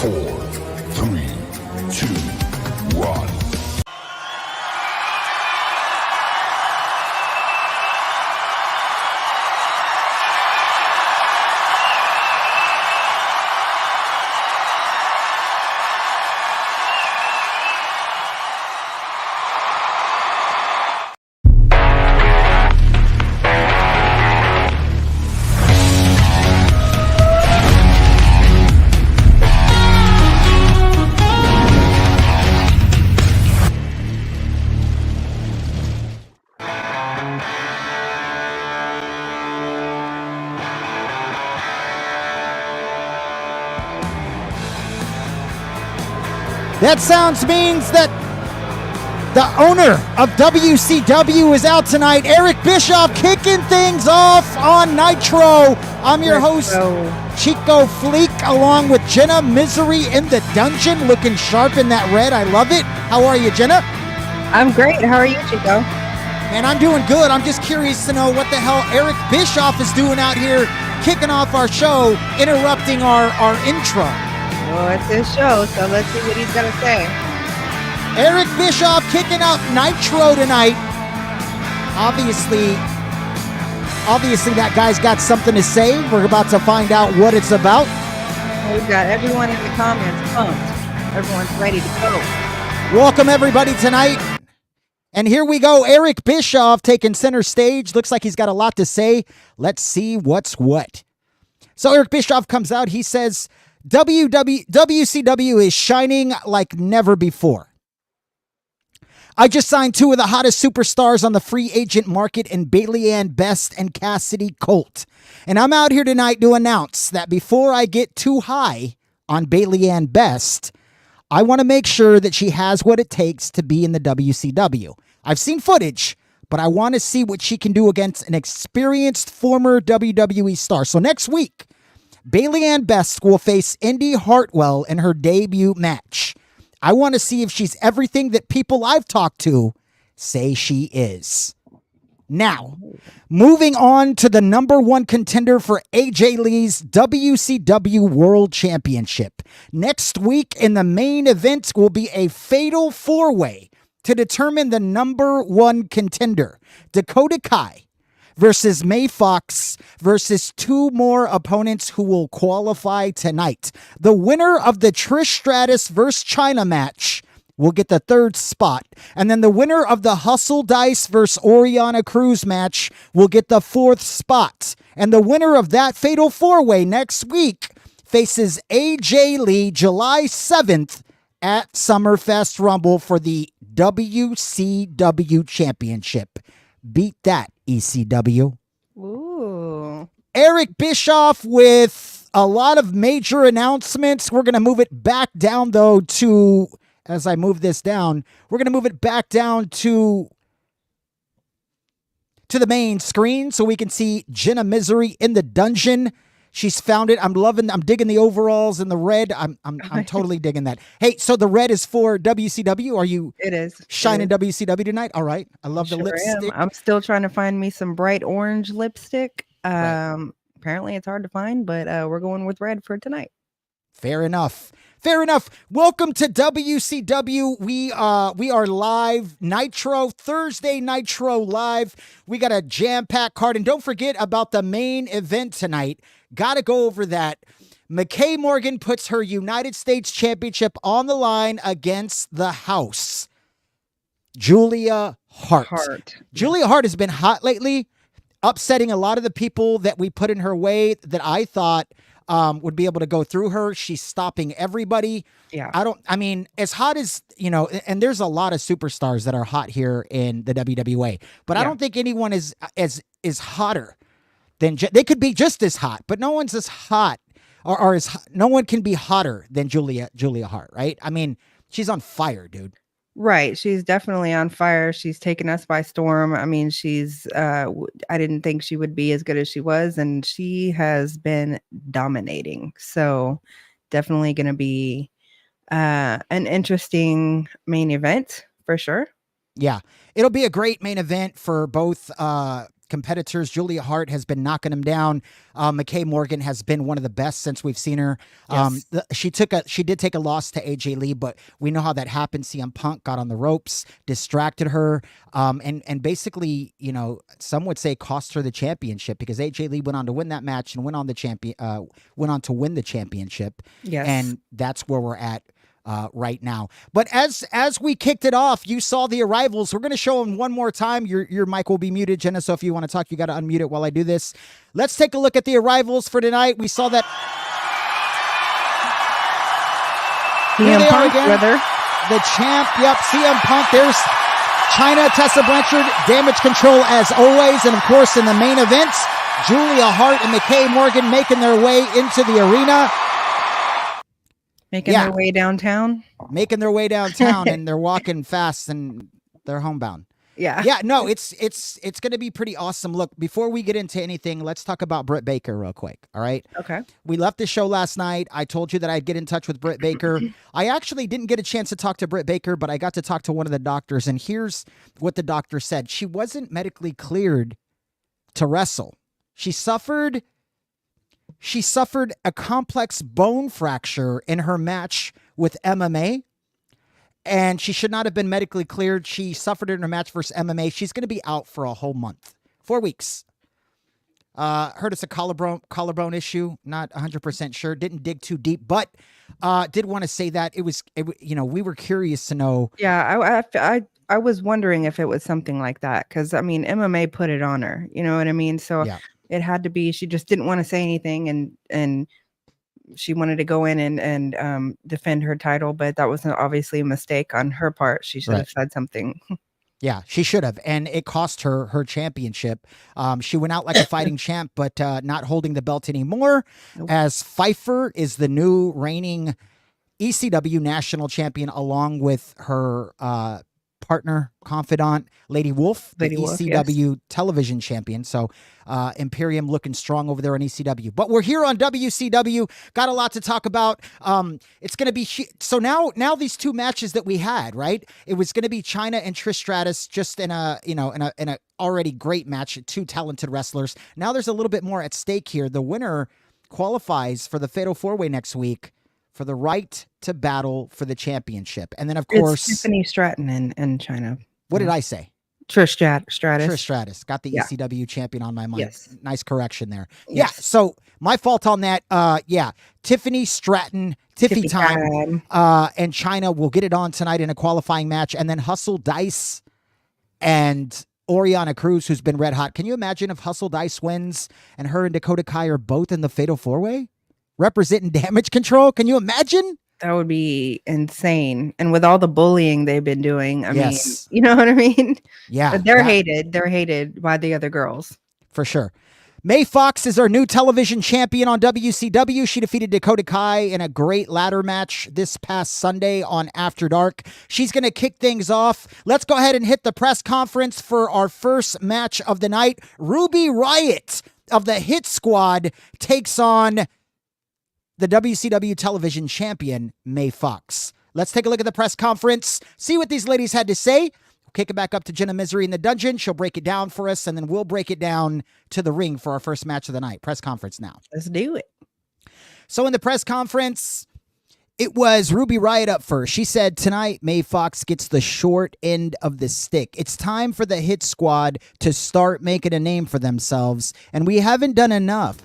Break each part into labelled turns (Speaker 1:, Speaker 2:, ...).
Speaker 1: 4, 3, 2, 1.
Speaker 2: That sounds means that the owner of WCW is out tonight. Eric Bischoff kicking things off on Nitro. I'm your host, Chico Fleek, along with Jenna Misery in the dungeon, looking sharp in that red. I love it. How are you, Jenna?
Speaker 3: I'm great. How are you, Chico?
Speaker 2: Man, I'm doing good. I'm just curious to know what the hell Eric Bischoff is doing out here, kicking off our show, interrupting our intro.
Speaker 3: Well, it's his show, so let's see what he's going to say.
Speaker 2: Eric Bischoff kicking out Nitro tonight. Obviously, that guy's got something to say. We're about to find out what it's about.
Speaker 3: We've got everyone in the comments pumped. Everyone's ready to go.
Speaker 2: Welcome, everybody, tonight. And here we go. Eric Bischoff taking center stage. Looks like he's got a lot to say. Let's see what's what. So Eric Bischoff comes out. He says, WCW is shining like never before. I just signed 2 of the hottest superstars on the free agent market in Bailey Ann Best and Cassidy Colt. And I'm out here tonight to announce that before I get too high on Bailey Ann Best, I want to make sure that she has what it takes to be in the WCW. I've seen footage, but I want to see what she can do against an experienced former WWE star. So next week, Bailey Ann Best will face Indy Hartwell in her debut match. I want to see if she's everything that people I've talked to say she is. Now, moving on to the number 1 contender for AJ Lee's WCW World Championship. Next week in the main event will be a fatal 4-way to determine the number 1 contender. Dakota Kai versus May Fawx versus 2 more opponents who will qualify tonight. The winner of the Trish Stratus versus Chyna match will get the 3rd spot. And then the winner of the Hustle Dice versus Oriana Cruz match will get the 4th spot. And the winner of that fatal 4-way next week faces AJ Lee July 7th at Summerfest Rumble for the WCW Championship. Beat that, ECW.
Speaker 3: Ooh.
Speaker 2: Eric Bischoff with a lot of major announcements. We're going to move it back down, though, to, as I move this down, we're going to move it back down to the main screen so we can see Jenna Misery in the dungeon. She's found it. I'm digging the overalls and the red. I'm totally digging that. Hey, so the red is for WCW. Are you shining WCW tonight? All right. I love the lipstick.
Speaker 3: I'm still trying to find me some bright orange lipstick. Right. Apparently it's hard to find, but we're going with red for tonight.
Speaker 2: Fair enough. Welcome to WCW. We are live. Nitro, Thursday Nitro live. We got a jam-packed card. And don't forget about the main event tonight. Got to go over that. Mckay Morgan puts her United States Championship on the line against the house. Julia Hart. Julia Hart has been hot lately, upsetting a lot of the people that we put in her way that I thought would be able to go through her. She's stopping everybody.
Speaker 3: Yeah.
Speaker 2: As hot as, and there's a lot of superstars that are hot here in the WWA, but I don't think anyone is hotter than, they could be just as hot, but no one's as hot or no one can be hotter than Julia Hart, right? I mean, she's on fire, dude.
Speaker 3: Right. She's definitely on fire. She's taken us by storm. I mean, I didn't think she would be as good as she was, and she has been dominating. So definitely going to be an interesting main event for sure.
Speaker 2: Yeah, it'll be a great main event for both competitors. Julia Hart has been knocking them down. Mckay Morgan has been one of the best since we've seen her.
Speaker 3: Yes.
Speaker 2: She did take a loss to AJ Lee, but we know how that happened. CM Punk got on the ropes, distracted her, and basically, you know, some would say cost her the championship, because AJ Lee went on to win that match and went on to win the championship.
Speaker 3: Yes.
Speaker 2: And that's where we're at right now. But as we kicked it off, you saw the arrivals. We're going to show them one more time. Your mic will be muted, Jenna, so if you want to talk, you got to unmute it while I do this. Let's take a look at the arrivals for tonight. We saw that
Speaker 3: CM Punk, brother.
Speaker 2: The champ. Yep, CM Punk. There's Chyna, Tessa Blanchard, Damage Control as always. And of course, in the main event, Julia Hart and Mckay Morgan making their way into the arena.
Speaker 3: Making their way downtown.
Speaker 2: Making their way downtown, and they're walking fast, and they're homebound. Yeah. No, it's going to be pretty awesome. Look, before we get into anything, let's talk about Britt Baker real quick. All right.
Speaker 3: Okay.
Speaker 2: We left the show last night. I told you that I'd get in touch with Britt Baker. I actually didn't get a chance to talk to Britt Baker, but I got to talk to one of the doctors, and here's what the doctor said. She wasn't medically cleared to wrestle. She suffered a complex bone fracture in her match with MMA, and she should not have been medically cleared. She suffered it in her match versus MMA. She's going to be out for a whole month, 4 weeks. Heard it's a collarbone issue. Not 100% sure. Didn't dig too deep, but did want to say that we were curious to know.
Speaker 3: Yeah, I was wondering if it was something like that, because I mean MMA put it on her. You know what I mean? So
Speaker 2: yeah.
Speaker 3: It had to be. She just didn't want to say anything, and she wanted to go in and defend her title, but that was obviously a mistake on her part. She should have said something.
Speaker 2: Yeah, she should have, and it cost her championship. She went out like a fighting champ, but not holding the belt anymore. Nope. As Pfeiffer is the new reigning ECW national champion, along with her partner, confidant, Lady Wolf, the ECW television champion. So Imperium looking strong over there on ECW. But we're here on WCW. Got a lot to talk about. It's going to be so now these two matches that we had, right? It was going to be Chyna and Trish Stratus, just in a already great match, two talented wrestlers. Now there's a little bit more at stake here. The winner qualifies for the Fatal 4-Way next week for the right to battle for the championship. And then, of course,
Speaker 3: it's Tiffany Stratton and Chyna.
Speaker 2: What did I say?
Speaker 3: Trish Stratus.
Speaker 2: Trish Stratus. Got the ECW champion on my mind.
Speaker 3: Yes.
Speaker 2: Nice correction there.
Speaker 3: Yes.
Speaker 2: Yeah, so my fault on that. Tiffany Stratton, Tiffy time. And Chyna will get it on tonight in a qualifying match. And then Hustle Dice and Oriana Cruz, who's been red hot. Can you imagine if Hustle Dice wins and her and Dakota Kai are both in the Fatal 4-Way? Representing Damage Control. Can you imagine?
Speaker 3: That would be insane. And with all the bullying they've been doing, I mean,
Speaker 2: yes.
Speaker 3: You know what I mean?
Speaker 2: Yeah.
Speaker 3: But they're hated. They're hated by the other girls.
Speaker 2: For sure. May Fawx is our new television champion on WCW. She defeated Dakota Kai in a great ladder match this past Sunday on After Dark. She's going to kick things off. Let's go ahead and hit the press conference for our first match of the night. Ruby Riott of the Hit Squad takes on the WCW television champion, May Fawx. Let's take a look at the press conference, see what these ladies had to say. We'll kick it back up to Jenna Misery in the dungeon. She'll break it down for us, and then we'll break it down to the ring for our first match of the night. Press conference now.
Speaker 3: Let's do it.
Speaker 2: So in the press conference, it was Ruby Riott up first. She said, tonight, May Fawx gets the short end of the stick. It's time for the Hit Squad to start making a name for themselves, and we haven't done enough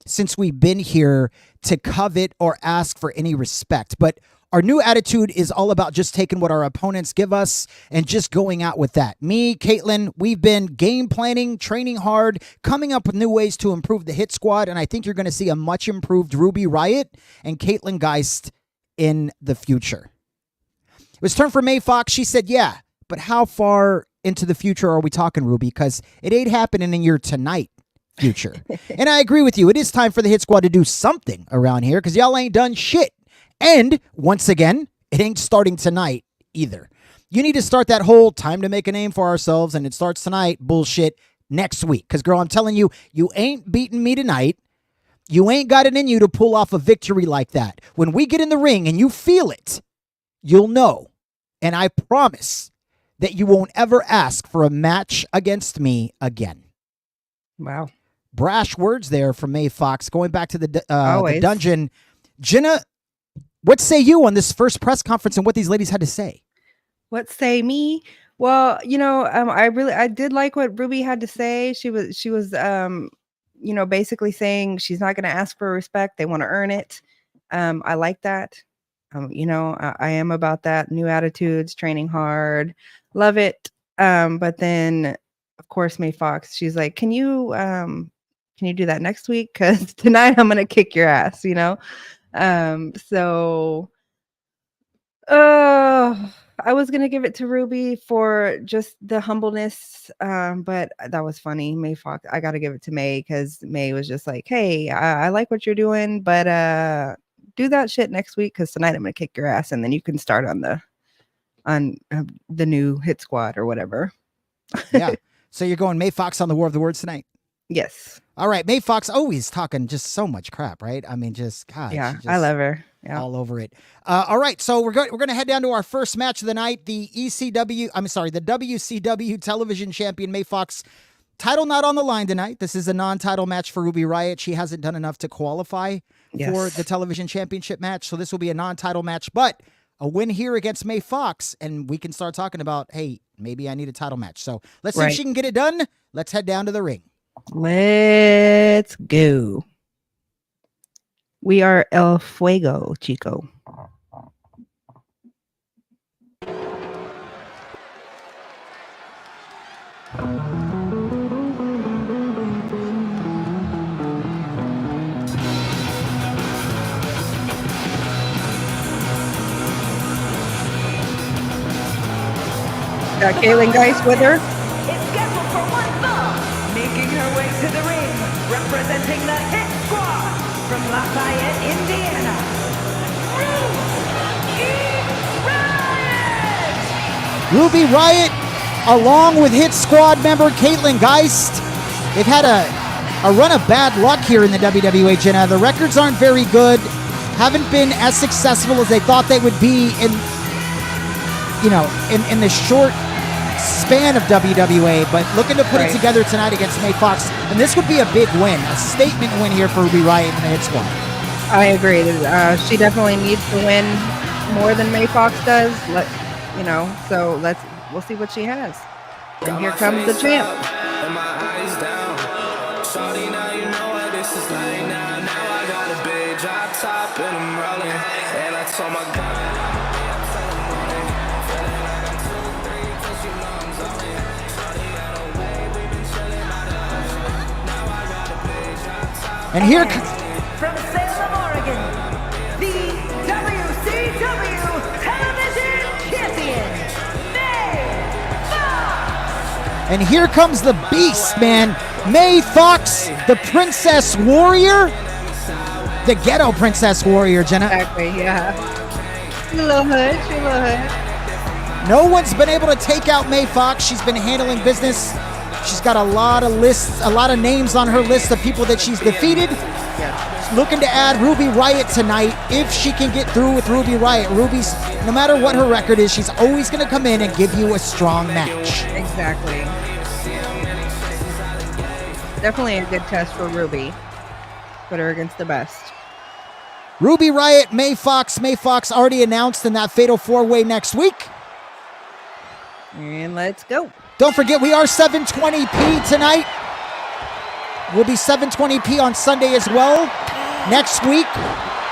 Speaker 2: since we've been here to covet or ask for any respect. But our new attitude is all about just taking what our opponents give us and just going out with that. Me, Caitlin, we've been game planning, training hard, coming up with new ways to improve the Hit Squad, and I think you're going to see a much improved Ruby Riott and Caitlin Geist in the future. It was turn for May Fawx. She said, yeah, but how far into the future are we talking, Ruby? Because it ain't happening in your tonight future. And I agree with you. It is time for the Hit Squad to do something around here because y'all ain't done shit. And once again, it ain't starting tonight either. You need to start that whole time to make a name for ourselves and it starts tonight bullshit next week. Because, girl, I'm telling you, you ain't beating me tonight. You ain't got it in you to pull off a victory like that. When we get in the ring and you feel it, you'll know. And I promise that you won't ever ask for a match against me again.
Speaker 3: Wow.
Speaker 2: Brash words there from May Fawx. Going back to the
Speaker 3: Always.
Speaker 2: dungeon. Jenna, what say you on this first press conference and what these ladies had to say?
Speaker 3: What say me? Well, I did like what Ruby had to say. She was basically saying she's not going to ask for respect. They want to earn it. I like that. I am about that. New attitudes, training hard, love it. But then, of course, May Fawx, she's like, can you do that next week? Because tonight I'm gonna kick your ass. I was gonna give it to Ruby for just the humbleness, but that was funny. May Fawx, I gotta give it to May because May was just like, hey, I like what you're doing, but do that shit next week because tonight I'm gonna kick your ass, and then you can start on the new hit squad or whatever.
Speaker 2: Yeah. So you're going May Fawx on the War of the Words tonight?
Speaker 3: Yes.
Speaker 2: All right. May Fawx always talking just so much crap, right? I mean, God.
Speaker 3: Yeah, I love her. Yeah.
Speaker 2: All over it. All right. So we're going to head down to our first match of the night. The WCW television champion May Fawx. Title not on the line tonight. This is a non-title match for Ruby Riott. She hasn't done enough to qualify for the television championship match. So this will be a non-title match, but a win here against May Fawx, and we can start talking about, hey, maybe I need a title match. So let's see if she can get it done. Let's head down to the ring.
Speaker 3: Let's go. We are El Fuego, Chico. Got Kaylin Geist with her.
Speaker 4: It's scheduled for one fall, making her way to the ring, representing the Hit Squad from Lafayette, Indiana.
Speaker 2: Ruby Riott, along with Hit Squad member Kaylin Geist. They've had a run of bad luck here in the WWE, Jenna. The records aren't very good, haven't been as successful as they thought they would be in the short span of WWA, but looking to put it together tonight against May Fawx. And this would be a big win, a statement win here for Ruby Riott and the Hit Squad.
Speaker 3: I agree. She definitely needs to win more than May Fawx does. So we'll see what she has. And here comes the champ.
Speaker 5: And my eyes down. Shawty, now you know what this is like. Now I got a big drop top and I'm rolling. And I told my girl,
Speaker 2: and here
Speaker 4: From Salem, Oregon, the WCW Television Champion, May Fawx.
Speaker 2: And here comes the beast, man. May Fawx, the Princess Warrior. The Ghetto Princess Warrior, Jenna.
Speaker 3: Exactly, yeah. She's a little hood.
Speaker 2: No one's been able to take out May Fawx. She's been handling business. She's got a lot of lists, a lot of names on her list of people that she's defeated.
Speaker 3: Yeah.
Speaker 2: Looking to add Ruby Riott tonight if she can get through with Ruby Riott. Ruby's, no matter what her record is, she's always going to come in and give you a strong match.
Speaker 3: Exactly. Definitely a good test for Ruby. Put her against the best.
Speaker 2: Ruby Riott, May Fawx. May Fawx already announced in that Fatal 4-Way next week.
Speaker 3: And let's go.
Speaker 2: Don't forget, we are 720p tonight. We'll be 720p on Sunday as well. Next week,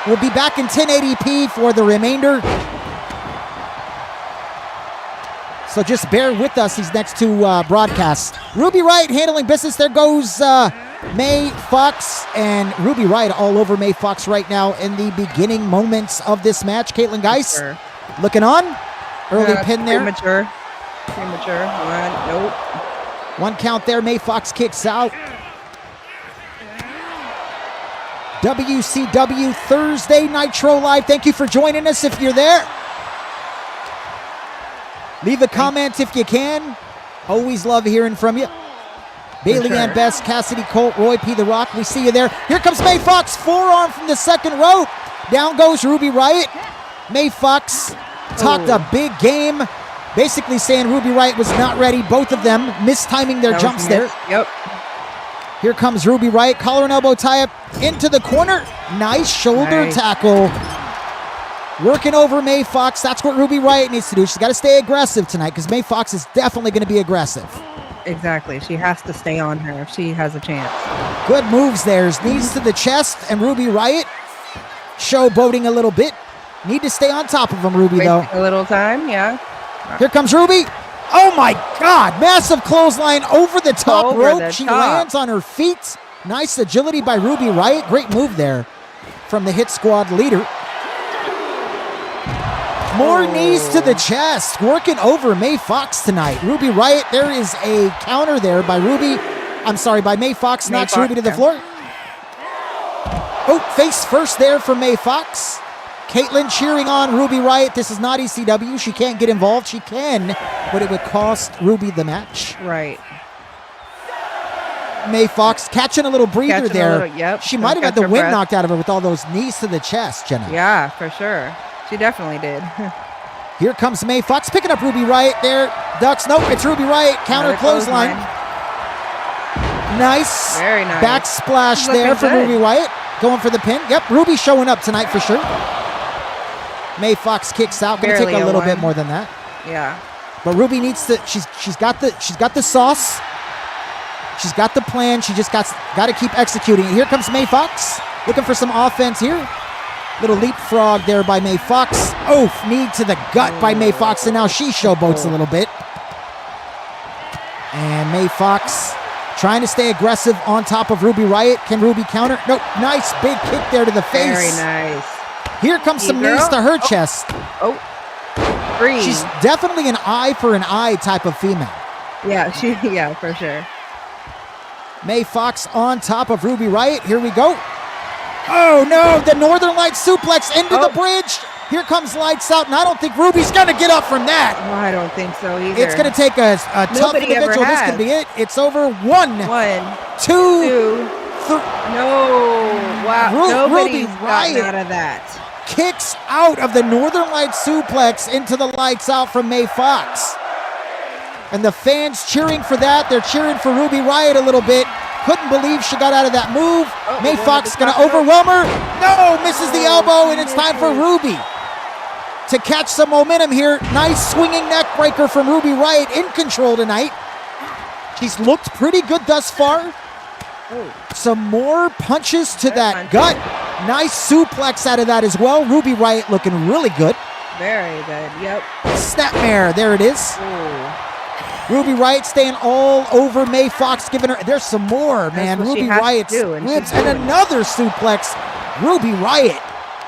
Speaker 2: we'll be back in 1080p for the remainder. So just bear with us these next two broadcasts. Ruby Riott handling business. There goes May Fawx, and Ruby Riott all over May Fawx right now in the beginning moments of this match. Kaylin Geist looking on. Early pin there.
Speaker 3: Premature. Nope.
Speaker 2: One count there. May Fawx kicks out. WCW Thursday Nitro Live. Thank you for joining us if you're there. Leave a comment if you can. Always love hearing from you. Bailey Ann Best, Cassidy Colt, Roy P. The Rock. We see you there. Here comes May Fawx. Forearm from the second rope. Down goes Ruby Riott. May Fawx talked a big game. Basically saying Ruby Riott was not ready. Both of them mistiming their jumps there.
Speaker 3: Yep.
Speaker 2: Here comes Ruby Riott. Collar and elbow tie up into the corner. Nice shoulder tackle. Working over May Fawx. That's what Ruby Riott needs to do. She's got to stay aggressive tonight because May Fawx is definitely going to be aggressive.
Speaker 3: Exactly. She has to stay on her if she has a chance.
Speaker 2: Good moves there. Knees to the chest, and Ruby Riott showboating a little bit. Need to stay on top of him, Ruby, though.
Speaker 3: A little time, yeah.
Speaker 2: Here comes Ruby. Oh, my God. Massive clothesline over the top rope. She lands on her feet. Nice agility by Ruby Riott. Great move there from the Hit Squad leader. More knees to the chest. Working over May Fawx tonight. Ruby Riott, there is a counter there by May Fawx. Knocks Ruby to the floor. Oh, face first there for May Fawx. Caitlin cheering on Ruby Riott. This is not ECW. She can't get involved. She can, but it would cost Ruby the match.
Speaker 3: Right.
Speaker 2: May Fawx catching a little breather there. She might have had the wind knocked out of her with all those knees to the chest, Jenna.
Speaker 3: Yeah, for sure. She definitely did.
Speaker 2: Here comes May Fawx picking up Ruby Riott there. Ducks. Nope, it's Ruby Riott. Counter clothesline. Nice.
Speaker 3: Very nice.
Speaker 2: Backsplash there for Ruby Riott. Going for the pin. Yep, Ruby showing up tonight for sure. May Fawx kicks out. Gonna take a little bit more than that.
Speaker 3: Yeah.
Speaker 2: But Ruby needs to. She's got the sauce. She's got the plan. She just got to keep executing. Here comes May Fawx looking for some offense here. Little leapfrog there by May Fawx. Oof, knee to the gut by May Fawx, and now she showboats a little bit. And May Fawx trying to stay aggressive on top of Ruby Riott. Can Ruby counter? Nope. Nice big kick there to the face.
Speaker 3: Very nice.
Speaker 2: Here comes some knees to her chest.
Speaker 3: Oh, free.
Speaker 2: She's definitely an eye for an eye type of female.
Speaker 3: Yeah, for sure.
Speaker 2: May Fawx on top of Ruby Riott. Here we go. Oh no, the Northern Lights suplex into the bridge. Here comes Lights Out, and I don't think Ruby's gonna get up from that.
Speaker 3: No, I don't think so either.
Speaker 2: It's gonna take a tough individual. This could be it. It's over. 1, 2, 3.
Speaker 3: No, wow. Nobody's
Speaker 2: Ruby
Speaker 3: gotten
Speaker 2: Riott
Speaker 3: out of that.
Speaker 2: Kicks out of the Northern Lights suplex into the Lights Out from May Fawx. And the fans cheering for that. They're cheering for Ruby Riott a little bit. Couldn't believe she got out of that move. May Fawx going to overwhelm her. No, misses the elbow, and it's time for Ruby to catch some momentum here. Nice swinging neck breaker from Ruby Riott, in control tonight. She's looked pretty good thus far. Some more punches to that gut. Nice suplex out of that as well. Ruby Riott looking really good.
Speaker 3: Very good, yep.
Speaker 2: Snapmare, there it is. Ruby Riott staying all over May Fawx, giving her. There's some more, man. Ruby Riott's ribs and another suplex. Ruby Riott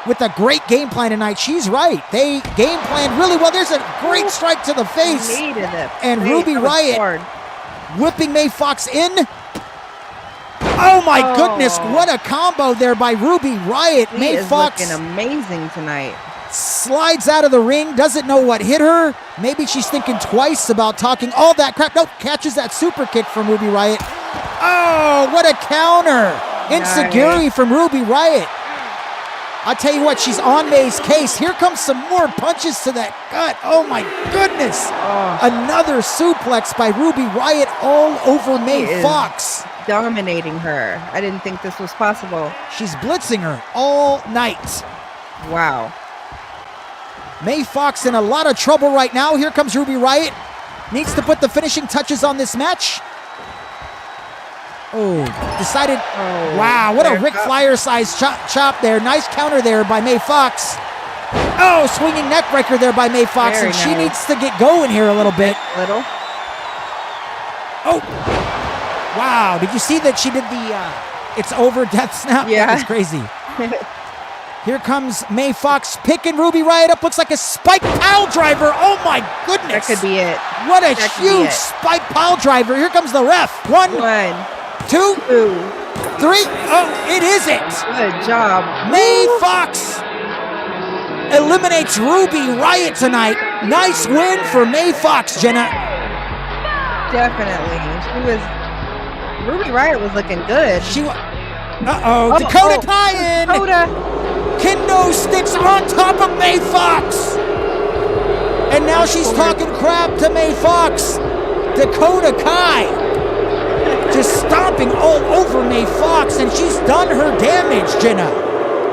Speaker 2: with a great game plan tonight. She's right. They game planned really well. There's a great strike to the face. And Ruby Riott whipping May Fawx in. Oh my goodness, what a combo there by Ruby Riott. May Fawx
Speaker 3: looking amazing tonight.
Speaker 2: Slides out of the ring, doesn't know what hit her. Maybe she's thinking twice about talking all that crap. Nope, catches that super kick from Ruby Riott. Oh, what a counter. Enziguri from Ruby Riott. I'll tell you what, she's on May's case. Here comes some more punches to that gut. Oh my goodness. Another suplex by Ruby Riott all over May Fawx.
Speaker 3: Dominating her. I didn't think this was possible.
Speaker 2: She's blitzing her all night.
Speaker 3: Wow.
Speaker 2: May Fawx in a lot of trouble right now. Here comes Ruby Riott. Needs to put the finishing touches on this match. Oh, decided. Oh, wow, what a Ric Flair-sized chop there. Nice counter there by May Fawx. Oh, swinging neck breaker there by May Fawx. Very and nice. She needs to get going here a little bit. Oh, wow. Did you see that she did the it's over death snap?
Speaker 3: Yeah.
Speaker 2: That was crazy. Here comes May Fawx picking Ruby Riott up. Looks like a spike pile driver. Oh my goodness.
Speaker 3: That could be it.
Speaker 2: What a huge spike pile driver. Here comes the ref. 1, 2, 3. Oh, it is it.
Speaker 3: Good job.
Speaker 2: May Fawx eliminates Ruby Riott tonight. Nice win for May Fawx, Jenna.
Speaker 3: Definitely. Ruby Riott was looking good.
Speaker 2: Dakota Kai in. Kendo sticks on top of May Fawx. And now she's talking crap to May Fawx. Dakota Kai. just stomping all over May Fawx, and she's done her damage, Jenna.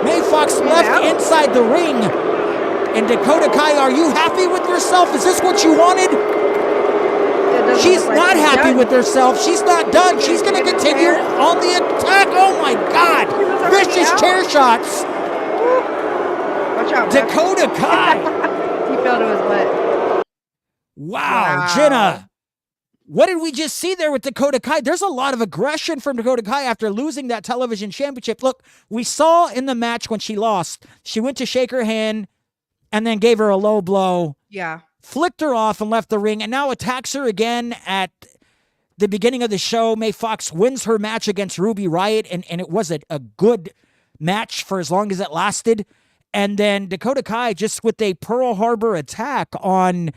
Speaker 2: May Fawx left inside the ring. And Dakota Kai, are you happy with yourself? Is this what you wanted? She's not happy with herself. She's not done. She's going to continue on the attack. Oh, my God. Vicious chair shots.
Speaker 3: Watch out,
Speaker 2: Dakota Kai.
Speaker 3: He fell to his butt.
Speaker 2: Wow, Jenna. What did we just see there with Dakota Kai? There's a lot of aggression from Dakota Kai after losing that television championship. Look, we saw in the match when she lost, she went to shake her hand and then gave her a low blow.
Speaker 3: Yeah.
Speaker 2: Flicked her off and left the ring, and now attacks her again at the beginning of the show. May Fawx wins her match against Ruby Riott, and it was a good match for as long as it lasted. And then Dakota Kai just with a Pearl Harbor attack on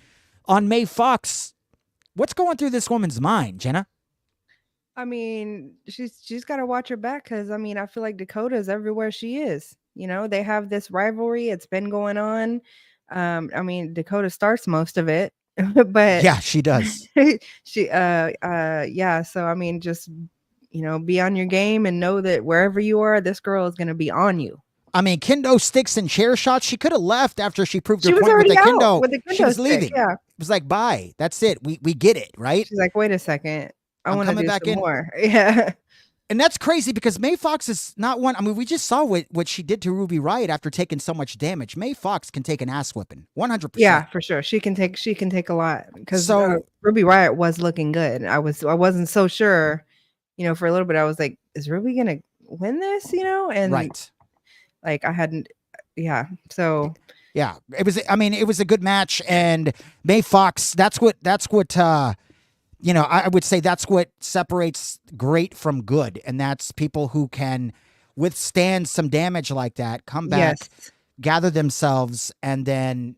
Speaker 2: May Fawx. What's going through this woman's mind, Jenna?
Speaker 3: I mean, she's got to watch her back because, I mean, I feel like Dakota's everywhere she is. You know, they have this rivalry. It's been going on. I mean, Dakota starts most of it, but
Speaker 2: yeah, she does.
Speaker 3: Yeah. So, I mean, just, you know, be on your game and know that wherever you are, this girl is going to be on you.
Speaker 2: I mean, kendo sticks and chair shots. She could have left after she proved her
Speaker 3: She was
Speaker 2: point with the
Speaker 3: already
Speaker 2: kendo.
Speaker 3: out with the
Speaker 2: She was
Speaker 3: kendo
Speaker 2: leaving.
Speaker 3: stick, yeah.
Speaker 2: It was like, bye. That's it. We get it, right?
Speaker 3: She's like, wait a second. I
Speaker 2: I'm
Speaker 3: want to
Speaker 2: coming
Speaker 3: do
Speaker 2: back
Speaker 3: some
Speaker 2: in.
Speaker 3: more. Yeah.
Speaker 2: And that's crazy because May Fawx is not one. I mean, we just saw what she did to Ruby Riott after taking so much damage. May Fawx can take an ass whipping, 100%.
Speaker 3: Yeah, for sure. She can take a lot because Ruby Riott was looking good. I wasn't so sure, you know, for a little bit. I was like, is Ruby gonna win this? You know, and
Speaker 2: right,
Speaker 3: like I hadn't. Yeah. So
Speaker 2: yeah, it was. I mean, it was a good match, and May Fawx. That's what. You know, I would say that's what separates great from good, and that's people who can withstand some damage like that, come back, gather themselves, and then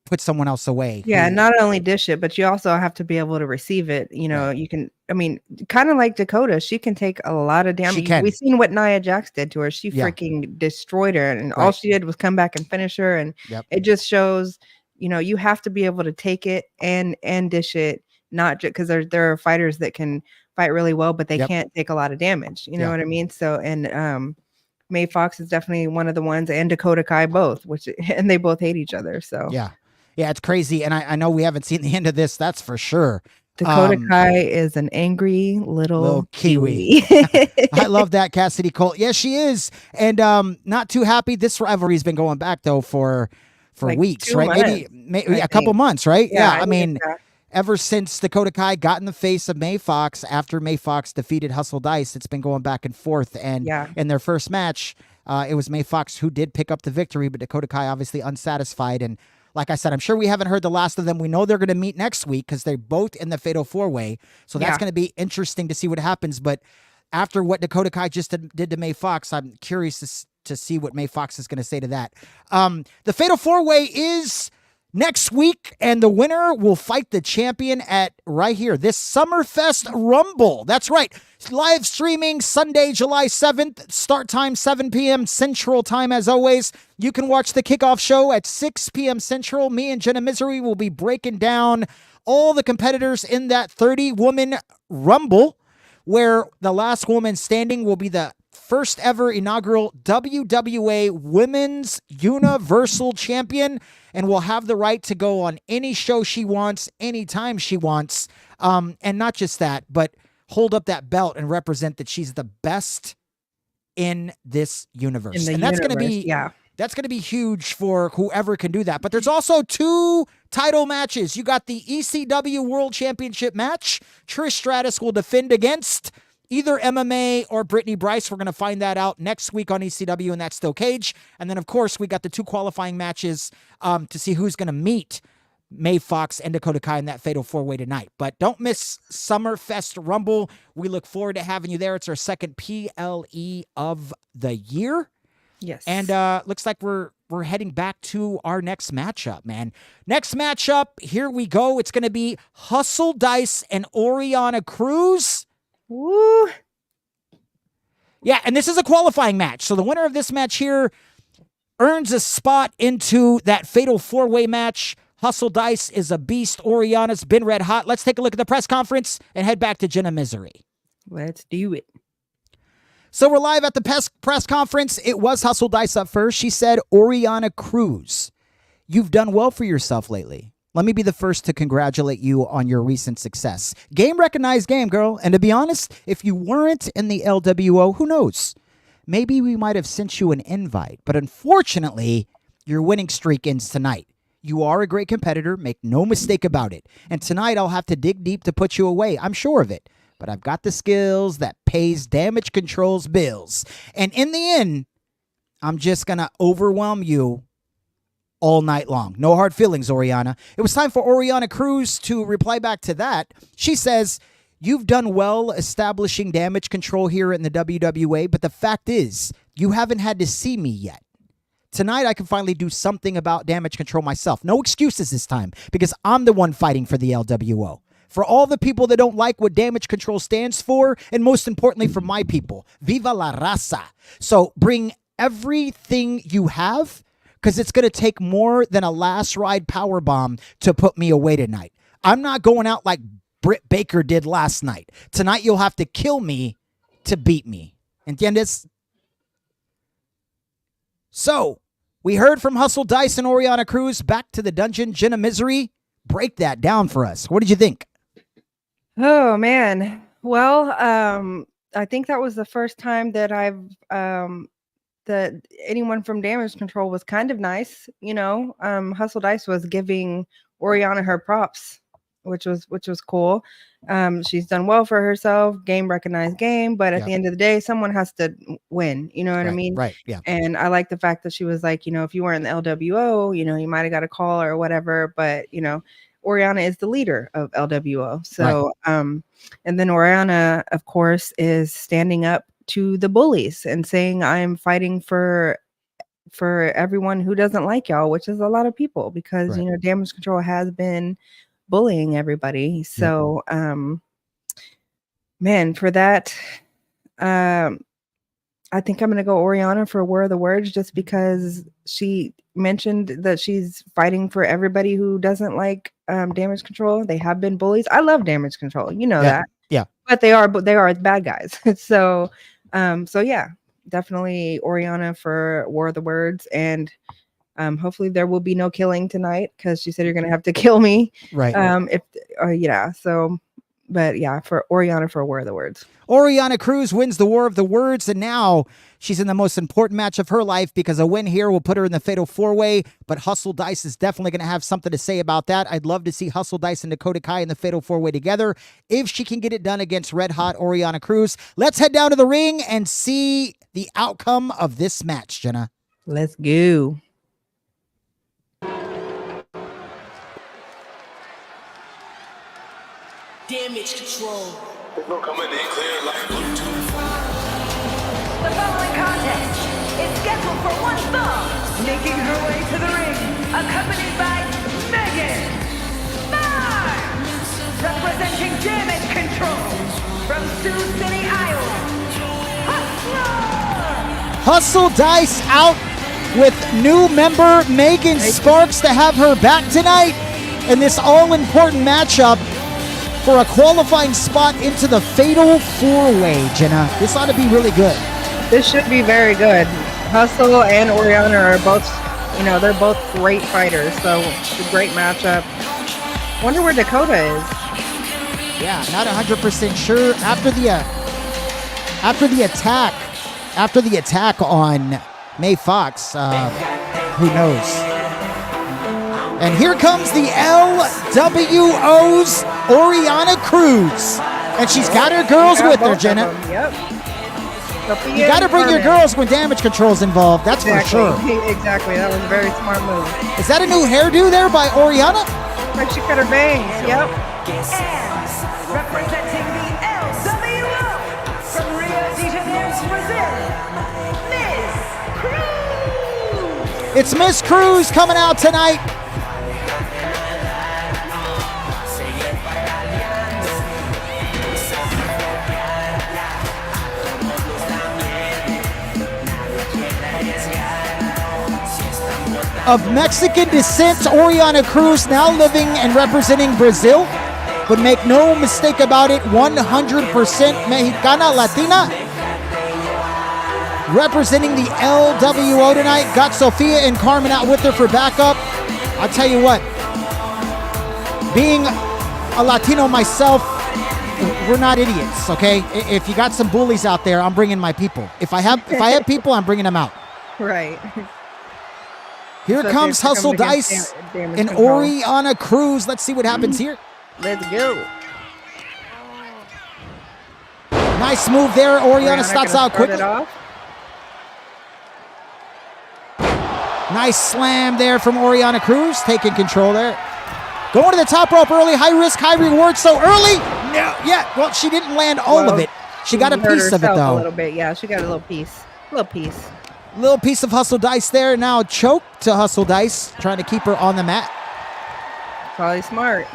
Speaker 2: put someone else away.
Speaker 3: Yeah, not only dish it, but you also have to be able to receive it. You know, you can. I mean, kind of like Dakota, she can take a lot of damage. We've seen what Nia Jax did to her. She freaking destroyed her, and all she did was come back and finish her. And it just shows, you know, you have to be able to take it and dish it. Not just because there are fighters that can fight really well, but they can't take a lot of damage. You know what I mean? So, and May Fawx is definitely one of the ones, and Dakota Kai both, and they both hate each other. So
Speaker 2: yeah, it's crazy. And I know we haven't seen the end of this. That's for sure.
Speaker 3: Dakota Kai is an angry little Kiwi.
Speaker 2: I love that, Cassidy Colt. Yes, she is, and not too happy. This rivalry's been going back though for like weeks, right? Maybe a couple months, right? Yeah, I mean. Ever since Dakota Kai got in the face of May Fawx after May Fawx defeated Hustle Dice, it's been going back and forth. And in their first match, it was May Fawx who did pick up the victory, but Dakota Kai obviously unsatisfied. And like I said, I'm sure we haven't heard the last of them. We know they're going to meet next week because they're both in the Fatal 4-Way. So that's going to be interesting to see what happens. But after what Dakota Kai just did to May Fawx, I'm curious to see what May Fawx is going to say to that. The Fatal 4-Way is next week, and the winner will fight the champion at right here, this Summerfest Rumble. That's right. Live streaming Sunday, July 7th. Start time 7 p.m. Central Time as always. You can watch the kickoff show at 6 p.m. Central. Me and Jenna Misery will be breaking down all the competitors in that 30-woman Rumble, where the last woman standing will be the first ever inaugural WWA Women's Universal Champion, and will have the right to go on any show she wants, anytime she wants. And not just that, but hold up that belt and represent that she's the best in this universe. And that's going to be, that's going to be huge for whoever can do that. But there's also 2 title matches. You got the ECW World Championship match. Trish Stratus will defend against either MMA or Brittany Bryce. We're going to find that out next week on ECW, and that's still Cage. And then, of course, we got the 2 qualifying matches to see who's going to meet May Fawx and Dakota Kai in that Fatal 4-Way tonight. But don't miss Summerfest Rumble. We look forward to having you there. It's our second PLE of the year.
Speaker 3: Yes.
Speaker 2: And looks like we're heading back to our next matchup, man. Next matchup, here we go. It's going to be Hustle Dice and Oriana Cruz.
Speaker 3: Woo.
Speaker 2: Yeah, and this is a qualifying match. So the winner of this match here earns a spot into that Fatal 4-Way match. Hustle Dice is a beast. Oriana's been red hot. Let's take a look at the press conference and head back to Jenna Misery.
Speaker 3: Let's do it.
Speaker 2: So we're live at the press conference. It was Hustle Dice up first. She said, Oriana Cruz, you've done well for yourself lately. Let me be the first to congratulate you on your recent success. Game recognized game, girl. And to be honest, if you weren't in the LWO, who knows? Maybe we might have sent you an invite. But unfortunately, your winning streak ends tonight. You are a great competitor. Make no mistake about it. And tonight, I'll have to dig deep to put you away. I'm sure of it. But I've got the skills that pays Damage Control's bills. And in the end, I'm just going to overwhelm you all night long. No hard feelings, Oriana. It was time for Oriana Cruz to reply back to that. She says, you've done well establishing Damage Control here in the WWA, but the fact is, you haven't had to see me yet. Tonight, I can finally do something about Damage Control myself. No excuses this time, because I'm the one fighting for the LWO. For all the people that don't like what Damage Control stands for, and most importantly for my people, Viva la Raza. So bring everything you have, because it's going to take more than a last ride powerbomb to put me away tonight. I'm not going out like Britt Baker did last night. Tonight, you'll have to kill me to beat me. ¿Entiendes? So, we heard from Hustle Dice and Oriana Cruz. Back to the dungeon. Jenna Misery, break that down for us. What did you think?
Speaker 3: Oh, man. Well, I think that was the first time that I've that anyone from Damage Control was kind of nice. You know, Hustle Dice was giving Oriana her props, which was cool. She's done well for herself. Game recognized game, but at the end of the day, someone has to win. You know what I mean?
Speaker 2: Right. Yeah.
Speaker 3: And I like the fact that she was like, you know, if you weren't in the LWO, you know, you might have got a call or whatever. But you know, Oriana is the leader of LWO. So, and then Oriana, of course, is standing up to the bullies and saying, I'm fighting for everyone who doesn't like y'all, which is a lot of people, because, you know, Damage Control has been bullying everybody. So, man, for that, I think I'm going to go Oriana for War of the Words, just because she mentioned that she's fighting for everybody who doesn't like Damage Control. They have been bullies. I love Damage Control. You know that.
Speaker 2: Yeah.
Speaker 3: But they are bad guys. So yeah, definitely Oriana for War of the Words. And hopefully there will be no killing tonight, because she said you're going to have to kill me.
Speaker 2: Right.
Speaker 3: But yeah, for Oriana for War of the Words.
Speaker 2: Oriana Cruz wins the War of the Words, and now she's in the most important match of her life, because a win here will put her in the Fatal 4-Way, but Hustle Dice is definitely going to have something to say about that. I'd love to see Hustle Dice and Dakota Kai in the Fatal 4-Way together, if she can get it done against Red Hot Oriana Cruz. Let's head down to the ring and see the outcome of this match, Jenna.
Speaker 3: Let's go.
Speaker 6: Damage Control.
Speaker 1: Coming in clear like Bluetooth.
Speaker 4: The following contest is scheduled for one fall, making her way to the ring, accompanied by Megan Marr, representing Damage Control from Sioux City, Iowa.
Speaker 2: Hustle Dice out with new member Megan Sparks to have her back tonight in this all-important matchup for a qualifying spot into the Fatal 4-Way, Jenna. This ought to be really good.
Speaker 3: This should be very good. Hustle and Oriana are both, you know, they're both great fighters. So it's a great matchup. Wonder where Dakota is.
Speaker 2: Yeah, not 100% sure. After the attack on May Fawx, who knows? And here comes the LWO's Oriana Cruz. And she's got her girls with her, Jenna.
Speaker 3: Yep.
Speaker 2: You got to bring your girls when Damage Control's involved. That's for sure.
Speaker 3: Exactly. That was a very smart move.
Speaker 2: Is that a new hairdo there by Oriana?
Speaker 3: Like she cut her bangs. Yep.
Speaker 4: And representing the LWO from Rio de Janeiro, Brazil, Miss Cruz.
Speaker 2: It's Miss Cruz coming out tonight. Of Mexican descent, Oriana Cruz, now living and representing Brazil. But make no mistake about it, 100% Mexicana, Latina. Representing the LWO tonight. Got Sophia and Carmen out with her for backup. I'll tell you what, being a Latino myself, we're not idiots, okay? If you got some bullies out there, I'm bringing my people. If I have people, I'm bringing them out.
Speaker 3: Right.
Speaker 2: Here comes Hustle Dice and Oriana Cruz. Let's see what happens here.
Speaker 3: Let's go.
Speaker 2: Nice move there. Oriana starts out quickly. Nice slam there from Oriana Cruz, taking control there. Going to the top rope early, high risk, high reward. So early, no, yeah. Well, she didn't land all of it. She got a piece of it though.
Speaker 3: A little bit, yeah. She got a little piece.
Speaker 2: Little piece of Hustle Dice there. Now choke to Hustle Dice, trying to keep her on the mat.
Speaker 3: Probably smart.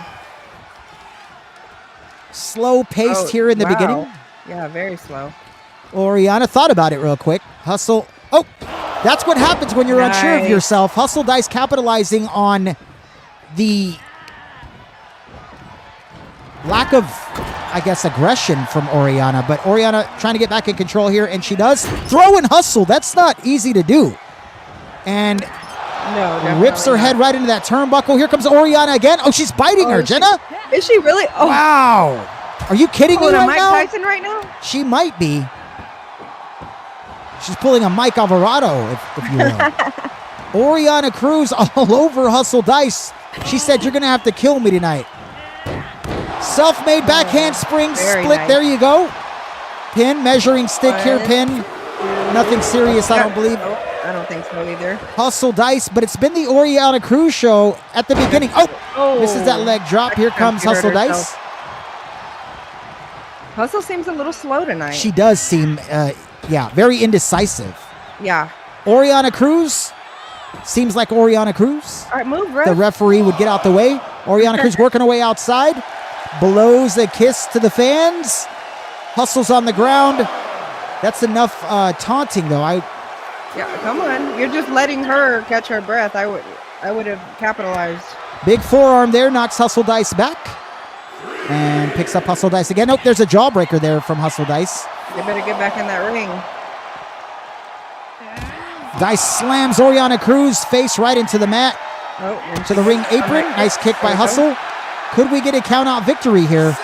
Speaker 2: Slow paced here in the beginning.
Speaker 3: Yeah, very slow.
Speaker 2: Oriana thought about it real quick. Hustle. Oh, that's what happens when you're unsure of yourself. Hustle Dice capitalizing on the lack of, I guess, aggression from Oriana. But Oriana trying to get back in control here, and she does. Throw and hustle. That's not easy to do. And rips her head right into that turnbuckle. Here comes Oriana again. Oh, she's biting her, Jenna.
Speaker 3: Is she really? Oh.
Speaker 2: Wow. Are you kidding me right
Speaker 3: Mike
Speaker 2: now?
Speaker 3: Tyson right now?
Speaker 2: She might be. She's pulling a Mike Alvarado, if you will. Oriana Cruz all over Hustle Dice. She said, you're going to have to kill me tonight. Self-made backhand spring split.
Speaker 3: Nice.
Speaker 2: There you go. Pin, measuring stick here, pin. Nothing serious, I don't believe.
Speaker 3: I don't think so either.
Speaker 2: Hustle Dice, but it's been the Oriana Cruz show at the beginning. This is that leg drop. Here comes Hustle Dice.
Speaker 3: Hustle seems a little slow tonight.
Speaker 2: She does seem, very indecisive.
Speaker 3: Yeah.
Speaker 2: Oriana Cruz seems like Oriana Cruz.
Speaker 3: All right, move, ref.
Speaker 2: The referee would get out the way. Oriana Cruz working her way outside. Blows a kiss to the fans. Hustles on the ground. That's enough taunting, though.
Speaker 3: Yeah, come on. You're just letting her catch her breath. I would have capitalized.
Speaker 2: Big forearm there. Knocks Hustle Dice back. And picks up Hustle Dice again. Nope, there's a jawbreaker there from Hustle Dice.
Speaker 3: You better get back in that ring.
Speaker 2: Dice slams Oriana Cruz face right into the mat. To the ring apron. Nice kick by Hustle. Could we get a count-out victory here?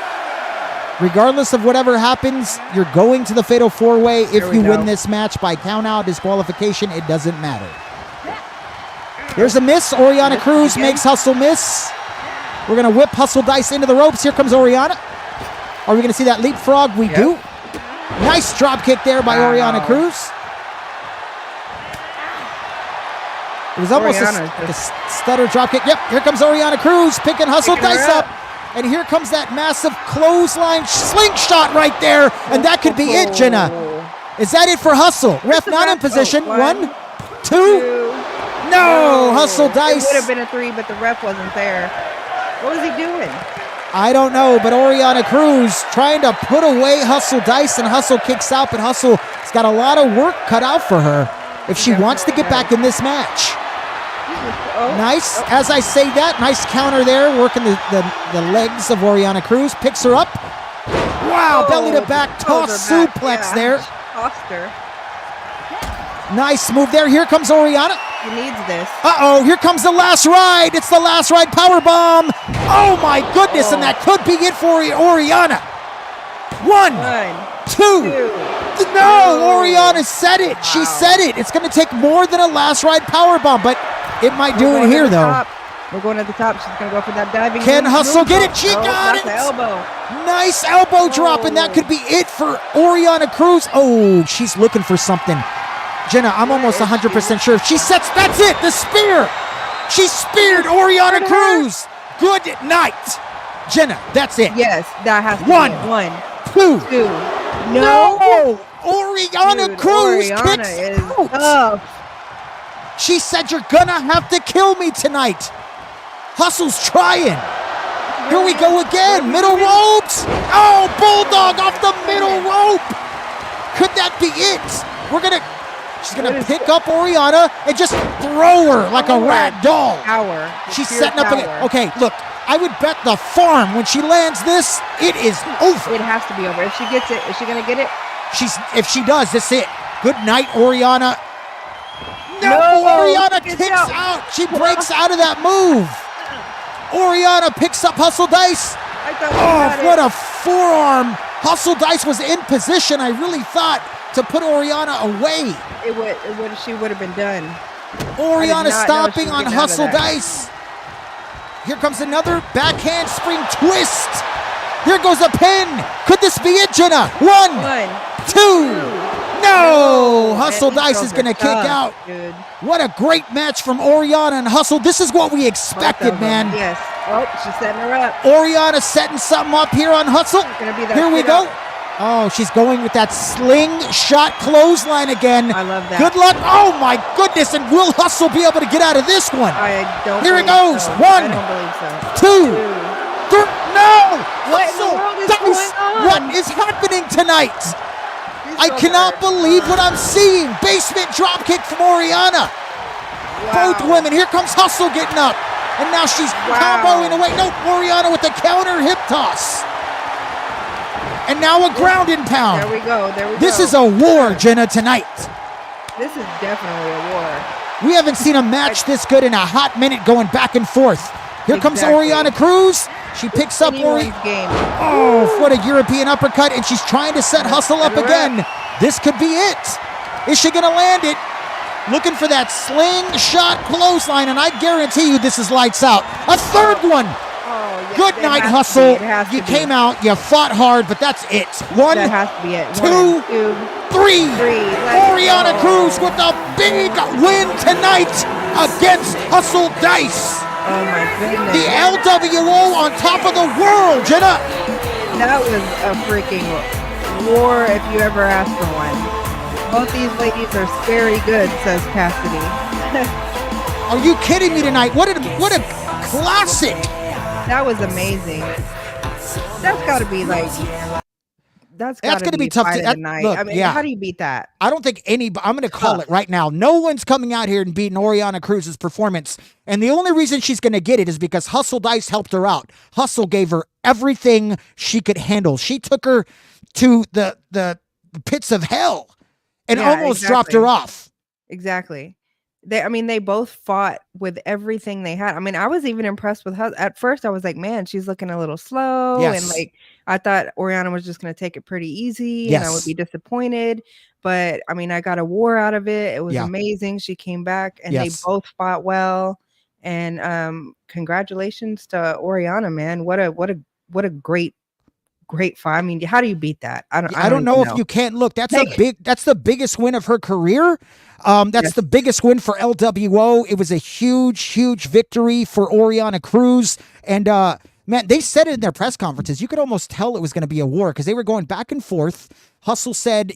Speaker 2: Regardless of whatever happens, you're going to the Fatal 4-Way. If you win this match by count-out, disqualification, it doesn't matter. There's a miss. Oriana Cruz makes Hustle miss. We're going to whip Hustle Dice into the ropes. Here comes Oriana. Are we going to see that leapfrog? We do. Nice drop kick there by Oriana Cruz. It was almost a stutter drop kick. Yep, here comes Oriana Cruz picking Hustle Dice up. And here comes that massive clothesline slingshot right there. And that could be it, Jenna. Is that it for Hustle? Ref not in position. 1, 2. No, Hustle Dice.
Speaker 3: It would have been a 3, but the ref wasn't there. What was he doing?
Speaker 2: I don't know, but Oriana Cruz trying to put away Hustle Dice, and Hustle kicks out, but Hustle's got a lot of work cut out for her if she wants to get back in this match. Nice. As I say that, nice counter there, working the legs of Oriana Cruz. Picks her up. Wow, belly to back toss suplex there.
Speaker 3: Tossed her.
Speaker 2: Nice move there. Here comes Oriana.
Speaker 3: He needs this.
Speaker 2: Uh-oh, here comes the last ride. It's the last ride power bomb. Oh my goodness, and that could be it for Oriana. 1, 2. No, Oriana said it. She said it. It's going to take more than a last ride power bomb, but it might do it here, though.
Speaker 3: We're going to the top. She's going to go for that diving.
Speaker 2: Can Hustle get it? She got it.
Speaker 3: Elbow.
Speaker 2: Nice elbow drop, and that could be it for Oriana Cruz. Oh, she's looking for something. Jenna, I'm almost 100% sure. If she sets, that's it, the spear. She speared Oriana Cruz. Good night. Jenna, that's it.
Speaker 3: Yes, that has to be
Speaker 2: 1, 2. No. Oriana Cruz kicks out. She said, you're gonna have to kill me tonight. Hustle's trying. Here we go again. Middle ropes. Oh, Bulldog off the middle rope. Could that be it? We're gonna She's going to pick up Oriana and just throw her like a rag doll.
Speaker 3: Power.
Speaker 2: She's setting up again. Okay, look, I would bet the farm when she lands this, it is over.
Speaker 3: It has to be over. If she gets it, is she going to get it?
Speaker 2: If she does, that's it. Good night, Oriana. No, Oriana kicks out. She breaks out of that move. Oriana picks up Hustle Dice. What a forearm. Hustle Dice was in position, I really thought, to put Oriana away.
Speaker 3: She would have been done.
Speaker 2: Oriana stopping on Hustle Dice. Here comes another backhand spring twist. Here goes a pin. Could this be it, Jenna? One, two. No! Hustle Dice is going to kick out.
Speaker 3: Dude.
Speaker 2: What a great match from Oriana and Hustle. This is what we expected, man.
Speaker 3: Yes. Oh, she's setting her up.
Speaker 2: Oriana setting something up here on Hustle. Here we go. Oh, she's going with that slingshot clothesline again.
Speaker 3: I love that.
Speaker 2: Good luck. Oh, my goodness. And will Hustle be able to get out of this one?
Speaker 3: I don't
Speaker 2: Here it goes.
Speaker 3: So.
Speaker 2: One,
Speaker 3: I don't believe so.
Speaker 2: Two, three. No!
Speaker 3: What
Speaker 2: Hustle
Speaker 3: in the world is
Speaker 2: Dice.
Speaker 3: going on?
Speaker 2: What is happening tonight? I cannot believe what I'm seeing. Basement dropkick from Oriana.
Speaker 3: Wow.
Speaker 2: Both women. Here comes Hustle getting up. And now she's comboing away. No, Oriana with the counter hip toss. And now a ground and pound.
Speaker 3: There we go.
Speaker 2: This is a war, Jenna, tonight.
Speaker 3: This is definitely a war.
Speaker 2: We haven't seen a match this good in a hot minute going back and forth. Here comes Oriana Cruz. She picks up
Speaker 3: game.
Speaker 2: Oh, what a European uppercut, and she's trying to set Hustle up again. This could be it. Is she going to land it? Looking for that slingshot clothesline, and I guarantee you this is lights out. A third one.
Speaker 3: Oh, yes,
Speaker 2: Good night, Hustle.
Speaker 3: You
Speaker 2: came out, you fought hard, but that's it. One,
Speaker 3: that has to be it.
Speaker 2: two, three. Oriana Cruz with a big win tonight against Hustle Dice.
Speaker 3: Oh my goodness.
Speaker 2: The LWO on top of the world, Jenna.
Speaker 3: That was a freaking war if you ever asked for one. Both these ladies are scary good, says Cassidy.
Speaker 2: Are you kidding me tonight? What a classic.
Speaker 3: That was amazing. That's got to be like... That's going to be tough to look. I mean, how do you beat that?
Speaker 2: I don't think I'm going to call it right now. No one's coming out here and beating Oriana Cruz's performance. And the only reason she's going to get it is because Hustle Dice helped her out. Hustle gave her everything she could handle. She took her to the pits of hell and almost dropped her off.
Speaker 3: Exactly. They both fought with everything they had. I mean, I was even impressed with her. At first, I was like, man, she's looking a little slow.
Speaker 2: Yes.
Speaker 3: And like, I thought Oriana was just going to take it pretty easy and I would be disappointed. But I mean, I got a war out of it. It was amazing. She came back and they both fought well. And congratulations to Oriana, man. What a great fight. I mean, how do you beat that?
Speaker 2: I don't know if you can't look. That's the biggest win of her career. That's the biggest win for LWO. It was a huge victory for Oriana Cruz. And man, they said it in their press conferences. You could almost tell it was going to be a war because they were going back and forth. Hustle said,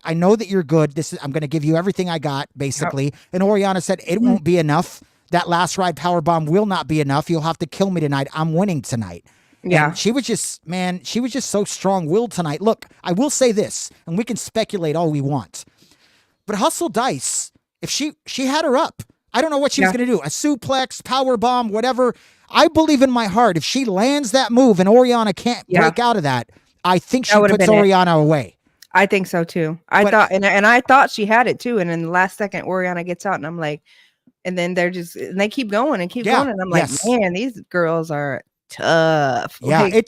Speaker 2: I know that you're good. I'm going to give you everything I got, basically. Yep. And Oriana said, it won't be enough. That last ride powerbomb will not be enough. You'll have to kill me tonight. I'm winning tonight. Yeah. And she was just so strong-willed tonight. Look, I will say this, and we can speculate all we want. But Hustle Dice, if she had her up, I don't know what she was going to do. A suplex, power bomb, whatever. I believe in my heart, if she lands that move and Oriana can't break out of that, I think she puts Oriana away. I
Speaker 3: think so too. I thought she had it too. And in the last second, Oriana gets out, and I'm like, and then they keep going and keep going, and I'm like, man, these girls are tough.
Speaker 2: Yeah, like, it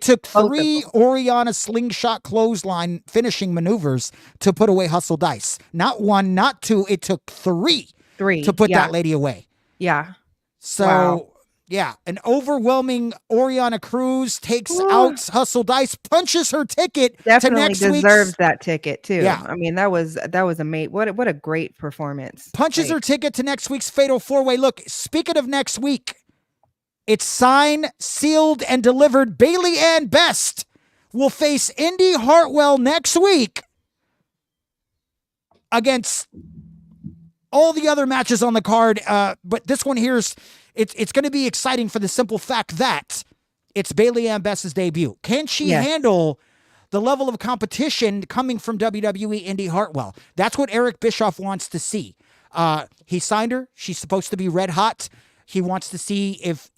Speaker 2: took 3 Oriana slingshot clothesline finishing maneuvers to put away Hustle Dice. Not 1, not 2. It took 3 to put that lady away.
Speaker 3: Yeah.
Speaker 2: So an overwhelming Oriana Cruz takes out Hustle Dice, punches her ticket to next week.
Speaker 3: Deserves that ticket too. Yeah. I mean, that was amazing. What a great performance.
Speaker 2: Punches her ticket to next week's Fatal 4-Way. Look, speaking of next week, it's signed, sealed, and delivered. Bailey Ann Best will face Indy Hartwell next week against all the other matches on the card. But this one here's it's going to be exciting for the simple fact that it's Bailey Ann Best's debut. Can she handle the level of competition coming from WWE Indy Hartwell. That's what Eric Bischoff wants to see. He signed her. She's supposed to be red hot. He wants to see if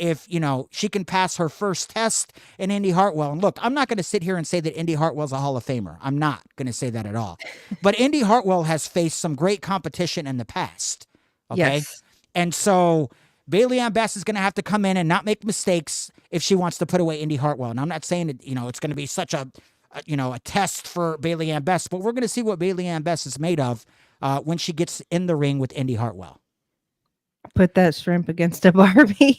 Speaker 2: she can pass her first test in Indy Hartwell. And look, I'm not going to sit here and say that Indy Hartwell's a Hall of Famer. I'm not going to say that at all. But Indy Hartwell has faced some great competition in the past. Okay?
Speaker 3: Yes.
Speaker 2: And so Bailey Ann Best is going to have to come in and not make mistakes if she wants to put away Indy Hartwell. And I'm not saying that, it's going to be such a test for Bailey Ann Best, but we're going to see what Bailey Ann Best is made of when she gets in the ring with Indy Hartwell.
Speaker 3: Put that shrimp against a Barbie.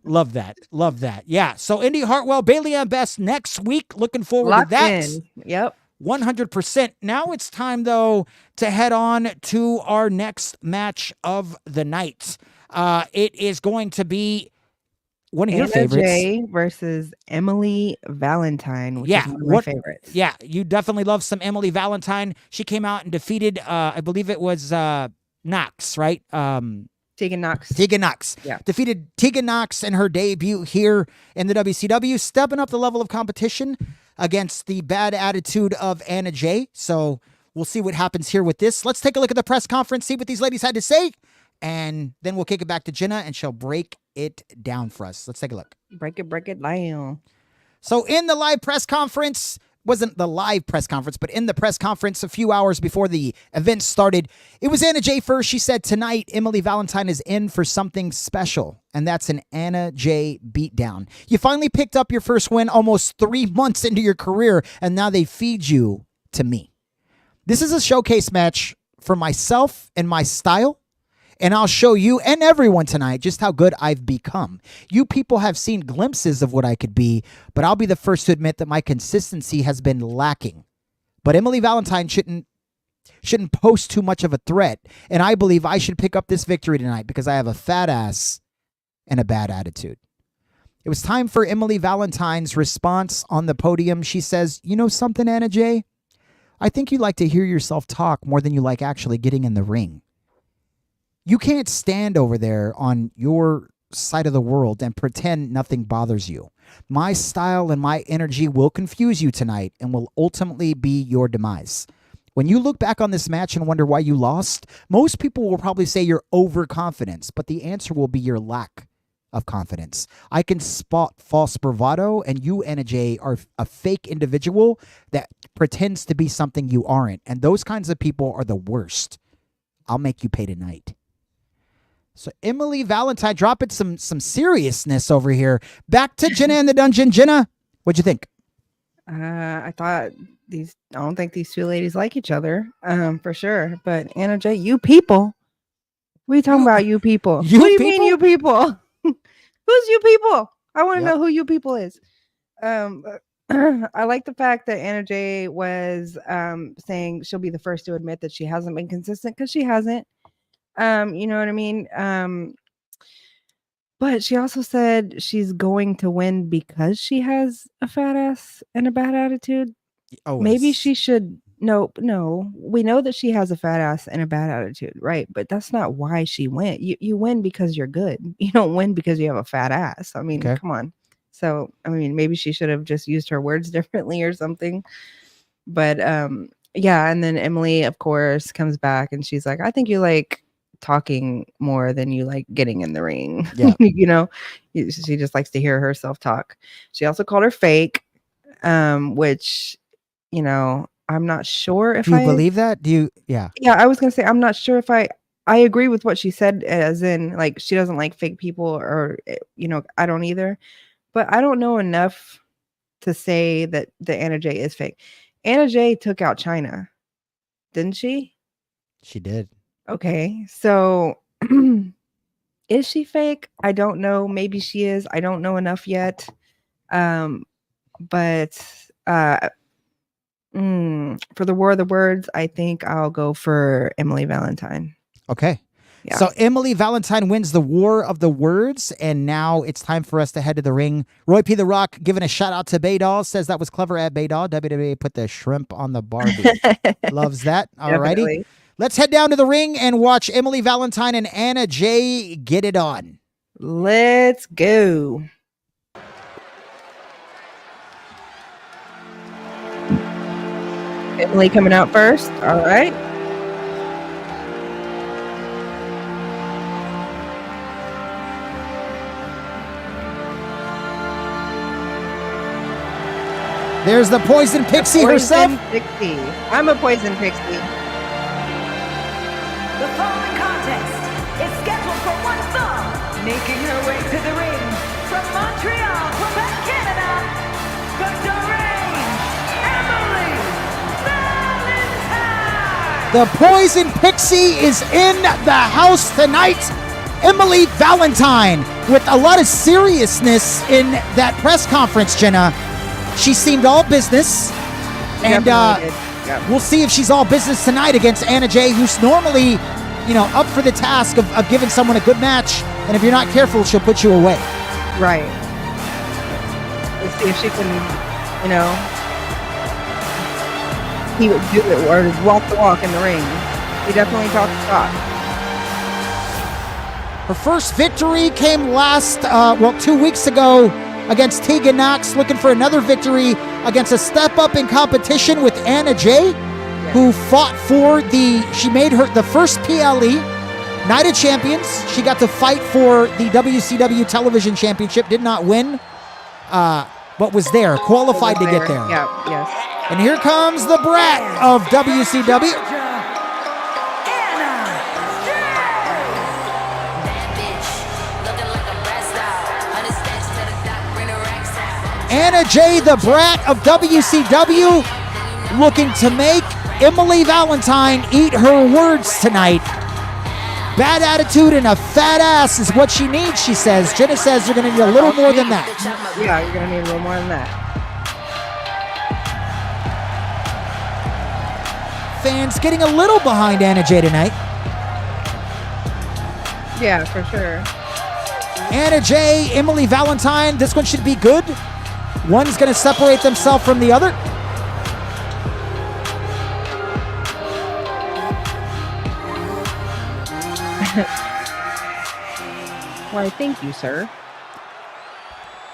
Speaker 2: Love that. Love that. Yeah. So Indy Hartwell, Bailey Ann Best next week. Looking forward to that.
Speaker 3: Yep.
Speaker 2: 100%. Now it's time, though, to head on to our next match of the night. It is going to be one of your favorites.
Speaker 3: Jay versus Emily Valentine, which is one of my favorites.
Speaker 2: Yeah, you definitely love some Emily Valentine. She came out and defeated, I believe it was Knox, right?
Speaker 3: Tegan Knox.
Speaker 2: Tegan Knox.
Speaker 3: Yeah.
Speaker 2: Defeated Tegan Knox in her debut here in the WCW, stepping up the level of competition against the bad attitude of Anna Jay. So we'll see what happens here with this. Let's take a look at the press conference, see what these ladies had to say, and then we'll kick it back to Jenna, and she'll break it down for us. Let's take a look.
Speaker 3: Break it down.
Speaker 2: So in the live press conference, wasn't the live press conference, but in the press conference a few hours before the event started, it was Anna Jay first. She said, tonight, Emily Valentine is in for something special, and that's an Anna Jay beatdown. You finally picked up your first win almost 3 months into your career, and now they feed you to me. This is a showcase match for myself and my style, and I'll show you and everyone tonight just how good I've become. You people have seen glimpses of what I could be, but I'll be the first to admit that my consistency has been lacking. But Emily Valentine shouldn't pose too much of a threat, and I believe I should pick up this victory tonight because I have a fat ass and a bad attitude. It was time for Emily Valentine's response on the podium. She says, "You know something, Anna Jay? I think you like to hear yourself talk more than you like actually getting in the ring. You can't stand over there on your side of the world and pretend nothing bothers you. My style and my energy will confuse you tonight and will ultimately be your demise. When you look back on this match and wonder why you lost, most people will probably say your overconfidence, but the answer will be your lack of confidence. I can spot false bravado, and you, Anna Jay, are a fake individual that pretends to be something you aren't, and those kinds of people are the worst. I'll make you pay tonight." So Emily Valentine dropping some seriousness over here. Back to Jenna in the dungeon. Jenna, what'd you think?
Speaker 3: I thought I don't think these two ladies like each other, for sure. But Anna Jay, you people. What are you talking about, you people? What do you mean, you people? Who's you people? I want to know who you people is. I like the fact that Anna Jay was saying she'll be the first to admit that she hasn't been consistent, because she hasn't. You know what I mean? But she also said she's going to win because she has a fat ass and a bad attitude.
Speaker 2: Always.
Speaker 3: Maybe she should. No. We know that she has a fat ass and a bad attitude, right? But that's not why she win. You win because you're good. You don't win because you have a fat ass. I mean, come on. So, I mean, maybe she should have just used her words differently or something. But yeah, and then Emily, of course, comes back and she's like, I think you like talking more than you like getting in the ring. Yeah. She just likes to hear herself talk. She also called her fake, which, I'm not sure if I
Speaker 2: believe that. Yeah,
Speaker 3: I was gonna say I'm not sure if I agree with what she said, as in like she doesn't like fake people, or I don't either, but I don't know enough to say that the Anna Jay is fake. Anna Jay took out China, didn't she?
Speaker 2: She did.
Speaker 3: Okay, so is she fake? I don't know. Maybe she is. I don't know enough yet. But for the War of the Words, I think I'll go for Emily Valentine.
Speaker 2: Okay. Yeah. So Emily Valentine wins the War of the Words, and now it's time for us to head to the ring. Roy P. The Rock giving a shout out to Baydall, says that was clever at Baydall. WWE put the shrimp on the Barbie. Loves that. All righty. Let's head down to the ring and watch Emily Valentine and Anna Jay get it on.
Speaker 3: Let's go. Emily coming out first. All right.
Speaker 2: There's the Poison Pixie herself.
Speaker 3: Pixie. I'm a Poison Pixie.
Speaker 4: The following contest is scheduled for one fall, making her way to the ring from Montreal, Quebec, Canada, the deranged Emily Valentine.
Speaker 2: The Poison Pixie is in the house tonight. Emily Valentine, with a lot of seriousness in that press conference, Jenna. She seemed all business, and we'll see if she's all business tonight against Anna Jay, who's normally, up for the task of giving someone a good match, and if you're not careful, she'll put you away.
Speaker 3: Right. Let's see if she can, he would do it or walk the walk in the ring. He definitely talked the talk.
Speaker 2: Her first victory came 2 weeks ago against Tegan Knox, looking for another victory against a step up in competition with Anna Jay, who fought for she made her the first PLE Night of Champions. She got to fight for the WCW Television Championship, did not win, but was there, qualified to get there.
Speaker 3: Yeah, yes.
Speaker 2: And here comes the brat of WCW. Anna Jay, the brat of WCW, looking to make Emily Valentine eat her words tonight. Bad attitude and a fat ass is what she needs, she says. Jenna says you're going to need a little more than that.
Speaker 3: Yeah, you're going to need a little more than that.
Speaker 2: Fans getting a little behind Anna Jay tonight.
Speaker 3: Yeah, for sure.
Speaker 2: Anna Jay, Emily Valentine, this one should be good. One's going to separate themselves from the other.
Speaker 3: Why, thank you, sir.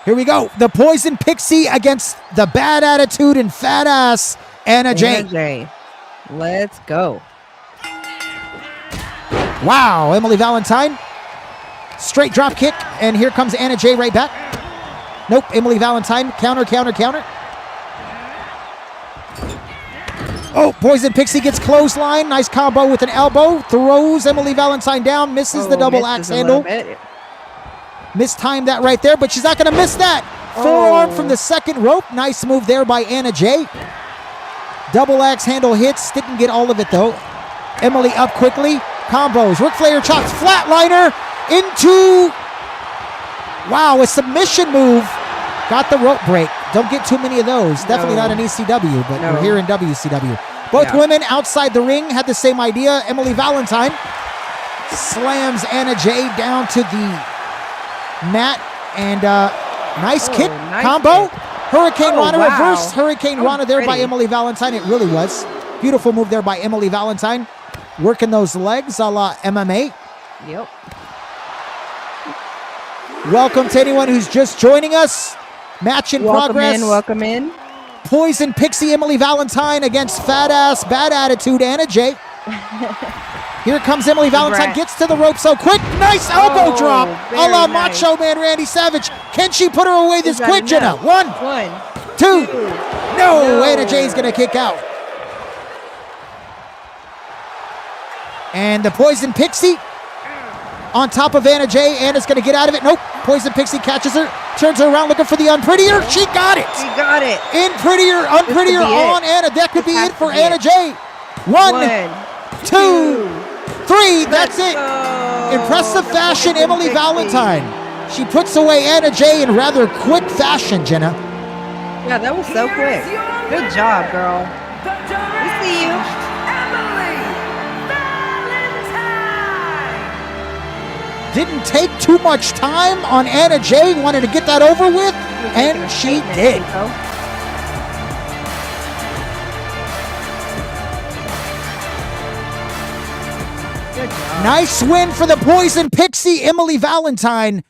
Speaker 2: Here we go. The Poison Pixie against the bad attitude and fat ass Anna Jay.
Speaker 3: Anna Jay. Let's go.
Speaker 2: Wow, Emily Valentine. Straight drop kick, and here comes Anna Jay right back. Nope, Emily Valentine. Counter. Oh, Poison Pixie gets clothesline. Nice combo with an elbow. Throws Emily Valentine down. Misses the double axe handle. Mistimed that right there, but she's not going to miss that. Forearm from the second rope. Nice move there by Anna Jay. Double axe handle hits. Didn't get all of it, though. Emily up quickly. Combos. Ric Flair chops. Flatliner into... Wow, a submission move. Got the rope break. Don't get too many of those. Definitely not in ECW, but we're here in WCW. Both women outside the ring had the same idea. Emily Valentine slams Anna Jay down to the mat, and nice kick combo.
Speaker 3: Kick.
Speaker 2: Hurricane Rana reverse. Hurricane Rana there by Emily Valentine. It really was. Beautiful move there by Emily Valentine. Working those legs a la MMA.
Speaker 3: Yep.
Speaker 2: Welcome to anyone who's just joining us. Match in progress.
Speaker 3: Welcome in.
Speaker 2: Poison Pixie Emily Valentine against fat ass, bad attitude Anna Jay. Here comes Emily Valentine, gets to the rope so quick. Nice elbow drop a la Macho Man Randy Savage. Can she put her away this quick, Jenna? One, two. No, Anna Jay's going to kick out. And the Poison Pixie on top of Anna Jay. Anna's going to get out of it. Nope. Poison Pixie catches her, turns her around looking for the unprettier. She got it.
Speaker 3: She got it.
Speaker 2: Unprettier on Anna. That could be it for Anna Jay. One, two, three. That's it. Impressive fashion, Emily Valentine. She puts away Anna Jay in rather quick fashion, Jenna.
Speaker 3: Yeah, that was so quick. Good job, girl. We see you.
Speaker 2: Didn't take too much time on Anna Jay. Wanted to get that over with, and she did. Nice win for the Poison Pixie, Emily Valentine.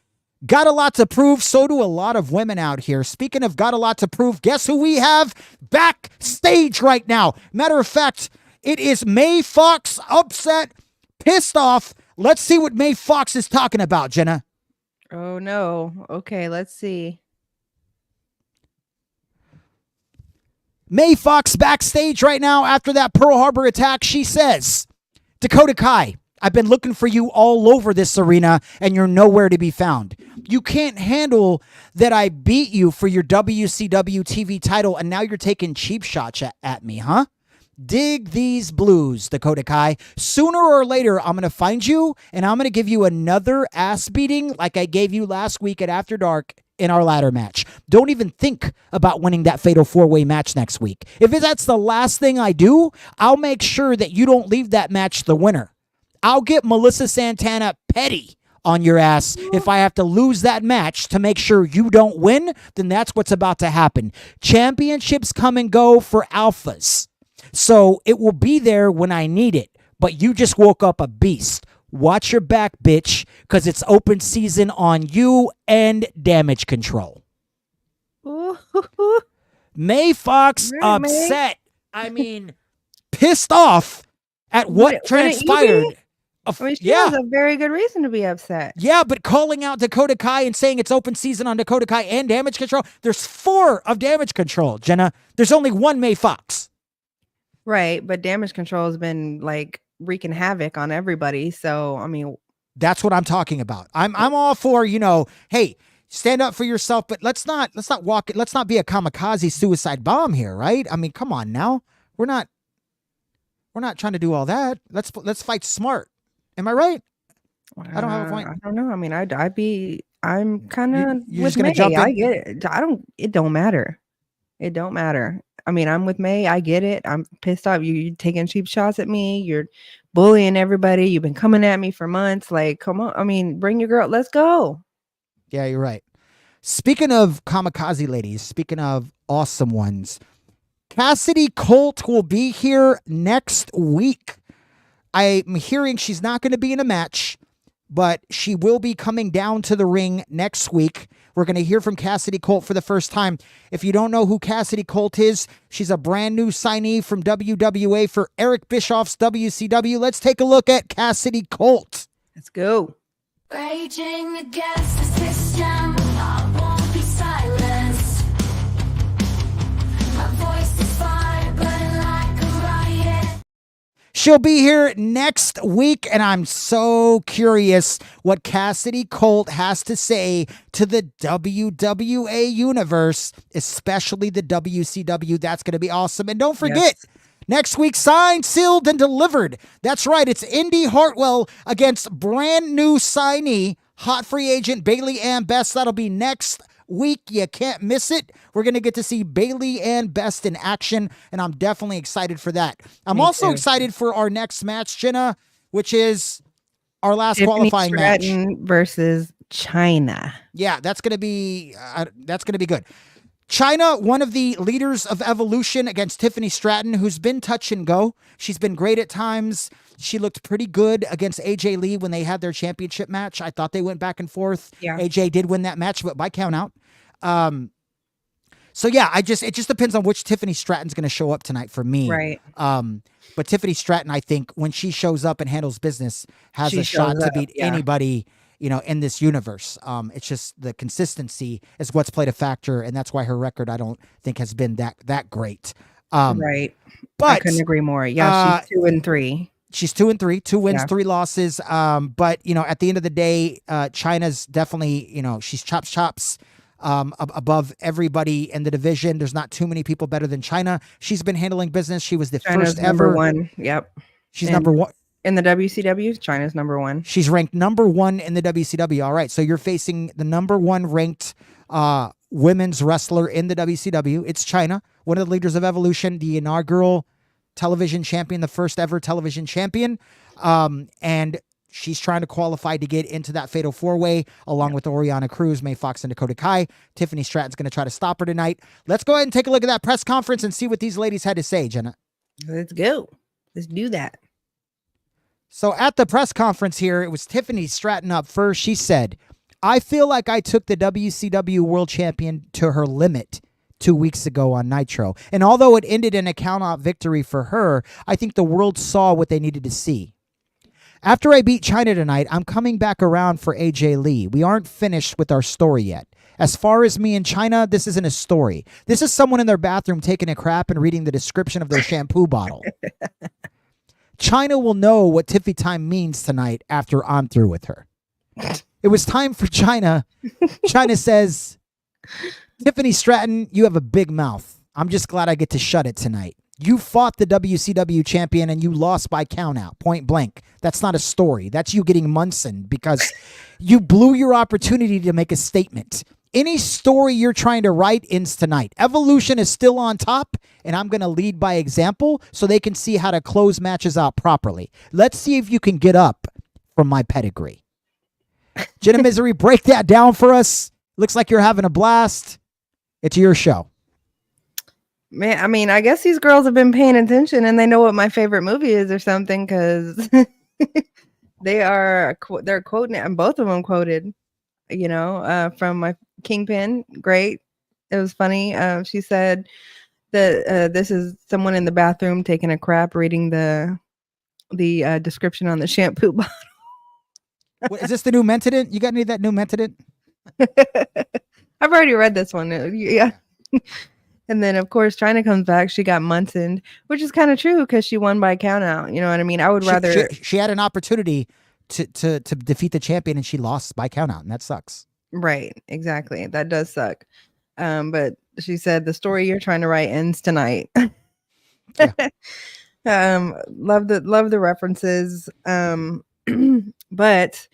Speaker 2: Got a lot to prove. So do a lot of women out here. Speaking of got a lot to prove, guess who we have backstage right now? Matter of fact, it is May Fawx, upset, pissed off. Let's see what May Fawx is talking about, Jenna.
Speaker 3: Oh no. Okay, let's see.
Speaker 2: May Fawx backstage right now after that Pearl Harbor attack. She says, Dakota Kai, I've been looking for you all over this arena and you're nowhere to be found. You can't handle that I beat you for your WCW TV title and now you're taking cheap shots at me, huh? Dig these blues, Dakota Kai. Sooner or later, I'm going to find you and I'm going to give you another ass beating like I gave you last week at After Dark in our ladder match. Don't even think about winning that fatal 4-way match next week. If that's the last thing I do, I'll make sure that you don't leave that match the winner. I'll get Melissa Santana petty on your ass if I have to lose that match to make sure you don't win, then that's what's about to happen. Championships come and go for alphas. So it will be there when I need it, but you just woke up a beast. Watch your back, bitch, because it's open season on you and Damage Control.
Speaker 3: Ooh.
Speaker 2: May Fawx
Speaker 3: Right, May.
Speaker 2: upset. I mean, pissed off at what transpired.
Speaker 3: I mean, she has a very good reason to be upset.
Speaker 2: Yeah, but calling out Dakota Kai and saying it's open season on Dakota Kai and Damage Control. There's 4 of Damage Control, Jenna. There's only 1 May Fawx.
Speaker 3: Right, but Damage Control has been like wreaking havoc on everybody. So, I mean,
Speaker 2: that's what I'm talking about. I'm all for, hey, stand up for yourself, but let's not walk it. Let's not be a kamikaze suicide bomb here, right? I mean, come on now. We're not trying to do all that. Let's fight smart. Am I right? I don't have a point.
Speaker 3: I don't know. I mean, I'm kind of
Speaker 2: you're
Speaker 3: with
Speaker 2: just gonna
Speaker 3: May.
Speaker 2: jump in?
Speaker 3: I get it. It don't matter. It don't matter. I mean, I'm with May. I get it. I'm pissed off. You taking cheap shots at me. You're bullying everybody. You've been coming at me for months. Like, come on. I mean, bring your girl. Let's go.
Speaker 2: Yeah, you're right. Speaking of kamikaze ladies, speaking of awesome ones, Cassidy Colt will be here next week. I'm hearing she's not going to be in a match, but she will be coming down to the ring next week. We're going to hear from Cassidy Colt for the first time. If you don't know who Cassidy Colt is, she's a brand new signee from WWA for Eric Bischoff's WCW. Let's take a look at Cassidy Colt.
Speaker 3: Let's go.
Speaker 7: Raging against the system, I won't be silenced. My voice is fire, burning like a riot.
Speaker 2: She'll be here next week, and I'm so curious what Cassidy Colt has to say to the WWA universe, especially the WCW. That's going to be awesome. And don't forget, next week, signed, sealed, and delivered. That's right. It's Indy Hartwell against brand new signee, hot free agent Bailey Ann Best. That'll be next week. You can't miss it. We're going to get to see Bailey Ann Best in action, and I'm definitely excited for that. I'm also excited for our next match, Jenna, which is our last
Speaker 3: Tiffany
Speaker 2: qualifying
Speaker 3: Stratton
Speaker 2: match
Speaker 3: versus China.
Speaker 2: Yeah, that's going to be good. China, one of the leaders of Evolution, against Tiffany Stratton, who's been touch and go. She's been great at times. She looked pretty good against AJ Lee when they had their championship match. I thought they went back and forth.
Speaker 3: Yeah.
Speaker 2: AJ did win that match, but by count out. So yeah, it just depends on which Tiffany Stratton's going to show up tonight for me.
Speaker 3: Right.
Speaker 2: But Tiffany Stratton, I think when she shows up and handles business, has a shot to beat anybody, in this universe. It's just the consistency is what's played a factor, and that's why her record, I don't think, has been that great.
Speaker 3: Right.
Speaker 2: But
Speaker 3: I couldn't agree more. Yeah, she's 2-3.
Speaker 2: She's 2-3, 2 wins, 3 losses. But at the end of the day, China's definitely, she's chops above everybody in the division. There's not too many people better than China. She's been handling business. She was the
Speaker 3: China's
Speaker 2: first
Speaker 3: number
Speaker 2: ever.
Speaker 3: one. Yep.
Speaker 2: She's number one.
Speaker 3: In the WCW, China's number one.
Speaker 2: She's ranked number 1 in the WCW. All right. So you're facing the number 1 ranked women's wrestler in the WCW. It's China, one of the leaders of Evolution, the inaugural television champion, the first ever television champion. And she's trying to qualify to get into that fatal 4-way along with Oriana Cruz, May Fawx, and Dakota Kai. Tiffany Stratton's going to try to stop her tonight. Let's go ahead and take a look at that press conference and see what these ladies had to say, Jenna.
Speaker 3: Let's go. Let's do that.
Speaker 2: So at the press conference here, it was Tiffany Stratton up first. She said, I feel like I took the WCW World Champion to her limit 2 weeks ago on Nitro. And although it ended in a count-out victory for her, I think the world saw what they needed to see. After I beat China tonight, I'm coming back around for AJ Lee. We aren't finished with our story yet. As far as me and China, this isn't a story. This is someone in their bathroom taking a crap and reading the description of their shampoo bottle. China will know what Tiffy time means tonight after I'm through with her. It was time for China. China says, Tiffany Stratton, you have a big mouth. I'm just glad I get to shut it tonight. You fought the WCW champion and you lost by countout, point blank. That's not a story. That's you getting Munson because you blew your opportunity to make a statement. Any story you're trying to write ends tonight. Evolution is still on top, and I'm going to lead by example so they can see how to close matches out properly. Let's see if you can get up from my pedigree. Jenna Misery, break that down for us. Looks like you're having a blast. It's your show.
Speaker 3: Man, I mean, I guess these girls have been paying attention and they know what my favorite movie is or something because they're quoting it, and both of them quoted, from my Kingpin. Great. It was funny. She said that this is someone in the bathroom taking a crap, reading the description on the shampoo bottle.
Speaker 2: What, is this the new Mentadent? You got any of that new Mentadent?
Speaker 3: I've already read this one. Yeah. And then, of course, China comes back. She got Munson, which is kind of true because she won by count out. You know what I mean? I would rather...
Speaker 2: She had an opportunity to defeat the champion, and she lost by count out, and that sucks.
Speaker 3: Right. Exactly. That does suck. But she said, the story you're trying to write ends tonight.
Speaker 2: Yeah.
Speaker 3: Love the references. But...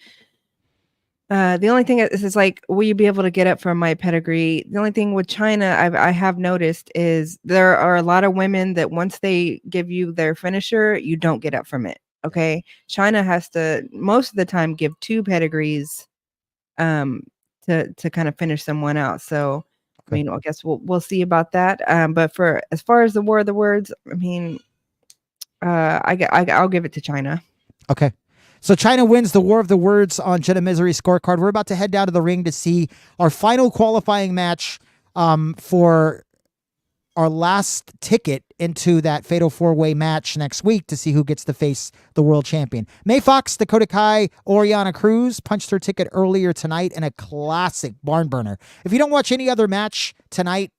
Speaker 3: the only thing is like, will you be able to get up from my pedigree? The only thing with China I have noticed is there are a lot of women that once they give you their finisher, you don't get up from it. Okay. China has to most of the time give 2 pedigrees to kind of finish someone out. So I mean, I guess we'll see about that. But for as far as the War of the Words, I mean, I'll give it to China.
Speaker 2: Okay. So China wins the War of the Words on Jenna Misery scorecard. We're about to head down to the ring to see our final qualifying match for our last ticket into that Fatal 4-Way match next week to see who gets to face the world champion. May Fawx, Dakota Kai, Oriana Cruz punched her ticket earlier tonight in a classic barn burner. If you don't watch any other match tonight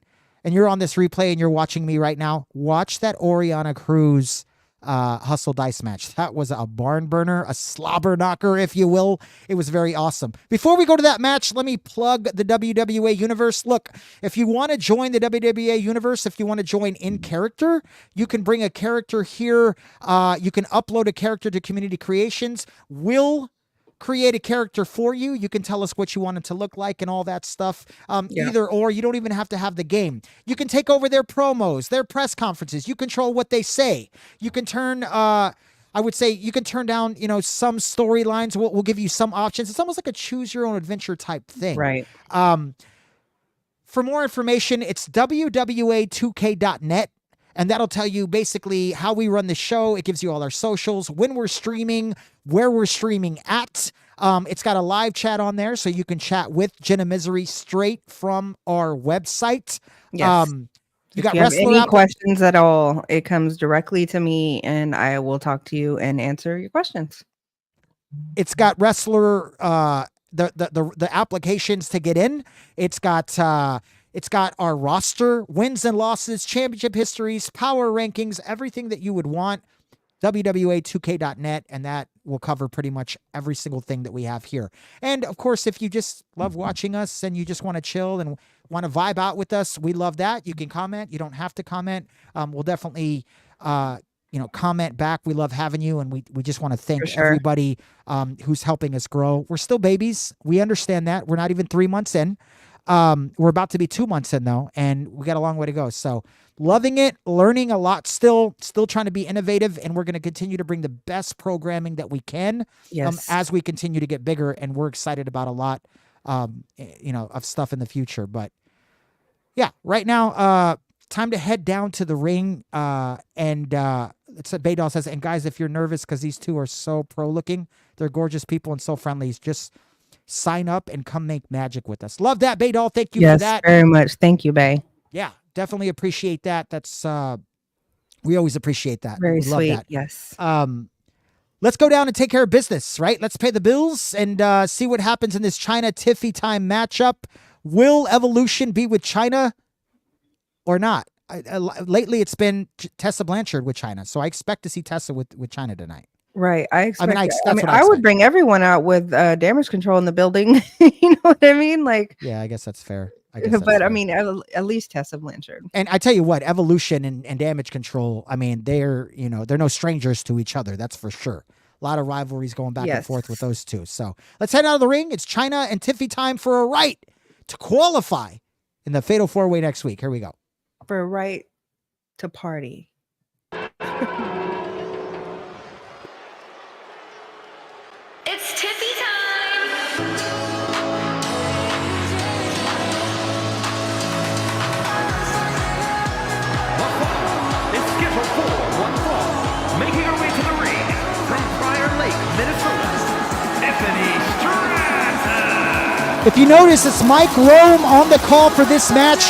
Speaker 2: and you're on this replay and you're watching me right now, watch that Oriana Cruz Hustle Dice match. That was a barn burner, a slobber knocker, if you will. It was very awesome. Before we go to that match, let me plug the WWA universe. Look, if you want to join the WWA universe, if you want to join in character, you can bring a character here. You can upload a character to Community Creations. We'll create a character for you. You can tell us what you want it to look like and all that stuff. Either or, you don't even have to have the game. You can take over their promos, their press conferences. You control what they say. You can turn, I would say you can turn down, some storylines. We'll give you some options. It's almost like a choose your own adventure type thing.
Speaker 3: Right.
Speaker 2: For more information, it's wwa2k.net. And that'll tell you basically how we run the show. It gives you all our socials, when we're streaming, where we're streaming at. It's got a live chat on there, so you can chat with Jenna Misery straight from our website.
Speaker 3: Yes.
Speaker 2: You got
Speaker 3: if you have
Speaker 2: wrestler
Speaker 3: any questions at all, it comes directly to me, and I will talk to you and answer your questions.
Speaker 2: It's got wrestler the applications to get in. It's got our roster, wins and losses, championship histories, power rankings, everything that you would want. WWA2K.net, and that will cover pretty much every single thing that we have here. And of course, if you just love watching us and you just want to chill and want to vibe out with us, we love that. You can comment. You don't have to comment. We'll definitely comment back. We love having you, and we just want to thank everybody who's helping us grow. We're still babies. We understand that. We're not even 3 months in. We're about to be 2 months in though, and we got a long way to go. So loving it, learning a lot, still trying to be innovative, and we're going to continue to bring the best programming that we can as we continue to get bigger. And we're excited about a lot, of stuff in the future. But yeah, right now, time to head down to the ring. It's what Baydoll says. And guys, if you're nervous because these two are so pro looking, they're gorgeous people and so friendly. Just sign up and come make magic with us. Love that, Bay Doll. Thank you
Speaker 3: Yes,
Speaker 2: for that.
Speaker 3: very much. Thank you, Bay.
Speaker 2: Yeah, definitely appreciate that. That's we always appreciate that.
Speaker 3: Very
Speaker 2: we love
Speaker 3: sweet.
Speaker 2: that.
Speaker 3: Yes.
Speaker 2: Let's go down and take care of business, right? Let's pay the bills and see what happens in this China Tiffy time matchup. Will Evolution be with China or not? Lately, it's been Tessa Blanchard with China, so I expect to see Tessa with China tonight.
Speaker 3: Right. I expect.
Speaker 2: that's
Speaker 3: I
Speaker 2: what I
Speaker 3: would
Speaker 2: expect.
Speaker 3: bring everyone out with damage control in the building. You know what I mean? Like,
Speaker 2: Yeah, I guess that's fair. But
Speaker 3: I mean, at least Tessa Blanchard.
Speaker 2: And I tell you what, Evolution and Damage Control, I mean, they're no strangers to each other. That's for sure. A lot of rivalries going back and
Speaker 3: Yes.
Speaker 2: forth with those two. So let's head out of the ring. It's China and Tiffy time for a right to qualify in the Fatal 4-Way next week. Here we go.
Speaker 3: For a right to party.
Speaker 4: It's Tiffy time!
Speaker 8: It's scheduled for one fall, making her way to the ring from Prior Lake, Minnesota, Tiffany Stratton.
Speaker 2: If you notice, it's Mike Rome on the call for this match.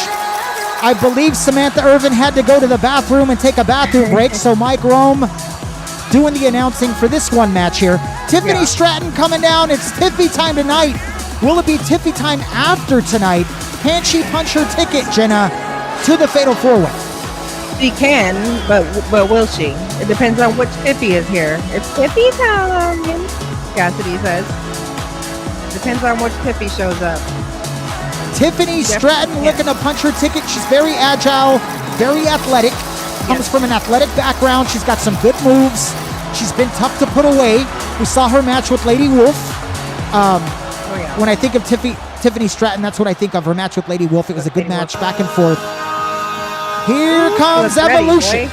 Speaker 2: I believe Samantha Irvin had to go to the bathroom and take a bathroom break, so Mike Rome doing the announcing for this one match here. Tiffany Stratton coming down. It's Tiffy time tonight. Will it be Tiffy time after tonight? Can she punch her ticket, Jenna, to the Fatal 4-Way?
Speaker 3: She can, but will she? It depends on which Tiffy is here. It's Tiffy time, Cassidy says. Depends on which Tiffy shows up.
Speaker 2: Tiffany Stratton looking to punch her ticket. She's very agile, very athletic. Comes from an athletic background. She's got some good moves. She's been tough to put away. We saw her match with Lady Wolf. When I think of Tiffany Stratton, that's what I think of, her match with Lady Wolf. It was a good match, back and forth. Here comes Evolution.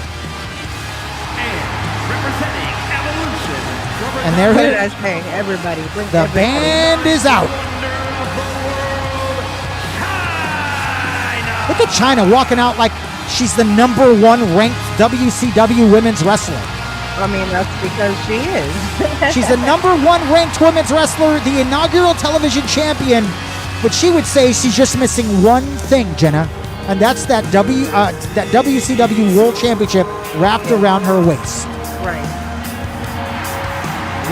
Speaker 8: Representing Evolution.
Speaker 2: And they're
Speaker 3: What did
Speaker 2: here.
Speaker 3: I say? Everybody. Bring
Speaker 2: The
Speaker 3: everybody.
Speaker 2: band is out. Look at China walking out like she's the #1 ranked WCW women's wrestler.
Speaker 3: I mean, that's because she is.
Speaker 2: She's the #1 ranked women's wrestler, the inaugural television champion. But she would say she's just missing one thing, Jenna, and that's that WCW World Championship wrapped around her waist.
Speaker 3: Right.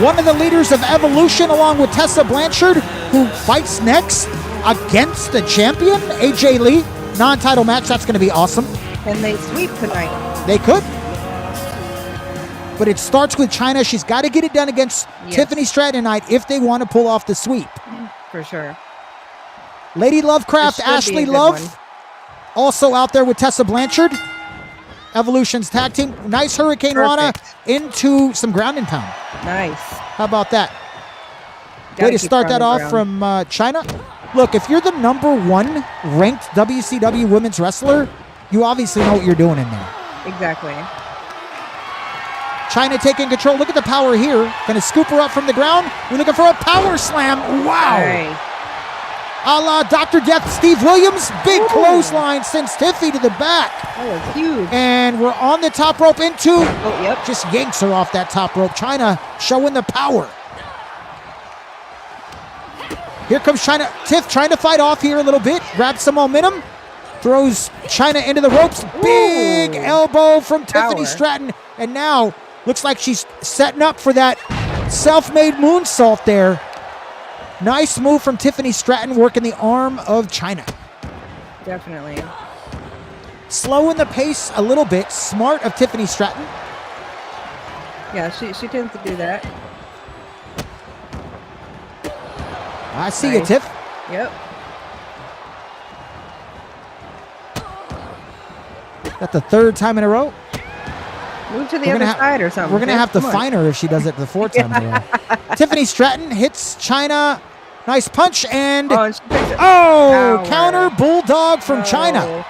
Speaker 2: One of the leaders of Evolution, along with Tessa Blanchard, who fights next against the champion, AJ Lee. Non-title match. That's going to be awesome.
Speaker 3: Can they sweep tonight?
Speaker 2: They could. But it starts with China. She's got to get it done against Tiffany Stratton tonight if they want to pull off the sweep.
Speaker 3: For sure.
Speaker 2: Lady Lovecraft,
Speaker 3: This should be a
Speaker 2: Ashley
Speaker 3: good
Speaker 2: Love,
Speaker 3: one.
Speaker 2: also out there with Tessa Blanchard. Evolution's tag team. Nice Hurricane Rana into some ground and pound.
Speaker 3: Nice.
Speaker 2: How about that?
Speaker 3: Gotta
Speaker 2: Way to
Speaker 3: keep
Speaker 2: start
Speaker 3: her on
Speaker 2: that
Speaker 3: the
Speaker 2: off
Speaker 3: ground.
Speaker 2: from China. Look, if you're the #1 ranked WCW women's wrestler, you obviously know what you're doing in there.
Speaker 3: Exactly.
Speaker 2: China taking control. Look at the power here. Gonna scoop her up from the ground. We're looking for a power slam. Wow.
Speaker 3: Hey.
Speaker 2: A la Dr. Death Steve Williams. Big clothesline sends Tiffy to the back.
Speaker 3: That was huge.
Speaker 2: And we're on the top rope into.
Speaker 3: Oh, yep.
Speaker 2: Just yanks her off that top rope. China showing the power. Here comes China. Tiff trying to fight off here a little bit. Grabs some momentum. Throws China into the ropes. Big elbow from Tiffany
Speaker 3: Power.
Speaker 2: Stratton. And now looks like she's setting up for that self-made moonsault there. Nice move from Tiffany Stratton, working the arm of China.
Speaker 3: Definitely.
Speaker 2: Slowing the pace a little bit. Smart of Tiffany Stratton.
Speaker 3: Yeah, she tends to do that.
Speaker 2: I see you,
Speaker 3: Nice.
Speaker 2: Tiff.
Speaker 3: Yep.
Speaker 2: Got the third time in a row.
Speaker 3: Move to the
Speaker 2: We're
Speaker 3: other
Speaker 2: gonna
Speaker 3: side or something.
Speaker 2: We're going to
Speaker 3: Tiff.
Speaker 2: have to
Speaker 3: Come on.
Speaker 2: fine her if she does it the fourth time in a row. Tiffany Stratton hits China. Nice punch and...
Speaker 3: Oh, and she picks it.
Speaker 2: Oh,
Speaker 3: Power.
Speaker 2: counter bulldog from China.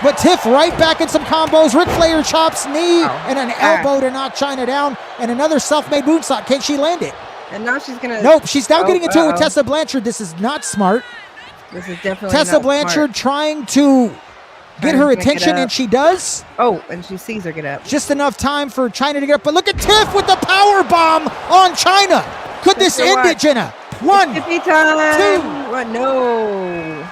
Speaker 2: But Tiff right back in some combos. Ric Flair chops, knee, and an elbow to knock China down. And another self-made moonsault. Can she land it?
Speaker 3: And now she's going to...
Speaker 2: Nope, she's now getting into it with
Speaker 3: uh-oh.
Speaker 2: Tessa Blanchard. This is not smart.
Speaker 3: This is definitely
Speaker 2: Tessa
Speaker 3: not
Speaker 2: Blanchard
Speaker 3: smart.
Speaker 2: trying to get
Speaker 3: Trying
Speaker 2: her
Speaker 3: to pick it
Speaker 2: attention,
Speaker 3: up.
Speaker 2: and she does.
Speaker 3: Oh, and she sees her get up.
Speaker 2: Just enough time for China to get up. But look at Tiff with the power bomb on China. Could this
Speaker 3: Just
Speaker 2: end
Speaker 3: watch.
Speaker 2: it, Jenna? 1,
Speaker 3: Tiffy time.
Speaker 2: 2.
Speaker 3: What? No.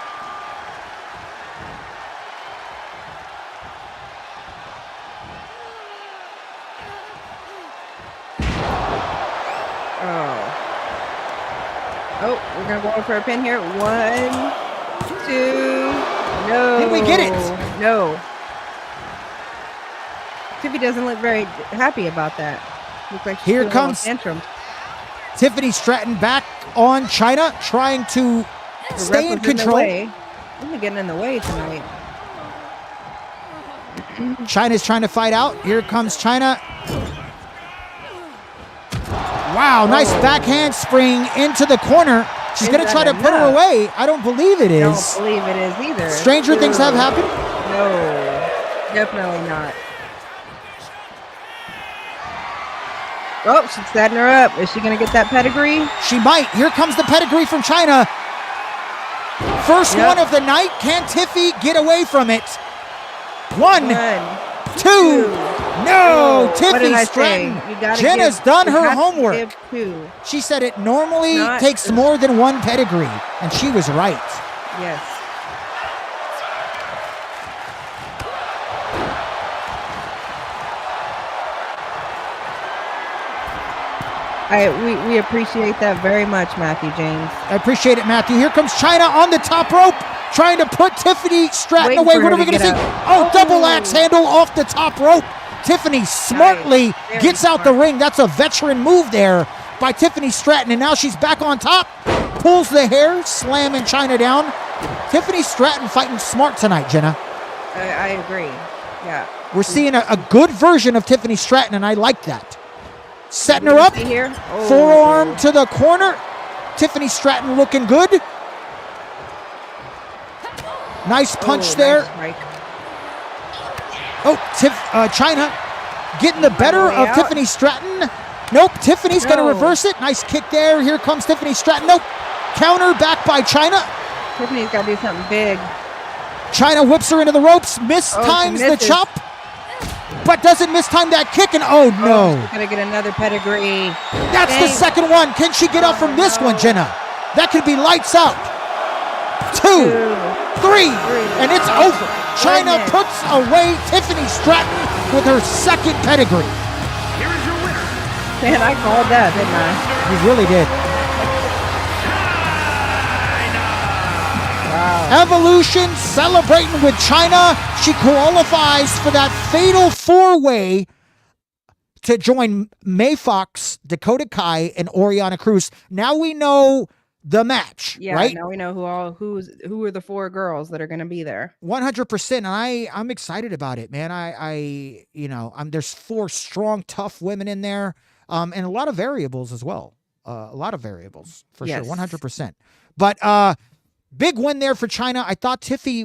Speaker 3: Oh, we're gonna go for a pin here. 1, 2. No.
Speaker 2: Did we get it?
Speaker 3: No. Tiffy doesn't look very happy about that. Looks like she's
Speaker 2: Here
Speaker 3: doing a little
Speaker 2: comes
Speaker 3: tantrum.
Speaker 2: Tiffany Stratton back on China, trying to
Speaker 3: The
Speaker 2: stay
Speaker 3: ref
Speaker 2: in
Speaker 3: was the
Speaker 2: control.
Speaker 3: way. Really getting in the way tonight.
Speaker 2: China's trying to fight out. Here comes China. Wow, nice backhand spring into the corner. She's
Speaker 3: Is
Speaker 2: going to
Speaker 3: that
Speaker 2: try to put her
Speaker 3: enough?
Speaker 2: away. I don't believe it
Speaker 3: I
Speaker 2: is.
Speaker 3: don't believe it is either.
Speaker 2: Stranger things have happened.
Speaker 3: No, definitely not. Oh, she's setting her up. Is she going to get that pedigree?
Speaker 2: She might. Here comes the pedigree from China. First
Speaker 3: Yep.
Speaker 2: one of the night. Can Tiffy get away from it? 1, 2.
Speaker 3: 2.
Speaker 2: No,
Speaker 3: What did
Speaker 2: Tiffany
Speaker 3: I say?
Speaker 2: Stratton.
Speaker 3: You gotta
Speaker 2: Jenna's
Speaker 3: give-
Speaker 2: done
Speaker 3: you
Speaker 2: her
Speaker 3: have to
Speaker 2: homework.
Speaker 3: give 2.
Speaker 2: She said it normally
Speaker 3: Not-
Speaker 2: takes more than 1 pedigree, and she was right.
Speaker 3: Yes. We appreciate that very much, Matthew James.
Speaker 2: I appreciate it, Matthew. Here comes China on the top rope, trying to put Tiffany Stratton
Speaker 3: Waiting
Speaker 2: away.
Speaker 3: for
Speaker 2: What
Speaker 3: her
Speaker 2: are we
Speaker 3: to
Speaker 2: going to see?
Speaker 3: get
Speaker 2: Oh,
Speaker 3: up.
Speaker 2: double
Speaker 3: Oh.
Speaker 2: axe handle off the top rope. Tiffany smartly
Speaker 3: Very
Speaker 2: gets out the
Speaker 3: smart.
Speaker 2: ring. That's a veteran move there by Tiffany Stratton, and now she's back on top. Pulls the hair, slamming China down. Tiffany Stratton fighting smart tonight, Jenna.
Speaker 3: I agree. Yeah.
Speaker 2: We're seeing a good version of Tiffany Stratton, and I like that. Setting her up.
Speaker 3: See here? Oh.
Speaker 2: Forearm to the corner. Tiffany Stratton looking good. Nice punch
Speaker 3: Oh,
Speaker 2: there.
Speaker 3: nice strike.
Speaker 2: Oh, China getting the better
Speaker 3: way
Speaker 2: of
Speaker 3: out.
Speaker 2: Tiffany Stratton. Nope, Tiffany's going to
Speaker 3: No.
Speaker 2: reverse it. Nice kick there. Here comes Tiffany Stratton. Nope. Counter back by China.
Speaker 3: Tiffany's got to do something big.
Speaker 2: China whips her into the ropes. Mistimes the
Speaker 3: misses.
Speaker 2: chop. But doesn't mistime that kick. And oh no.
Speaker 3: She's going to get another pedigree.
Speaker 2: That's the
Speaker 3: Dang.
Speaker 2: second one. Can she get up from this one, Jenna? That could be lights out. 2, 3, and it's over. China
Speaker 3: Goodness.
Speaker 2: puts away Tiffany Stratton with her second pedigree.
Speaker 8: Here is your winner,
Speaker 3: Man, I called that, didn't I?
Speaker 2: You really did. Evolution celebrating with China. She qualifies for that fatal 4-way to join May Fawx, Dakota Kai, and Oriana Cruz. Now we know the match,
Speaker 3: Yeah,
Speaker 2: right?
Speaker 3: now we know who are the 4 girls that are going to be there.
Speaker 2: 100%. And I'm excited about it, man. There's 4 strong, tough women in there, and a lot of variables as well. A lot of variables for
Speaker 3: Yes.
Speaker 2: sure, 100%. But big win there for China. I thought Tiffy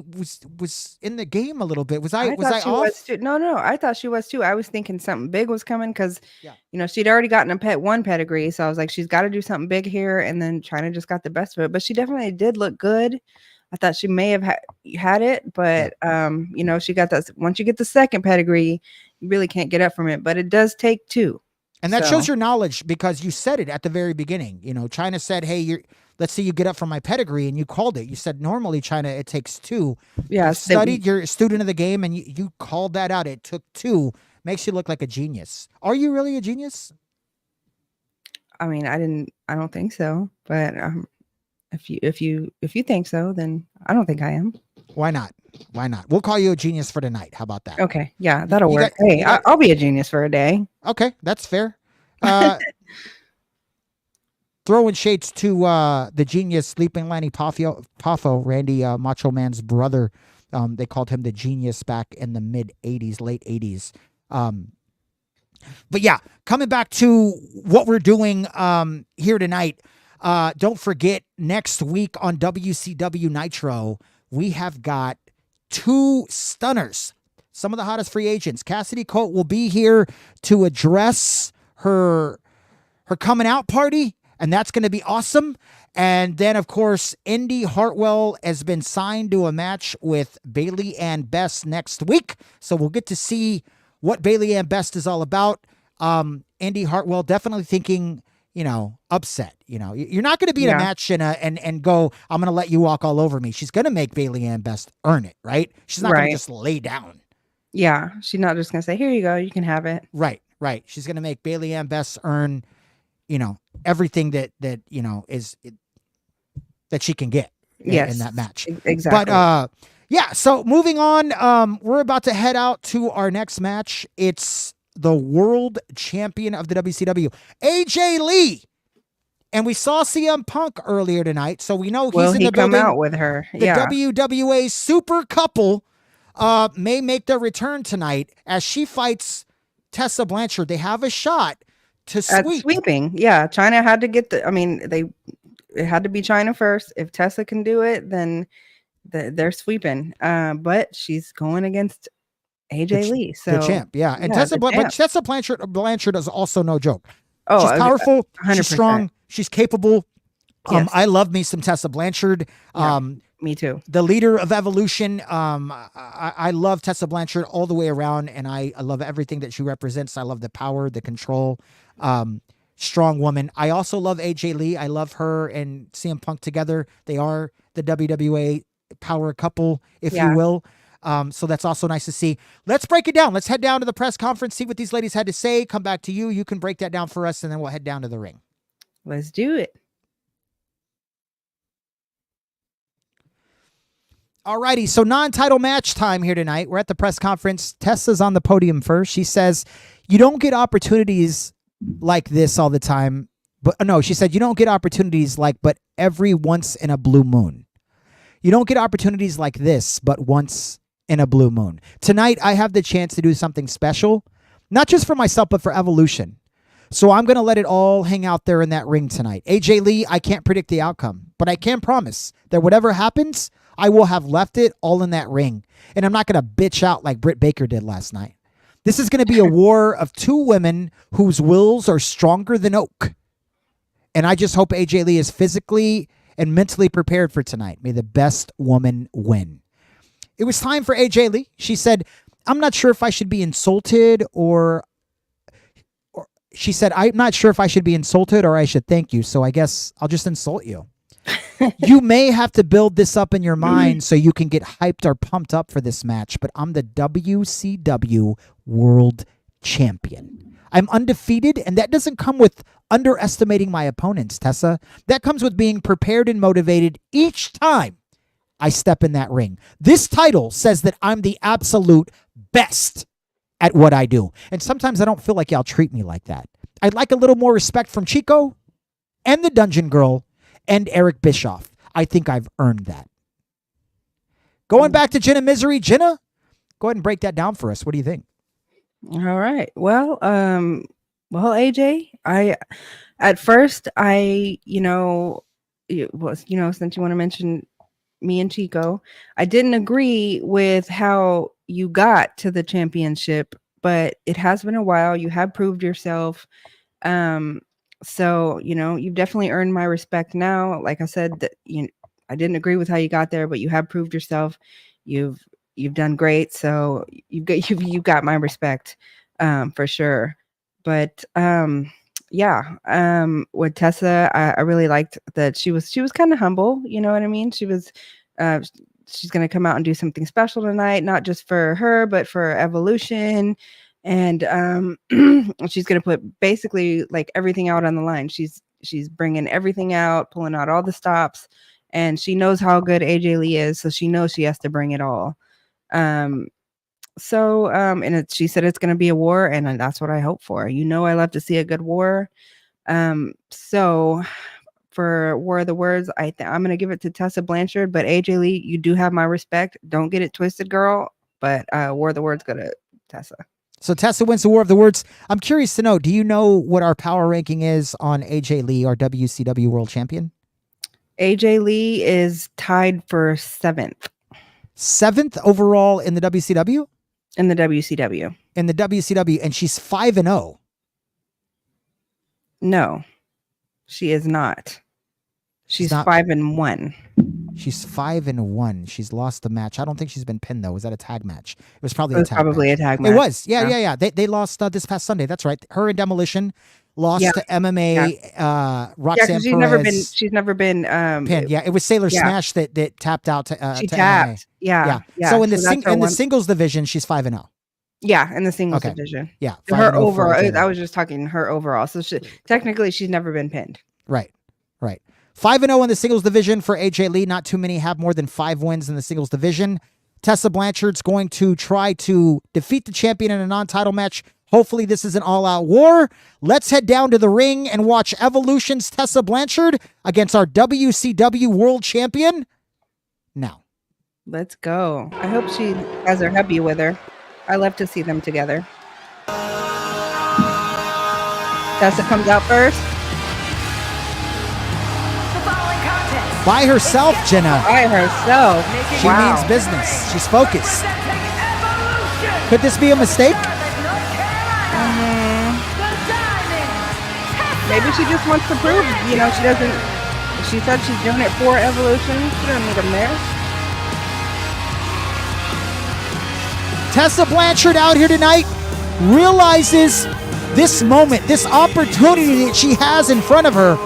Speaker 2: was in the game a little bit. Was I
Speaker 3: thought she
Speaker 2: off?
Speaker 3: was too. No, I thought she was too. I was thinking something big was coming because,
Speaker 2: Yeah.
Speaker 3: she'd already gotten a one pedigree. So I was like, she's got to do something big here. And then China just got the best of it. But she definitely did look good. I thought she may have had it, but she got that. Once you get the second pedigree, you really can't get up from it. But it does take 2.
Speaker 2: And that
Speaker 3: So-
Speaker 2: shows your knowledge because you said it at the very beginning. China said, "Hey, let's see you get up from my pedigree," and you called it. You said normally China it takes 2.
Speaker 3: Yeah,
Speaker 2: You studied. You're a student of the game, and you called that out. It took 2. Makes you look like a genius. Are you really a genius?
Speaker 3: I mean, I don't think so. But if you think so, then I don't think I am.
Speaker 2: Why not? Why not? We'll call you a genius for tonight. How about that?
Speaker 3: Okay, yeah, that'll
Speaker 2: You
Speaker 3: work.
Speaker 2: got-
Speaker 3: Hey,
Speaker 2: you got-
Speaker 3: I'll be a genius for a day.
Speaker 2: Okay, that's fair. Throwing shades to the genius Sleeping Lanny Poffo, Randy Macho Man's brother. They called him the genius back in the mid 80s, late 80s. But yeah, coming back to what we're doing here tonight. Don't forget, next week on WCW Nitro, we have got 2 stunners. Some of the hottest free agents. Cassidy Colt will be here to address her coming out party, and that's going to be awesome. And then, of course, Indy Hartwell has been signed to a match with Bailey Ann Best next week. So we'll get to see what Bailey Ann Best is all about. Indy Hartwell definitely thinking upset. You're not going to be in a match and go, I'm going to let you walk all over me. She's going to make Bailey Ann Best earn it, right? She's not going to just lay down.
Speaker 3: Yeah, she's not just going to say, here you go, you can have it.
Speaker 2: Right. She's going to make Bailey Ann Best earn, everything that is that she can get in that match.
Speaker 3: Exactly.
Speaker 2: But so moving on, we're about to head out to our next match. It's the world champion of the WCW, AJ Lee. And we saw CM Punk earlier tonight, so we know he's in the building.
Speaker 3: Come out with her.
Speaker 2: The WWA super couple may make their return tonight as she fights Tessa Blanchard. They have a shot to sweep.
Speaker 3: Sweeping. Yeah, China had to get it had to be China first. If Tessa can do it, then they're sweeping. But she's going against AJ Lee, so
Speaker 2: the champ. Yeah, and Tessa Blanchard is also no joke.
Speaker 3: Oh,
Speaker 2: she's powerful.
Speaker 3: 100%.
Speaker 2: She's strong. She's capable.
Speaker 3: Yes.
Speaker 2: I love me some Tessa Blanchard.
Speaker 3: Me too.
Speaker 2: The leader of Evolution. I love Tessa Blanchard all the way around, and I love everything that she represents. I love the power, the control. Strong woman. I also love AJ Lee. I love her and CM Punk together. They are the WWA power couple, if you will. So that's also nice to see. Let's break it down. Let's head down to the press conference, see what these ladies had to say, come back to you. You can break that down for us, and then we'll head down to the ring.
Speaker 3: Let's do it.
Speaker 2: Alrighty, so non-title match time here tonight. We're at the press conference. Tessa's on the podium first. She says, you don't get opportunities like this all the time. But no, she said, you don't get opportunities but every once in a blue moon. You don't get opportunities like this, but once in a blue moon. Tonight, I have the chance to do something special, not just for myself, but for Evolution. So I'm going to let it all hang out there in that ring tonight. AJ Lee, I can't predict the outcome, but I can promise that whatever happens, I will have left it all in that ring. And I'm not going to bitch out like Britt Baker did last night. This is going to be a war of two women whose wills are stronger than oak. And I just hope AJ Lee is physically and mentally prepared for tonight. May the best woman win. It was time for AJ Lee. She said, I'm not sure if I should be insulted or she said, I'm not sure if I should be insulted or I should thank you. So I guess I'll just insult you. You may have to build this up in your mind so you can get hyped or pumped up for this match, but I'm the WCW World Champion. I'm undefeated, and that doesn't come with underestimating my opponents, Tessa. That comes with being prepared and motivated each time I step in that ring. This title says that I'm the absolute best at what I do. And sometimes I don't feel like y'all treat me like that. I'd like a little more respect from Chico and the Dungeon Girl and Eric Bischoff. I think I've earned that. Going back to Jenna Misery. Jenna, go ahead and break that down for us. What do you think?
Speaker 3: All right. Well, AJ, at first, since you want to mention me and Chico, I didn't agree with how you got to the championship, but it has been a while. You have proved yourself. So, you've definitely earned my respect now. Like I said, that I didn't agree with how you got there, but you have proved yourself. You've done great. So you've got my respect, for sure. But, with Tessa, I really liked that she was kind of humble. You know what I mean? She was, she's going to come out and do something special tonight, not just for her, but for Evolution. And she's going to put basically like everything out on the line. She's bringing everything out, pulling out all the stops, and she knows how good AJ Lee is. So she knows she has to bring it all. She said it's going to be a war, and that's what I hope for. I love to see a good war. So for War of the Words, I'm going to give it to Tessa Blanchard, but AJ Lee, you do have my respect. Don't get it twisted, girl. But War of the Words go to Tessa.
Speaker 2: So Tessa wins the War of the Words. I'm curious to know, do you know what our power ranking is on AJ Lee, our WCW World Champion?
Speaker 3: AJ Lee is tied for 7th.
Speaker 2: 7th overall in the WCW?
Speaker 3: In the WCW.
Speaker 2: In the WCW, and she's 5-0.
Speaker 3: No, she is not. She's 5-1.
Speaker 2: She's 5-1. She's lost the match. I don't think she's been pinned though. Was that a tag match? It was probably
Speaker 3: a tag match.
Speaker 2: It was. Yeah. They lost this past Sunday. That's right. Her and Demolition. lost
Speaker 3: Yeah.
Speaker 2: to MMA. Roxanne
Speaker 3: Yeah,
Speaker 2: Perez.
Speaker 3: she's never been
Speaker 2: pinned. Yeah, it was Sailor
Speaker 3: yeah.
Speaker 2: Smash that tapped out to
Speaker 3: she
Speaker 2: to
Speaker 3: tapped.
Speaker 2: MMA.
Speaker 3: Yeah.
Speaker 2: So in the
Speaker 3: that's her
Speaker 2: in the
Speaker 3: one-
Speaker 2: singles division, she's 5-0.
Speaker 3: Yeah, in the singles
Speaker 2: Okay.
Speaker 3: division.
Speaker 2: Yeah,
Speaker 3: Her
Speaker 2: 5-0 for
Speaker 3: overall.
Speaker 2: AJ Lee.
Speaker 3: I was just talking her overall. So technically she's never been pinned.
Speaker 2: Right. 5-0 in the singles division for AJ Lee. Not too many have more than 5 wins in the singles division. Tessa Blanchard's going to try to defeat the champion in a non-title match. Hopefully this is an all-out war. Let's head down to the ring and watch Evolution's Tessa Blanchard against our WCW World Champion now.
Speaker 3: Let's go. I hope she has her hubby with her. I love to see them together. Tessa comes out first.
Speaker 4: The following contest
Speaker 2: By herself, Jenna.
Speaker 3: By herself.
Speaker 2: She
Speaker 3: Wow.
Speaker 2: means business. She's focused.
Speaker 4: representing Evolution.
Speaker 2: Could this be a mistake?
Speaker 4: Charlotte, North Carolina. The Diamond. Tessa.
Speaker 3: Maybe she just wants to prove, she doesn't. She said she's doing it for Evolution. She doesn't need them there.
Speaker 2: Tessa Blanchard out here tonight realizes this moment, this opportunity that she has in front of her,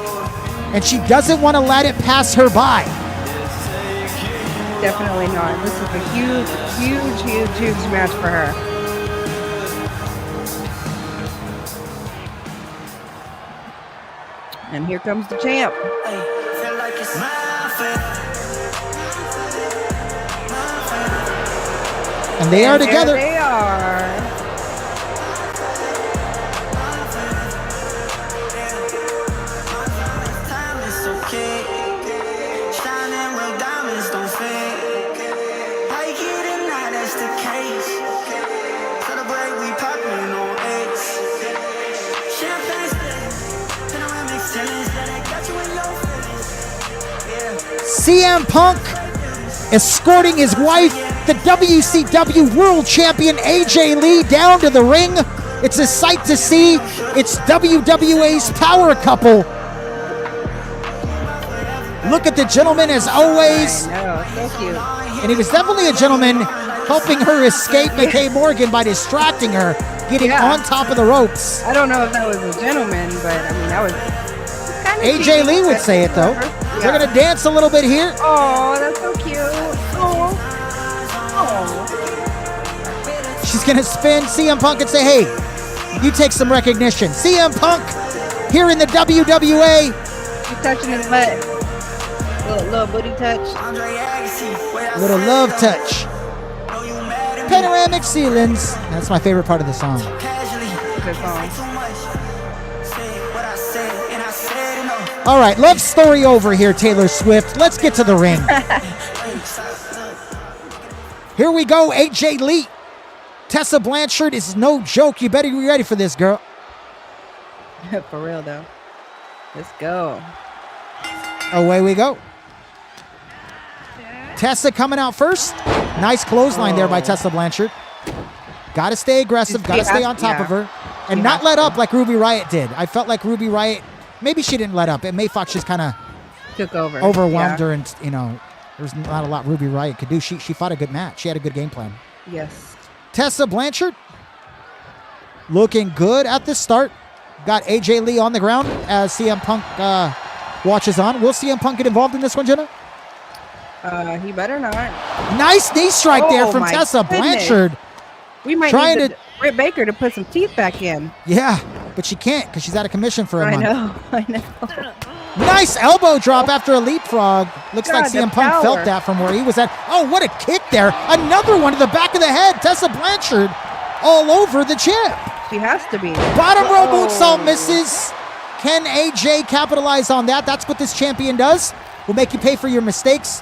Speaker 2: and she doesn't want to let it pass her by.
Speaker 3: Definitely not. This is a huge match for her. And here comes the champ.
Speaker 2: And they are
Speaker 3: There
Speaker 2: together.
Speaker 3: they are.
Speaker 2: CM Punk escorting his wife, the WCW World Champion AJ Lee, down to the ring. It's a sight to see. It's WWA's power couple. Look at the gentleman as always.
Speaker 3: No, so cute.
Speaker 2: And he was definitely a gentleman helping her escape Mckay Morgan by distracting her, getting
Speaker 3: Yeah.
Speaker 2: on top of the ropes.
Speaker 3: I don't know if that was a gentleman, but I mean, that was kind of
Speaker 2: AJ Lee would say it though. They're
Speaker 3: Yeah.
Speaker 2: going to dance a little bit here.
Speaker 3: Oh, that's so cute. Oh.
Speaker 2: She's going to spin CM Punk and say, hey, you take some recognition. CM Punk here in the WWA.
Speaker 3: She's touching his butt. Little booty touch.
Speaker 2: Little love touch. Panoramic ceilings. That's my favorite part of the song.
Speaker 3: Good song.
Speaker 2: All right, love story over here, Taylor Swift. Let's get to the ring. Here we go, AJ Lee. Tessa Blanchard is no joke. You better be ready for this, girl.
Speaker 3: For real, though. Let's go.
Speaker 2: Away we go. Tessa coming out first. Nice clothesline there by Tessa Blanchard. Got to stay aggressive. Got to stay on top of her. And
Speaker 3: She
Speaker 2: not
Speaker 3: has
Speaker 2: let
Speaker 3: to.
Speaker 2: up like Ruby Riott did. I felt like Ruby Riott, maybe she didn't let up. And May Fawx just kind of
Speaker 3: Took over.
Speaker 2: overwhelmed
Speaker 3: Yeah.
Speaker 2: her. And, there's not a lot Ruby Riott could do. She fought a good match. She had a good game plan.
Speaker 3: Yes.
Speaker 2: Tessa Blanchard looking good at the start. Got AJ Lee on the ground as CM Punk watches on. Will CM Punk get involved in this one, Jenna?
Speaker 3: He better not.
Speaker 2: Nice knee strike there
Speaker 3: Oh,
Speaker 2: from
Speaker 3: my
Speaker 2: Tessa
Speaker 3: goodness.
Speaker 2: Blanchard.
Speaker 3: We might
Speaker 2: Trying
Speaker 3: need
Speaker 2: to-
Speaker 3: Britt Baker to put some teeth back in.
Speaker 2: Yeah, but she can't because she's out of commission for a
Speaker 3: I
Speaker 2: month.
Speaker 3: know.
Speaker 2: Nice elbow drop after a leapfrog. Looks like
Speaker 3: God, the
Speaker 2: CM Punk
Speaker 3: power.
Speaker 2: felt that from where he was at. Oh, what a kick there. Another one to the back of the head. Tessa Blanchard all over the champ.
Speaker 3: She has to be.
Speaker 2: Bottom row
Speaker 3: Oh.
Speaker 2: moonsault misses. Can AJ capitalize on that? That's what this champion does. Will make you pay for your mistakes.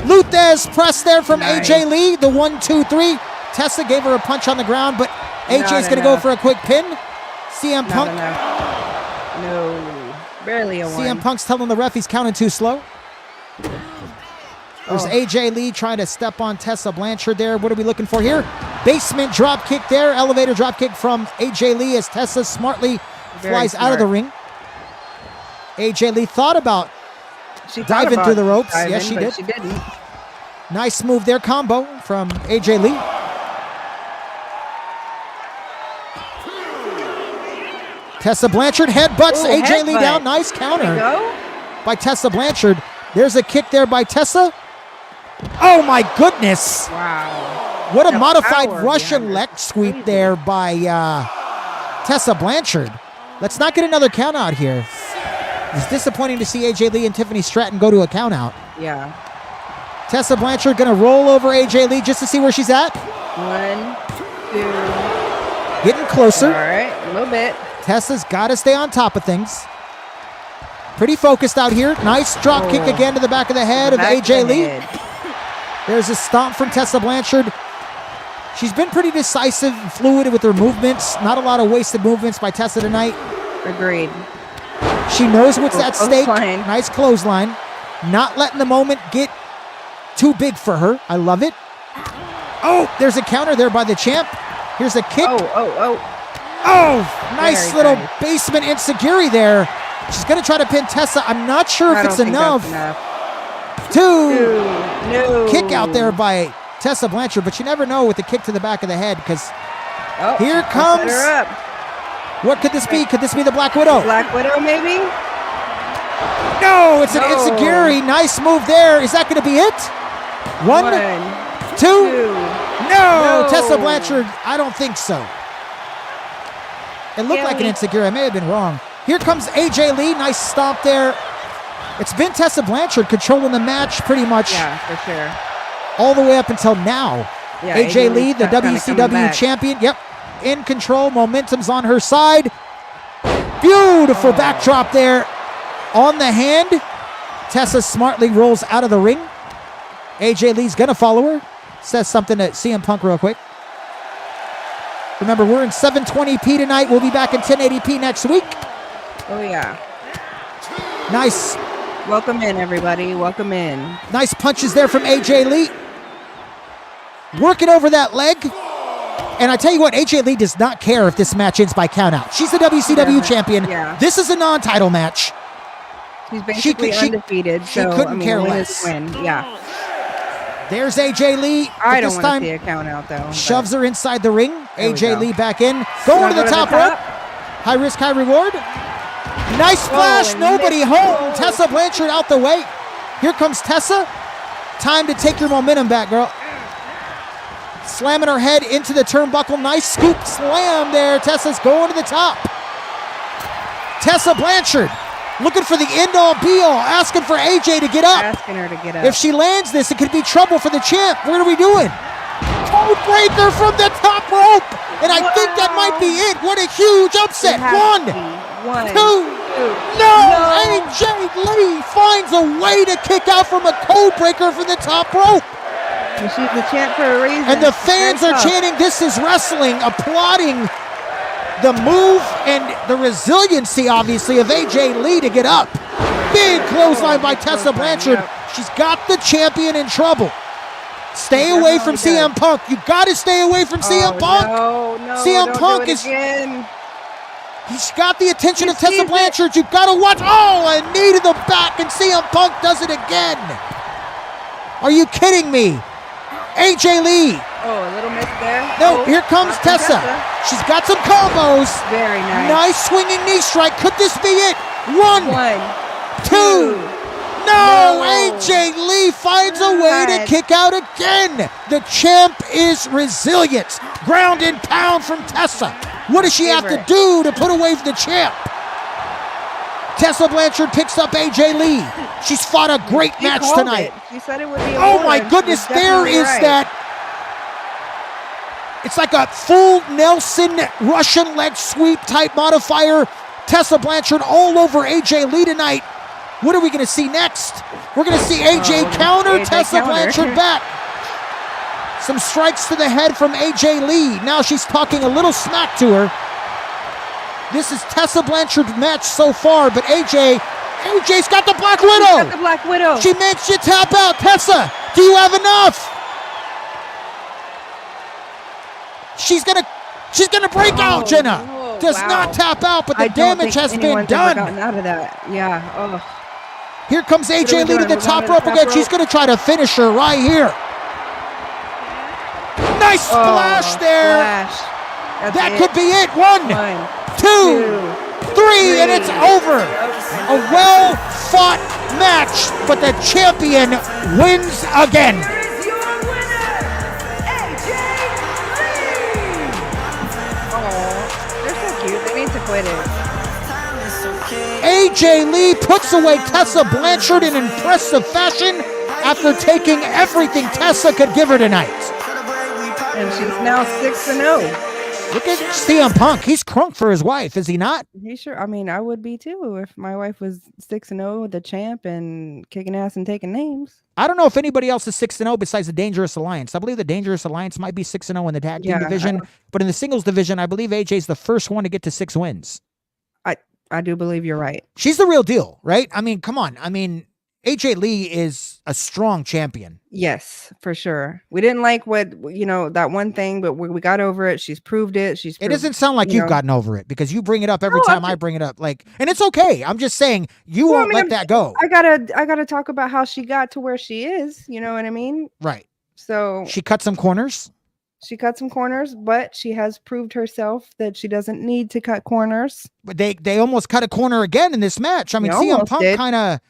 Speaker 2: Luthez press there from
Speaker 3: Nice.
Speaker 2: AJ Lee. The 1, 2, 3. Tessa gave her a punch on the ground, but AJ's
Speaker 3: Not
Speaker 2: going to go
Speaker 3: enough.
Speaker 2: for a quick pin. CM
Speaker 3: Not
Speaker 2: Punk.
Speaker 3: enough. No. Barely a one.
Speaker 2: CM Punk's telling the ref he's counting too slow. There's
Speaker 3: Oh.
Speaker 2: AJ Lee trying to step on Tessa Blanchard there. What are we looking for here? Basement drop kick there. Elevator drop kick from AJ Lee as Tessa smartly
Speaker 3: Very
Speaker 2: flies out of the
Speaker 3: smart.
Speaker 2: ring. AJ Lee thought about
Speaker 3: She thought
Speaker 2: diving
Speaker 3: about
Speaker 2: through the ropes.
Speaker 3: diving,
Speaker 2: Yes, she
Speaker 3: but
Speaker 2: did.
Speaker 3: She didn't.
Speaker 2: Nice move there, combo from AJ Lee. Tessa Blanchard headbutts
Speaker 3: Ooh,
Speaker 2: AJ Lee
Speaker 3: headbutt.
Speaker 2: down. Nice
Speaker 3: There we
Speaker 2: counter
Speaker 3: go.
Speaker 2: by Tessa Blanchard. There's a kick there by Tessa. Oh my goodness.
Speaker 3: Wow.
Speaker 2: What a
Speaker 3: The
Speaker 2: modified
Speaker 3: power
Speaker 2: Russian
Speaker 3: behind
Speaker 2: leg
Speaker 3: it.
Speaker 2: sweep
Speaker 3: Crazy.
Speaker 2: there by Tessa Blanchard. Let's not get another count out here. It's disappointing to see AJ Lee and Tiffany Stratton go to a count out.
Speaker 3: Yeah.
Speaker 2: Tessa Blanchard gonna roll over AJ Lee just to see where she's at.
Speaker 3: 1, 2.
Speaker 2: Getting closer.
Speaker 3: All right, a little bit.
Speaker 2: Tessa's got to stay on top of things. Pretty focused out here. Nice drop kick
Speaker 3: Oh.
Speaker 2: again to the back of the head of
Speaker 3: Back
Speaker 2: AJ
Speaker 3: of the
Speaker 2: Lee.
Speaker 3: head.
Speaker 2: There's a stomp from Tessa Blanchard. She's been pretty decisive and fluid with her movements. Not a lot of wasted movements by Tessa tonight.
Speaker 3: Agreed.
Speaker 2: She knows what's at stake.
Speaker 3: Clothesline.
Speaker 2: Nice clothesline. Not letting the moment get too big for her. I love it. Oh, there's a counter there by the champ. Here's a kick.
Speaker 3: Oh.
Speaker 2: Oh, nice
Speaker 3: Very
Speaker 2: little
Speaker 3: nice.
Speaker 2: basement enziguri there. She's going to try to pin Tessa. I'm not sure
Speaker 3: I
Speaker 2: if
Speaker 3: don't
Speaker 2: it's
Speaker 3: think
Speaker 2: enough.
Speaker 3: that's enough.
Speaker 2: Two.
Speaker 3: No.
Speaker 2: Kick out there by Tessa Blanchard, but you never know with the kick to the back of the head because
Speaker 3: Oh,
Speaker 2: here
Speaker 3: set
Speaker 2: comes-
Speaker 3: her up.
Speaker 2: what could this be? Could this be the Black Widow?
Speaker 3: Black Widow, maybe?
Speaker 2: No, it's an
Speaker 3: No.
Speaker 2: enziguri. Nice move there. Is that going to be it? One, two.
Speaker 3: two.
Speaker 2: No,
Speaker 3: No.
Speaker 2: Tessa Blanchard. I don't think so. It looked
Speaker 3: Yeah,
Speaker 2: like an
Speaker 3: we-
Speaker 2: enziguri. I may have been wrong. Here comes AJ Lee. Nice stomp there. It's been Tessa Blanchard controlling the match pretty much
Speaker 3: Yeah, for sure.
Speaker 2: all the way up until now.
Speaker 3: Yeah,
Speaker 2: AJ Lee,
Speaker 3: Lee's
Speaker 2: the
Speaker 3: kinda coming
Speaker 2: WCW
Speaker 3: back.
Speaker 2: champion. Yep. In control. Momentum's on her side. Beautiful backdrop there on the hand. Tessa smartly rolls out of the ring. AJ Lee's going to follow her. Says something to CM Punk real quick. Remember, we're in 720p tonight. We'll be back in 1080p next week.
Speaker 3: Oh, yeah.
Speaker 2: Nice.
Speaker 3: Welcome in, everybody. Welcome in.
Speaker 2: Nice punches there from AJ Lee. Working over that leg. And I tell you what, AJ Lee does not care if this match ends by countout. She's the WCW
Speaker 3: doesn't.
Speaker 2: champion.
Speaker 3: Yeah.
Speaker 2: This is a non-title match.
Speaker 3: She's basically
Speaker 2: she-
Speaker 3: undefeated,
Speaker 2: she
Speaker 3: so
Speaker 2: couldn't
Speaker 3: I mean,
Speaker 2: care
Speaker 3: win
Speaker 2: less.
Speaker 3: is win. Yeah.
Speaker 2: There's AJ Lee.
Speaker 3: I
Speaker 2: But
Speaker 3: don't
Speaker 2: this
Speaker 3: want to
Speaker 2: time
Speaker 3: see a count out, though. but-
Speaker 2: shoves her inside the ring.
Speaker 3: There we
Speaker 2: AJ
Speaker 3: go.
Speaker 2: Lee back in. Going to the top rope. High risk, high reward. Nice splash.
Speaker 3: and
Speaker 2: Nobody
Speaker 3: missed.
Speaker 2: home. Tessa Blanchard out the way. Here comes Tessa. Time to take your momentum back, girl. Slamming her head into the turnbuckle. Nice scoop slam there. Tessa's going to the top. Tessa Blanchard looking for the end-all be-all. Asking for AJ to get up.
Speaker 3: Asking her to get up.
Speaker 2: If she lands this, it could be trouble for the champ. What are we doing? Code breaker from the top rope. And I think that might be it. What a huge upset.
Speaker 3: It has
Speaker 2: One,
Speaker 3: to be. One,
Speaker 2: two. No! AJ Lee finds a way to kick out from a code breaker from the top rope.
Speaker 3: And she's the champ for a reason.
Speaker 2: And the
Speaker 3: She's very
Speaker 2: fans are
Speaker 3: tough.
Speaker 2: chanting, "This is wrestling," applauding the move and the resiliency, obviously, of AJ Lee to get up. Big clothesline by Tessa Blanchard.
Speaker 3: Yep.
Speaker 2: She's got the champion in trouble. Stay
Speaker 3: She
Speaker 2: away from
Speaker 3: definitely
Speaker 2: CM Punk. You got to stay away from CM Punk.
Speaker 3: No,
Speaker 2: CM
Speaker 3: don't
Speaker 2: Punk
Speaker 3: do it
Speaker 2: is-
Speaker 3: again.
Speaker 2: He's got the attention
Speaker 3: He
Speaker 2: of Tessa
Speaker 3: sees it.
Speaker 2: Blanchard. You got to watch. Oh, a knee to the back, and CM Punk does it again. Are you kidding me? AJ Lee.
Speaker 3: Oh, a little miss there.
Speaker 2: No,
Speaker 3: Oh,
Speaker 2: here comes
Speaker 3: not from
Speaker 2: Tessa. She's got some combos.
Speaker 3: Very nice.
Speaker 2: Nice swinging knee strike. Could this be it? One,
Speaker 3: One,
Speaker 2: two. No,
Speaker 3: No.
Speaker 2: AJ Lee finds a way to
Speaker 3: God.
Speaker 2: kick out again. The champ is resilient. Ground and pound from Tessa. What does she have to
Speaker 3: Favorite.
Speaker 2: do to put away the champ? Tessa Blanchard picks up AJ Lee. She's fought a great
Speaker 3: She
Speaker 2: match
Speaker 3: called
Speaker 2: tonight.
Speaker 3: it. She said it would be a
Speaker 2: Oh
Speaker 3: war,
Speaker 2: my
Speaker 3: and she
Speaker 2: goodness,
Speaker 3: was
Speaker 2: there
Speaker 3: definitely
Speaker 2: is
Speaker 3: right.
Speaker 2: that. It's like a full Nelson Russian leg sweep type modifier. Tessa Blanchard all over AJ Lee tonight. What are we going to see next? We're going to see AJ
Speaker 3: Oh,
Speaker 2: counter,
Speaker 3: AJ
Speaker 2: Tessa
Speaker 3: counter.
Speaker 2: Blanchard back. Some strikes to the head from AJ Lee. Now she's talking a little smack to her. This is Tessa Blanchard's match so far, but AJ's got the Black
Speaker 3: She's
Speaker 2: Widow.
Speaker 3: got the Black Widow.
Speaker 2: She managed to tap out. Tessa, do you have enough? She's gonna break out, Jenna.
Speaker 3: oh,
Speaker 2: Does
Speaker 3: wow.
Speaker 2: not tap out, but the
Speaker 3: I don't
Speaker 2: damage
Speaker 3: think
Speaker 2: has been
Speaker 3: anyone's ever
Speaker 2: done.
Speaker 3: gotten out of that. Yeah. Oh.
Speaker 2: Here comes
Speaker 3: What are
Speaker 2: AJ
Speaker 3: we
Speaker 2: Lee to
Speaker 3: doing?
Speaker 2: the
Speaker 3: We're
Speaker 2: top
Speaker 3: going to
Speaker 2: rope
Speaker 3: the top
Speaker 2: again.
Speaker 3: rope?
Speaker 2: She's gonna try to finish her right here. Nice splash there.
Speaker 3: Splash. That's
Speaker 2: That
Speaker 3: it.
Speaker 2: could be it. One,
Speaker 3: One,
Speaker 2: two.
Speaker 3: two.
Speaker 2: 3, and it's over. A well-fought match, but the champion wins again.
Speaker 4: Here is your winner, AJ Lee.
Speaker 3: Oh, they're so cute. They need to quit it.
Speaker 2: AJ Lee puts away Tessa Blanchard in impressive fashion after taking everything Tessa could give her tonight.
Speaker 3: And she's now 6-0.
Speaker 2: Look at CM Punk. He's crunk for his wife, is he not?
Speaker 3: He sure. I mean, I would be too if my wife was 6-0, the champ, and kicking ass and taking names.
Speaker 2: I don't know if anybody else is 6-0 besides the Dangerous Alliance. I believe the Dangerous Alliance might be 6-0 in the tag team division, but in the singles division, I believe AJ's the first one to get to 6 wins.
Speaker 3: I do believe you're right.
Speaker 2: She's the real deal, right? I mean, come on. I mean, AJ Lee is a strong champion.
Speaker 3: Yes, for sure. We didn't like that one thing, but we got over it. She's proved it.
Speaker 2: It doesn't sound like you've gotten over it because you bring it up every time I bring it up. And it's okay. I'm just saying you won't let that go.
Speaker 3: I gotta talk about how she got to where she is. You know what I mean?
Speaker 2: Right.
Speaker 3: So
Speaker 2: she cut some corners.
Speaker 3: She cut some corners, but she has proved herself that she doesn't need to cut corners.
Speaker 2: But they almost cut a corner again in this match. I mean, CM Punk kind of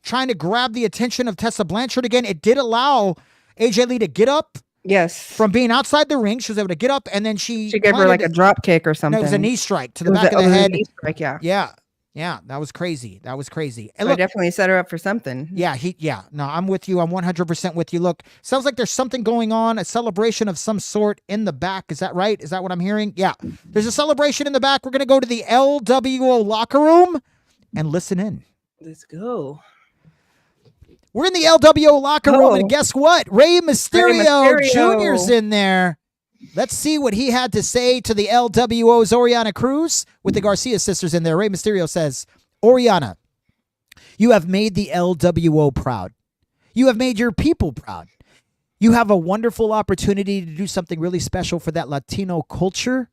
Speaker 2: trying to grab the attention of Tessa Blanchard again. It did allow AJ Lee to get up.
Speaker 3: Yes.
Speaker 2: From being outside the ring, she was able to get up, and then she
Speaker 3: gave her like a drop kick or something.
Speaker 2: No, it was a knee strike to the back of the head.
Speaker 3: Knee strike, yeah.
Speaker 2: Yeah, that was crazy. And
Speaker 3: so look, I definitely set her up for something.
Speaker 2: No, I'm with you. I'm 100% with you. Look, sounds like there's something going on, a celebration of some sort in the back. Is that right? Is that what I'm hearing? Yeah. There's a celebration in the back. We're going to go to the LWO locker room and listen in.
Speaker 3: Let's go.
Speaker 2: We're in the LWO locker room, and guess what? Rey Mysterio Jr.'s in there. Let's see what he had to say to the LWO's Oriana Cruz with the Garcia sisters in there. Rey Mysterio says, Oriana, you have made the LWO proud. You have made your people proud. You have a wonderful opportunity to do something really special for that Latino culture.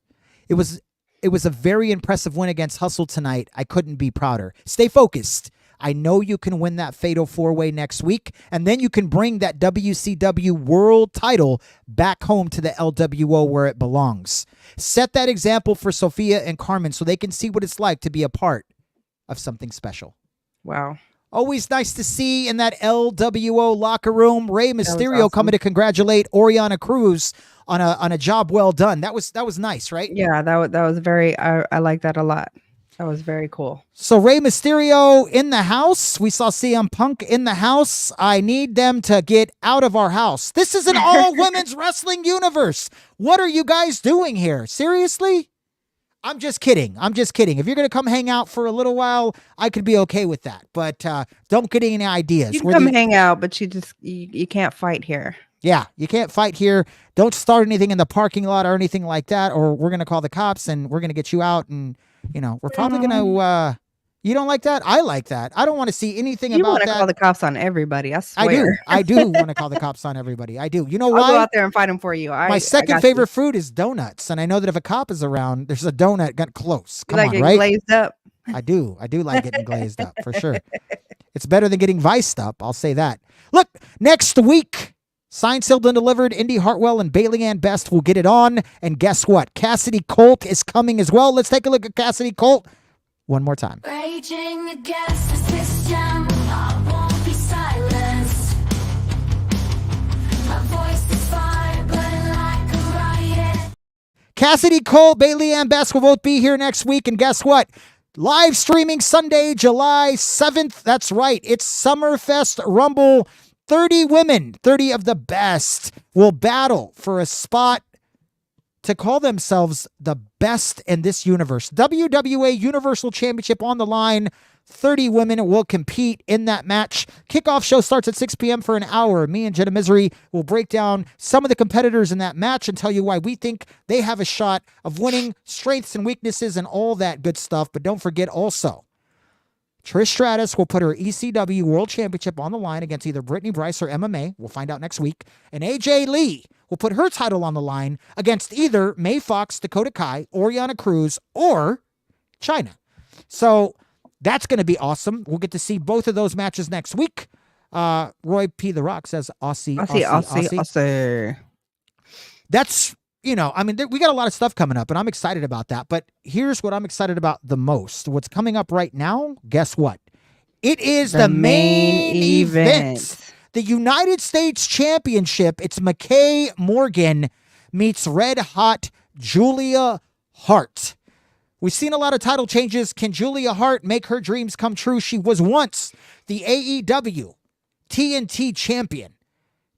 Speaker 2: It was a very impressive win against Hustle tonight. I couldn't be prouder. Stay focused. I know you can win that Fatal 4-Way next week, and then you can bring that WCW World title back home to the LWO where it belongs. Set that example for Sophia and Carmen so they can see what it's like to be a part of something special.
Speaker 3: Wow.
Speaker 2: Always nice to see in that LWO locker room. Rey Mysterio coming to congratulate Oriana Cruz on a job well done. That was nice, right?
Speaker 3: Yeah, that was very, I like that a lot. That was very cool.
Speaker 2: So Rey Mysterio in the house. We saw CM Punk in the house. I need them to get out of our house. This is an all-women's wrestling universe. What are you guys doing here? Seriously? I'm just kidding. If you're going to come hang out for a little while, I could be okay with that. But don't get any ideas.
Speaker 3: You can come hang out, but you can't fight here.
Speaker 2: Yeah, you can't fight here. Don't start anything in the parking lot or anything like that, or we're going to call the cops and we're going to get you out and we're probably going to, you don't like that? I like that. I don't want to see anything about that. You want
Speaker 3: to call the cops on everybody. I swear.
Speaker 2: I do want to call the cops on everybody. I do. You know why?
Speaker 3: I'll go out there and fight them for you.
Speaker 2: My second favorite food is donuts. And I know that if a cop is around, there's a donut got close. Come on, right?
Speaker 3: Glazed up.
Speaker 2: I do like getting glazed up for sure. It's better than getting viced up. I'll say that. Look, next week, signed, sealed, and delivered. Indy Hartwell and Bailey Ann Best will get it on. And guess what? Cassidy Colt is coming as well. Let's take a look at Cassidy Colt one more time.
Speaker 7: Raging against the system, I won't be silenced. My voice is fire, burning like a riot.
Speaker 2: Cassidy Colt, Bailey Ann Best will both be here next week. And guess what? Live streaming Sunday, July 7th. That's right. It's Summerfest Rumble. 30 women, 30 of the best, will battle for a spot to call themselves the best in this universe. WWA Universal Championship on the line. 30 women will compete in that match. Kickoff show starts at 6 p.m. for an hour. Me and Jenna Misery will break down some of the competitors in that match and tell you why we think they have a shot of winning, strengths and weaknesses and all that good stuff. But don't forget also, Trish Stratus will put her ECW World Championship on the line against either Brittany Bryce or MMA. We'll find out next week. And AJ Lee will put her title on the line against either May Fawx, Dakota Kai, Oriana Cruz, or China. So that's going to be awesome. We'll get to see both of those matches next week. Roy P. The Rock says Aussie.
Speaker 3: Aussie.
Speaker 2: That's we got a lot of stuff coming up, and I'm excited about that. But here's what I'm excited about the most. What's coming up right now, guess what? It is the main event. The United States Championship. It's Mckay Morgan meets red hot Julia Hart. We've seen a lot of title changes. Can Julia Hart make her dreams come true? She was once the AEW TNT champion.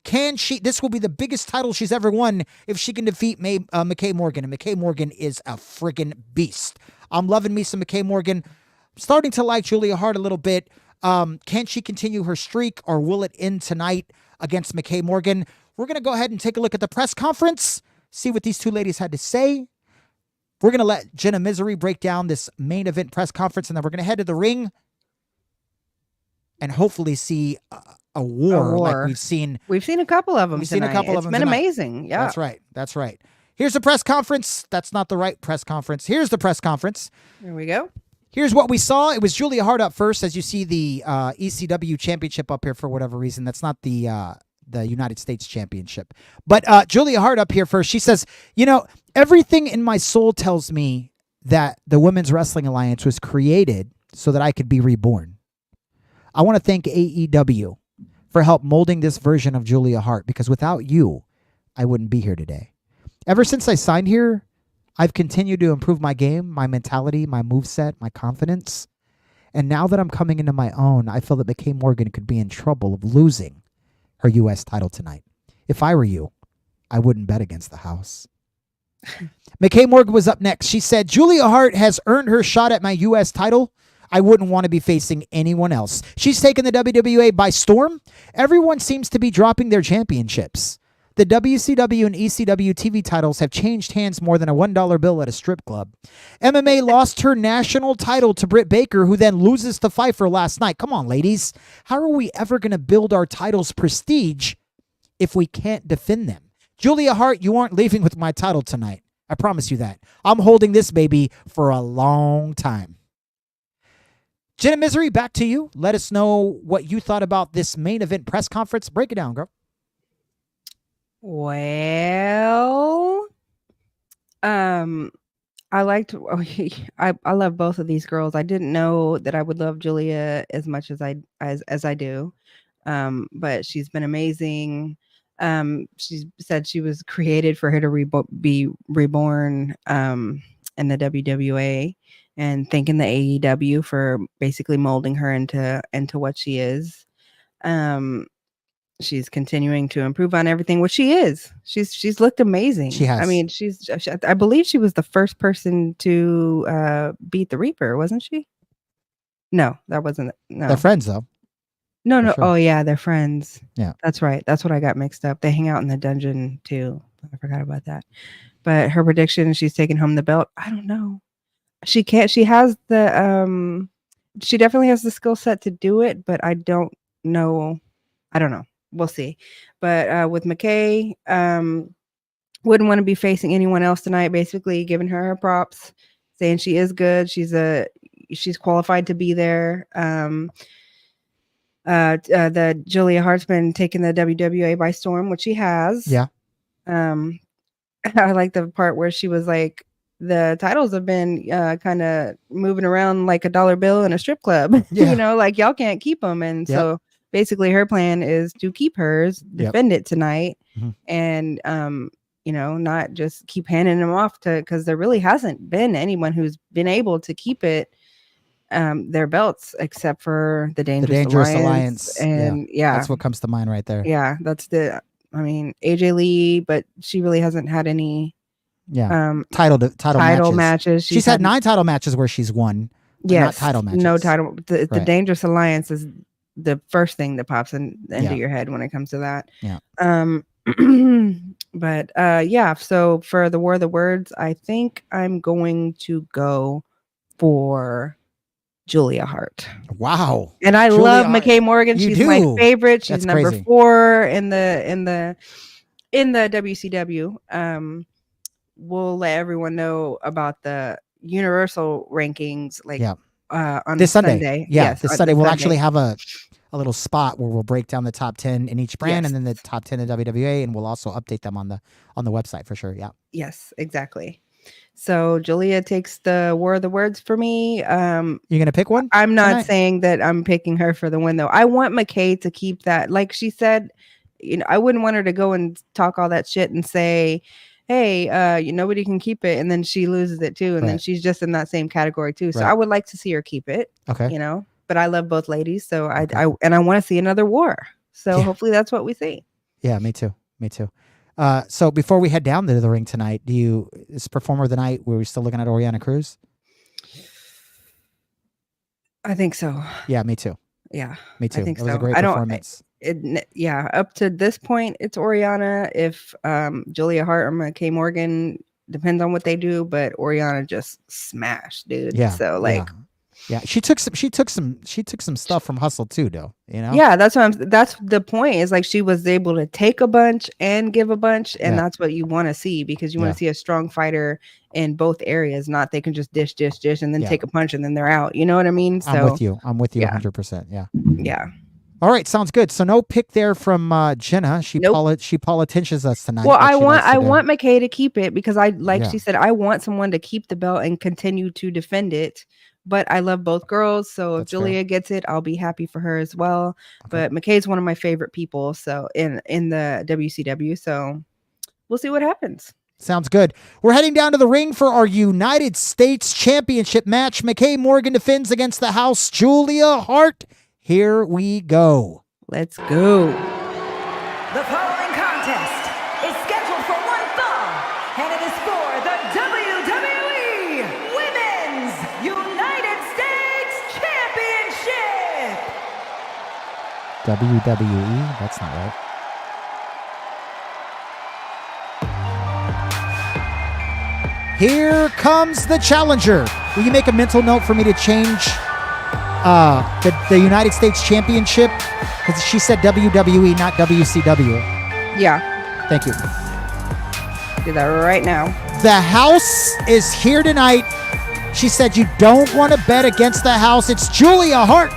Speaker 2: Can she? This will be the biggest title she's ever won if she can defeat Mckay Morgan. And Mckay Morgan is a friggin' beast. I'm loving me some Mckay Morgan. I'm starting to like Julia Hart a little bit. Can she continue her streak, or will it end tonight against Mckay Morgan? We're going to go ahead and take a look at the press conference, see what these two ladies had to say. We're going to let Jenna Misery break down this main event press conference, and then we're going to head to the ring and hopefully see a war like we've seen.
Speaker 3: We've seen a couple of them
Speaker 2: We've
Speaker 3: tonight.
Speaker 2: seen a couple of them
Speaker 3: It's been
Speaker 2: tonight.
Speaker 3: amazing. Yeah.
Speaker 2: That's right. Here's the press conference. That's not the right press conference. Here's the press conference.
Speaker 3: There we go.
Speaker 2: Here's what we saw. It was Julia Hart up first, as you see the ECW championship up here for whatever reason. That's not the United States Championship. But Julia Hart up here first. She says, everything in my soul tells me that the Women's Wrestling Alliance was created so that I could be reborn. I want to thank AEW for help molding this version of Julia Hart, because without you, I wouldn't be here today. Ever since I signed here, I've continued to improve my game, my mentality, my moveset, my confidence. And now that I'm coming into my own, I feel that Mckay Morgan could be in trouble of losing her U.S. title tonight. If I were you, I wouldn't bet against the house. Mckay Morgan was up next. She said, Julia Hart has earned her shot at my U.S. title. I wouldn't want to be facing anyone else. She's taken the WWA by storm. Everyone seems to be dropping their championships. The WCW and ECW TV titles have changed hands more than a $1 bill at a strip club. MMA lost her national title to Britt Baker, who then loses to Pfeiffer last night. Come on, ladies. How are we ever going to build our titles' prestige if we can't defend them? Julia Hart, you aren't leaving with my title tonight. I promise you that. I'm holding this baby for a long time. Jenna Misery, back to you. Let us know what you thought about this main event press conference. Break it down, girl.
Speaker 3: Well, I love both of these girls. I didn't know that I would love Julia as much as I do. But she's been amazing. She said she was created for her to be reborn in the WWA, and thanking the AEW for basically molding her into what she is. She's continuing to improve on everything, which she is. She's looked amazing.
Speaker 2: She has.
Speaker 3: I mean, I believe she was the first person to beat the Reaper, wasn't she? No, that wasn't. No,
Speaker 2: They're friends though.
Speaker 3: No.
Speaker 2: Sure.
Speaker 3: Oh yeah, they're friends.
Speaker 2: Yeah,
Speaker 3: that's right. That's what I got mixed up. They hang out in the dungeon too. I forgot about that. But her prediction, she's taking home the belt. I don't know. She can't. She has the. She definitely has the skill set to do it, but I don't know. I don't know. We'll see. But with Mckay, wouldn't want to be facing anyone else tonight. Basically, giving her props, saying she is good. She's qualified to be there. The Julia Hart's been taking the WWA by storm, which she has.
Speaker 2: Yeah.
Speaker 3: I like the part where she was like, the titles have been kind of moving around like a $1 bill in a strip club.
Speaker 2: Yeah.
Speaker 3: Like y'all can't keep them, and so basically her plan is to keep hers, defend it tonight, and not just keep handing them off because there really hasn't been anyone who's been able to keep it, their belts, except for the Dangerous Alliance. And
Speaker 2: that's what comes to mind right there.
Speaker 3: Yeah, that's AJ Lee, but she really hasn't had any title matches.
Speaker 2: She's had 9 title matches where she's won.
Speaker 3: Yes,
Speaker 2: not title matches.
Speaker 3: No title. The Dangerous Alliance is the first thing that pops into your head when it comes to that.
Speaker 2: Yeah.
Speaker 3: But so for the War of the Words, I think I'm going to go for Julia Hart.
Speaker 2: Wow.
Speaker 3: And I love Mckay Morgan. She's my favorite. She's
Speaker 2: That's
Speaker 3: number
Speaker 2: crazy.
Speaker 3: 4 in the WCW. We'll let everyone know about the Universal rankings on
Speaker 2: this Sunday.
Speaker 3: Sunday.
Speaker 2: Yeah,
Speaker 3: yes,
Speaker 2: this Sunday we'll actually have a little spot where we'll break down the top 10 in each brand and then the top 10 in WWA, and we'll also update them on the website for sure. Yeah.
Speaker 3: Yes, exactly. So Julia takes the War of the Words for me.
Speaker 2: You gonna pick one?
Speaker 3: I'm not
Speaker 2: tonight?
Speaker 3: saying that I'm picking her for the win, though. I want Mckay to keep that. Like she said, I wouldn't want her to go and talk all that shit and say, hey, nobody can keep it, and then she loses it too, and then she's just in that same category too. So I would like to see her keep it.
Speaker 2: Okay.
Speaker 3: But I love both ladies, so I want to see another war. So hopefully that's what we see.
Speaker 2: Yeah, me too. So before we head down to the ring tonight, is performer of the night? Were we still looking at Oriana Cruz?
Speaker 3: I think so.
Speaker 2: Yeah, me too.
Speaker 3: Yeah,
Speaker 2: me too.
Speaker 3: I think
Speaker 2: it was
Speaker 3: so.
Speaker 2: a great performance.
Speaker 3: Up to this point, it's Oriana. If Julia Hart or Mckay Morgan, depends on what they do, but Oriana just smashed, dude.
Speaker 2: Yeah.
Speaker 3: So like.
Speaker 2: Yeah, she took some stuff from Hustle too, though.
Speaker 3: Yeah, that's the point. Is like she was able to take a bunch and give a bunch, and that's what you want to see, because you want to see a strong fighter in both areas. Not they can just dish, and then take a punch and then they're out. You know what I mean? So
Speaker 2: I'm with you 100%. Yeah.
Speaker 3: Yeah.
Speaker 2: All right, sounds good. So no pick there from Jenna. She politicians us tonight.
Speaker 3: Well, I want Mckay to keep it, because she said, I want someone to keep the belt and continue to defend it. But I love both girls, so if Julia gets it, I'll be happy for her as well. Okay. But Mckay's one of my favorite people, so in the WCW. So we'll see what happens.
Speaker 2: Sounds good. We're heading down to the ring for our United States Championship match. Mckay Morgan defends against the house Julia Hart. Here we go.
Speaker 3: Let's go.
Speaker 4: The following contest is scheduled for one fall, and it is for the WWE Women's United States Championship.
Speaker 2: WWE? That's not right. Here comes the challenger. Will you make a mental note for me to change the United States Championship? Because she said WWE, not WCW.
Speaker 3: Yeah.
Speaker 2: Thank you.
Speaker 3: Do that right now.
Speaker 2: The house is here tonight. She said you don't want to bet against the house. It's Julia Hart.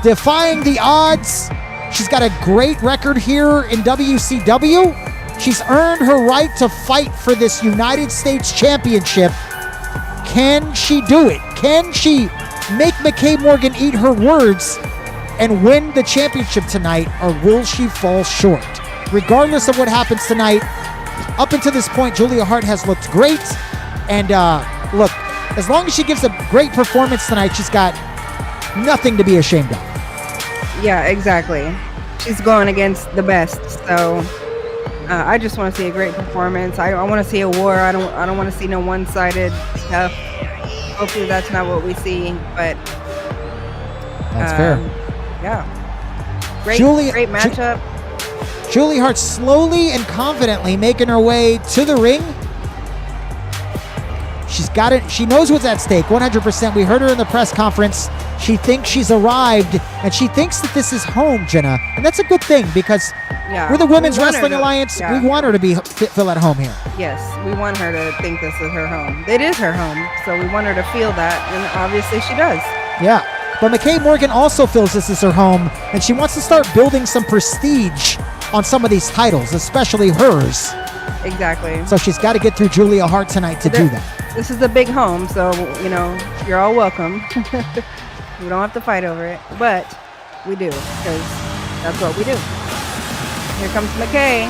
Speaker 2: Defying the odds. She's got a great record here in WCW. She's earned her right to fight for this United States Championship. Can she do it? Can she make Mckay Morgan eat her words and win the championship tonight, or will she fall short? Regardless of what happens tonight, up until this point, Julia Hart has looked great. And look, as long as she gives a great performance tonight, she's got nothing to be ashamed of.
Speaker 3: Yeah, exactly. She's going against the best, so I just want to see a great performance. I want to see a war. I don't want to see no one-sided stuff. Hopefully that's not what we see, but
Speaker 2: that's fair.
Speaker 3: Yeah. Great matchup.
Speaker 2: Julia Hart slowly and confidently making her way to the ring. She's got it. She knows what's at stake 100%. We heard her in the press conference. She thinks she's arrived, and she thinks that this is home, Jenna. And that's a good thing, because we're the Women's Wrestling Alliance. Yeah. We want her to feel at home here.
Speaker 3: Yes, we want her to think this is her home. It is her home, so we want her to feel that, and obviously she does.
Speaker 2: Yeah, but Mckay Morgan also feels this is her home, and she wants to start building some prestige on some of these titles, especially hers.
Speaker 3: Exactly.
Speaker 2: So she's got to get through Julia Hart tonight to do that.
Speaker 3: This is a big home, so, you're all welcome. We don't have to fight over it, but we do, because that's what we do. Here comes Mckay.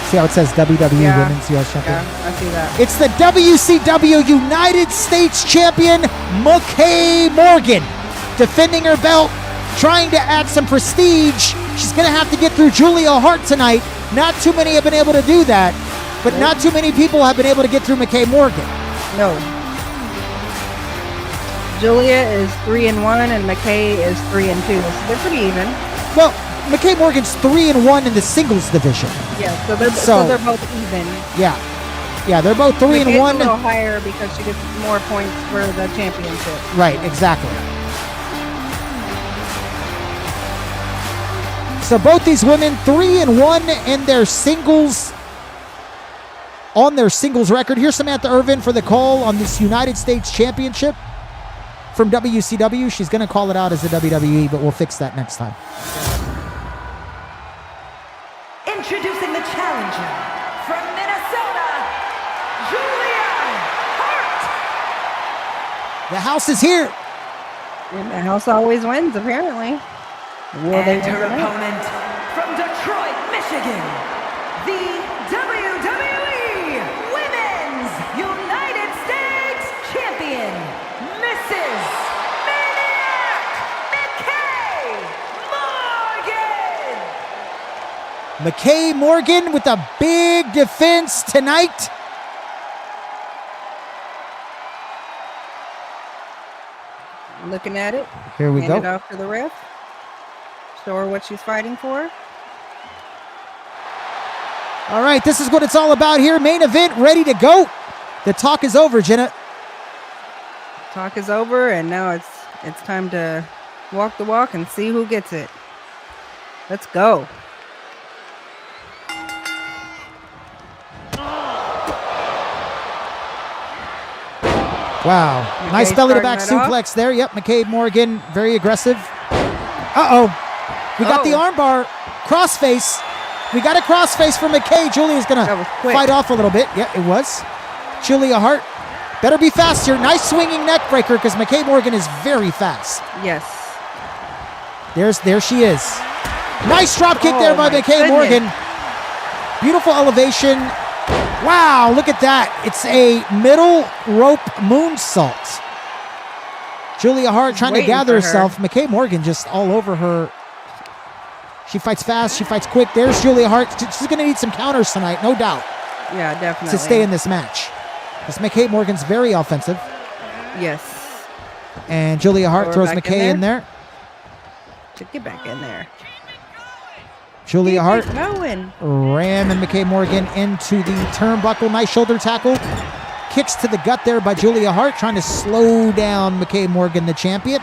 Speaker 2: See how it says WWE Women's U.S. Champion?
Speaker 3: Yeah, I see that.
Speaker 2: It's the WCW United States Champion Mckay Morgan defending her belt, trying to add some prestige. She's going to have to get through Julia Hart tonight. Not too many have been able to do that, but not too many people have been able to get through Mckay Morgan.
Speaker 3: No. Julia is 3-1 and Mckay is 3-2. So they're pretty even.
Speaker 2: Well, Mckay Morgan's 3-1 in the singles division.
Speaker 3: Yeah, so they're both even.
Speaker 2: Yeah, they're both 3-1.
Speaker 3: Mckay's a little higher because she gets more points for the championship.
Speaker 2: Right, exactly. So both these women 3-1 in their singles on their singles record. Here's Samantha Irvin for the call on this United States Championship from WCW. She's going to call it out as a WWE, but we'll fix that next time.
Speaker 4: Introducing the challenger from Minnesota, Julia Hart.
Speaker 2: The house is here.
Speaker 3: And the house always wins, apparently. Will they
Speaker 4: And her
Speaker 3: win tonight?
Speaker 4: opponent from Detroit, Michigan, the WWE Women's United States Champion, Mrs. Maniac Mckay Morgan.
Speaker 2: Mckay Morgan with a big defense tonight.
Speaker 3: Looking at it.
Speaker 2: Here we
Speaker 3: Hand it
Speaker 2: go.
Speaker 3: off to the ref. Show her what she's fighting for.
Speaker 2: All right, this is what it's all about here. Main event ready to go. The talk is over, Jenna.
Speaker 3: Talk is over, and now it's time to walk the walk and see who gets it. Let's go.
Speaker 2: Wow.
Speaker 3: McKay
Speaker 2: Nice belly to back
Speaker 3: starting that
Speaker 2: suplex there. Yep, Mckay Morgan, very aggressive. Uh-oh. We got the armbar. Crossface. We got a crossface for Mckay. Julia's going
Speaker 3: That was
Speaker 2: to
Speaker 3: quick.
Speaker 2: fight off a little bit. Yeah, it was. Julia Hart. Better be fast here. Nice swinging neck breaker because Mckay Morgan is very fast.
Speaker 3: Yes.
Speaker 2: There she is. Nice drop kick
Speaker 3: Oh,
Speaker 2: there by
Speaker 3: my
Speaker 2: Mckay
Speaker 3: goodness.
Speaker 2: Morgan. Beautiful elevation. Wow, look at that. It's a middle rope moonsault. Julia Hart trying to
Speaker 3: waiting
Speaker 2: gather
Speaker 3: for her.
Speaker 2: herself. Mckay Morgan just all over her. She fights fast. She fights quick. There's Julia Hart. She's going to need some counters tonight, no doubt,
Speaker 3: Yeah, definitely.
Speaker 2: to stay in this match. Because Mckay Morgan's very offensive.
Speaker 3: Yes.
Speaker 2: And Julia Hart
Speaker 3: Throw her
Speaker 2: throws
Speaker 3: back
Speaker 2: Mckay
Speaker 3: in
Speaker 2: in there.
Speaker 3: To get back in there.
Speaker 2: Julia Hart
Speaker 3: Keep going.
Speaker 2: ramming Mckay Morgan into the turnbuckle. Nice shoulder tackle. Kicks to the gut there by Julia Hart, trying to slow down Mckay Morgan, the champion.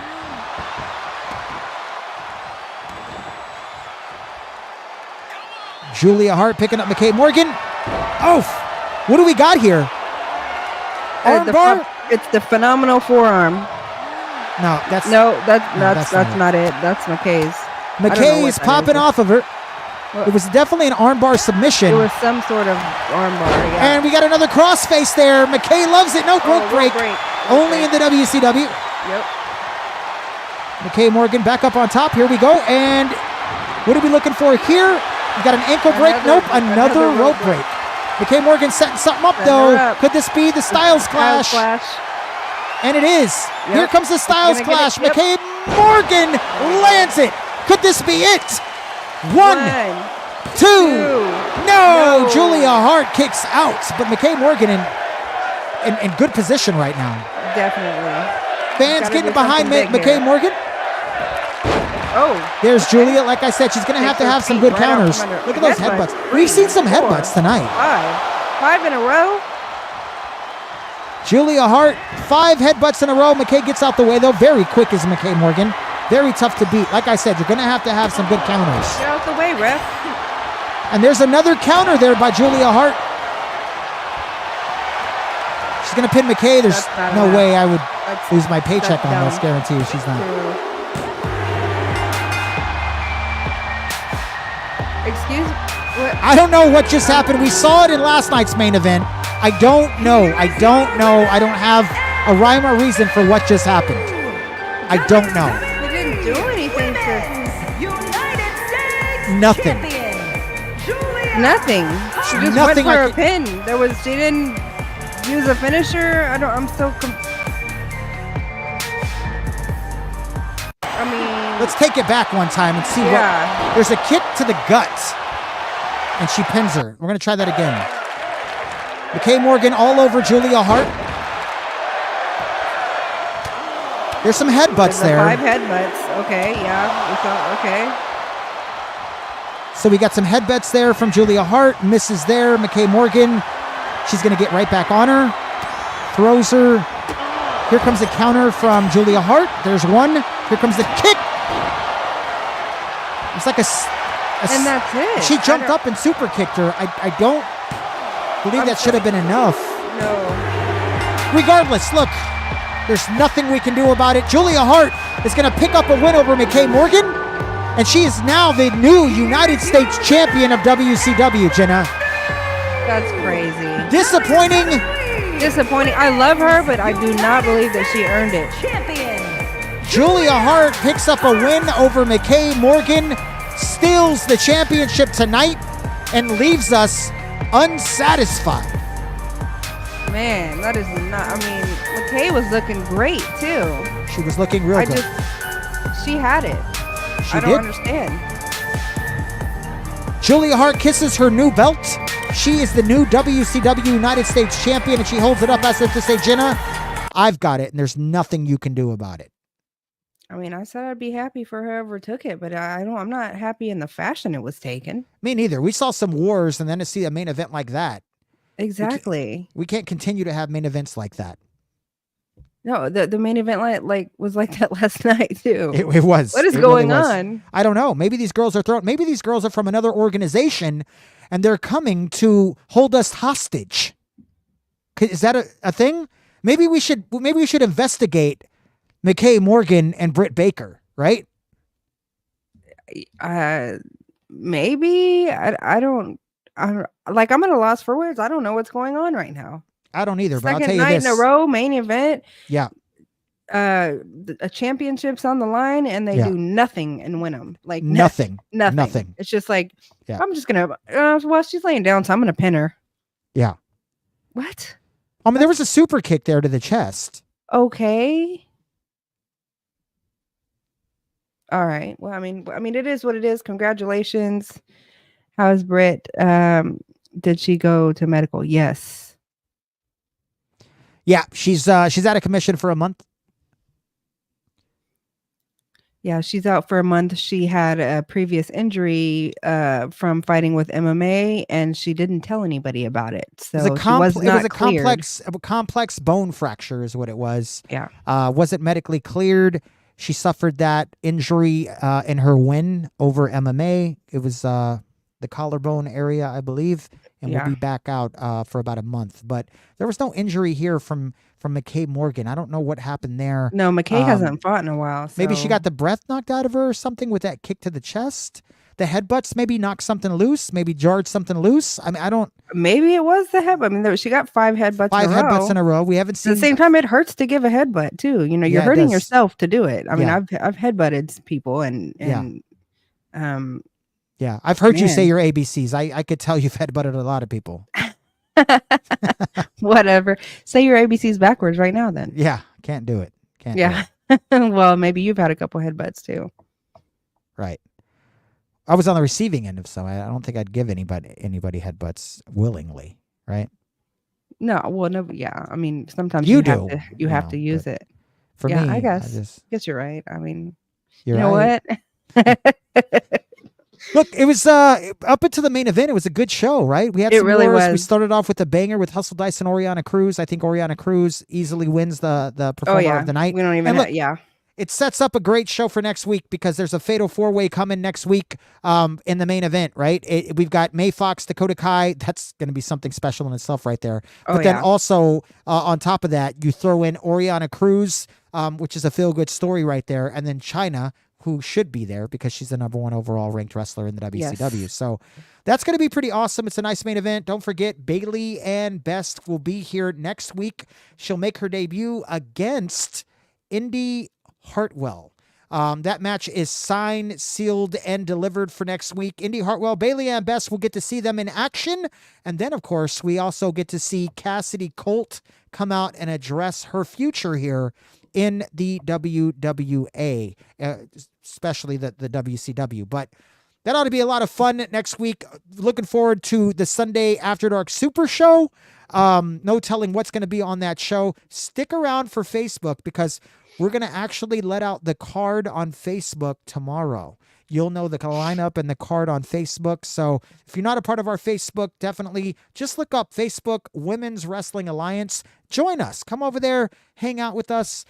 Speaker 2: Julia Hart picking up Mckay Morgan. Oh, what do we got here? Armbar?
Speaker 3: It's the phenomenal forearm.
Speaker 2: No, that's
Speaker 3: That's
Speaker 2: that's
Speaker 3: not it. That's McKay's. I don't know
Speaker 2: McKay
Speaker 3: what
Speaker 2: is
Speaker 3: that
Speaker 2: popping
Speaker 3: is.
Speaker 2: off of her.
Speaker 3: Well-
Speaker 2: It was definitely an armbar submission.
Speaker 3: It was some sort of armbar. Yeah.
Speaker 2: And we got another crossface there. McKay loves it. No rope break. Only in the WCW.
Speaker 3: Yep.
Speaker 2: Mckay Morgan back up on top. Here we go. And what are we looking for here? We got an ankle break. Another rope break. Mckay Morgan setting something up,
Speaker 3: Setting
Speaker 2: though.
Speaker 3: her up.
Speaker 2: Could this be the Styles Clash? And it is.
Speaker 3: Yep.
Speaker 2: Here comes the Styles
Speaker 3: Gonna get
Speaker 2: Clash.
Speaker 3: it. Yep.
Speaker 2: Mckay Morgan lands it. Could this be it? One, two. No,
Speaker 3: No.
Speaker 2: Julia Hart kicks out, but Mckay Morgan in good position right now.
Speaker 3: Definitely.
Speaker 2: Fans
Speaker 3: Gotta
Speaker 2: getting
Speaker 3: do
Speaker 2: behind
Speaker 3: something big
Speaker 2: Mckay
Speaker 3: here.
Speaker 2: Morgan.
Speaker 3: Oh.
Speaker 2: There's Julia. Like I said, she's going to
Speaker 3: Takes
Speaker 2: have
Speaker 3: her
Speaker 2: some
Speaker 3: feet
Speaker 2: good
Speaker 3: right out
Speaker 2: counters.
Speaker 3: from under.
Speaker 2: Look at those
Speaker 3: Headbutts.
Speaker 2: headbutts. We've seen some
Speaker 3: 3, 4,
Speaker 2: headbutts tonight.
Speaker 3: 5 in a row.
Speaker 2: Julia Hart, 5 headbutts in a row. Mckay gets out the way, though. Very quick is Mckay Morgan. Very tough to beat. Like I said, you're going to have some good counters.
Speaker 3: Get out the way, ref.
Speaker 2: And there's another counter there by Julia Hart. She's going to pin Mckay. There's
Speaker 3: That's not
Speaker 2: no
Speaker 3: enough.
Speaker 2: way I would
Speaker 3: That's-
Speaker 2: lose my paycheck
Speaker 3: that's
Speaker 2: on this.
Speaker 3: dumb.
Speaker 2: Guarantee you she's not.
Speaker 3: Excuse what?
Speaker 2: I don't know what just happened. We saw it in last night's main event. I don't know. I don't have a rhyme or reason for what just happened. I don't know.
Speaker 3: We didn't do anything to
Speaker 4: United States
Speaker 2: Nothing.
Speaker 4: Champion, Julia
Speaker 3: nothing. She just
Speaker 2: Nothing
Speaker 3: went for
Speaker 2: I
Speaker 3: a pin. She didn't use a finisher. I'm so I mean,
Speaker 2: Let's take it back one time and see
Speaker 3: Yeah.
Speaker 2: what. There's a kick to the gut, and she pins her. We're going to try that again. Mckay Morgan all over Julia Hart. There's some headbutts
Speaker 3: there's
Speaker 2: there.
Speaker 3: 5 headbutts. Okay, yeah. We thought, okay.
Speaker 2: So we got some headbutts there from Julia Hart. Misses there. Mckay Morgan. She's going to get right back on her. Throws her. Here comes a counter from Julia Hart. There's one. Here comes the kick. It's like
Speaker 3: And that's it.
Speaker 2: She jumped up and super kicked her. I don't. believe that should have been enough.
Speaker 3: No.
Speaker 2: Regardless, look, there's nothing we can do about it. Julia Hart is going to pick up a win over Mckay Morgan, and she is now the new United States champion of WCW, Jenna.
Speaker 3: That's crazy.
Speaker 2: Disappointing.
Speaker 3: I love her, but I do not believe that she earned it.
Speaker 2: Julia Hart picks up a win over Mckay Morgan, steals the championship tonight, and leaves us unsatisfied.
Speaker 3: Man, that is not. I mean, Mckay was looking great too.
Speaker 2: She was looking real good.
Speaker 3: She had it.
Speaker 2: She
Speaker 3: I don't
Speaker 2: did.
Speaker 3: understand.
Speaker 2: Julia Hart kisses her new belt. She is the new WCW United States champion, and she holds it up as if to say, Jenna, I've got it, and there's nothing you can do about it.
Speaker 3: I mean, I said I'd be happy for whoever took it, but I'm not happy in the fashion it was taken.
Speaker 2: Me neither. We saw some wars, and then to see a main event like that.
Speaker 3: Exactly.
Speaker 2: We can't continue to have main events like that.
Speaker 3: No, the main event was like that last night too.
Speaker 2: It was.
Speaker 3: What is
Speaker 2: It
Speaker 3: going
Speaker 2: really was.
Speaker 3: on?
Speaker 2: I don't know. Maybe these girls are Maybe these girls are from another organization, and they're coming to hold us hostage. Is that a thing? Maybe we should investigate Mckay Morgan and Britt Baker, right?
Speaker 3: Maybe I don't. I'm at a loss for words. I don't know what's going on right now.
Speaker 2: I don't either, but I'll tell
Speaker 3: Second
Speaker 2: you
Speaker 3: night
Speaker 2: this.
Speaker 3: in a row, main event.
Speaker 2: Yeah.
Speaker 3: A championship's on the line, and they do nothing and win them. Like
Speaker 2: Nothing.
Speaker 3: nothing. It's just like,
Speaker 2: Yeah.
Speaker 3: I'm just gonna. Well, she's laying down, so I'm gonna pin her.
Speaker 2: Yeah.
Speaker 3: What?
Speaker 2: I mean, there was a super kick there to the chest.
Speaker 3: Okay. All right. Well, I mean, it is what it is. Congratulations. How is Britt? Did she go to medical? Yes.
Speaker 2: Yeah, she's out of commission for a month.
Speaker 3: Yeah, she's out for a month. She had a previous injury from fighting with MMA, and she didn't tell anybody about it. So
Speaker 2: It was a
Speaker 3: cleared.
Speaker 2: complex bone fracture is what it was.
Speaker 3: Yeah.
Speaker 2: Wasn't medically cleared. She suffered that injury in her win over MMA. It was the collarbone area, I believe, and will be back out for about a month. But there was no injury here from Mckay Morgan. I don't know what happened there.
Speaker 3: No, Mckay hasn't fought in a while. So.
Speaker 2: Maybe she got the breath knocked out of her or something with that kick to the chest. The headbutts maybe knocked something loose, maybe jarred something loose. I mean, I don't.
Speaker 3: Maybe it was the headbutt. I mean, she got 5 headbutts.
Speaker 2: Headbutts in a row. We haven't seen.
Speaker 3: At the same time, it hurts to give a headbutt too. You know, you're hurting yourself to do it. I mean, I've headbutted people and
Speaker 2: yeah, I've heard you say your ABCs. I could tell you've headbutted a lot of people.
Speaker 3: Whatever. Say your ABCs backwards right now, then.
Speaker 2: Yeah, can't do it. Can't.
Speaker 3: Yeah. Well, maybe you've had a couple headbutts too.
Speaker 2: Right. I was on the receiving end of some. I don't think I'd give anybody headbutts willingly, right?
Speaker 3: No. Well, no. Yeah. I mean, sometimes
Speaker 2: you
Speaker 3: have to use it.
Speaker 2: For me,
Speaker 3: I guess you're right. I mean,
Speaker 2: you
Speaker 3: know what?
Speaker 2: Look, it was up into the main event. It was a good show, right? We had some
Speaker 3: really
Speaker 2: wars.
Speaker 3: was.
Speaker 2: We started off with a banger with Hustle Dice and Oriana Cruz. I think Oriana Cruz easily wins the performer of the night.
Speaker 3: We don't even.
Speaker 2: It sets up a great show for next week because there's a fatal 4-way coming next week in the main event, right? We've got May Fawx, Dakota Kai. That's going to be something special in itself right there. But then also on top of that, you throw in Oriana Cruz, which is a feel-good story right there, and then China, who should be there because she's the #1 overall ranked wrestler in the WCW.
Speaker 3: Yes.
Speaker 2: So that's going to be pretty awesome. It's a nice main event. Don't forget, Bailey and Best will be here next week. She'll make her debut against Indy Hartwell. That match is signed, sealed, and delivered for next week. Indy Hartwell, Bailey and Best will get to see them in action. And then, of course, we also get to see Cassidy Colt come out and address her future here in the WWA, especially the WCW. But that ought to be a lot of fun next week. Looking forward to the Sunday After Dark Super Show. No telling what's going to be on that show. Stick around for Facebook because we're going to actually let out the card on Facebook tomorrow. You'll know the lineup and the card on Facebook. So if you're not a part of our Facebook, definitely just look up Facebook Women's Wrestling Alliance. Join us. Come over there, hang out with us.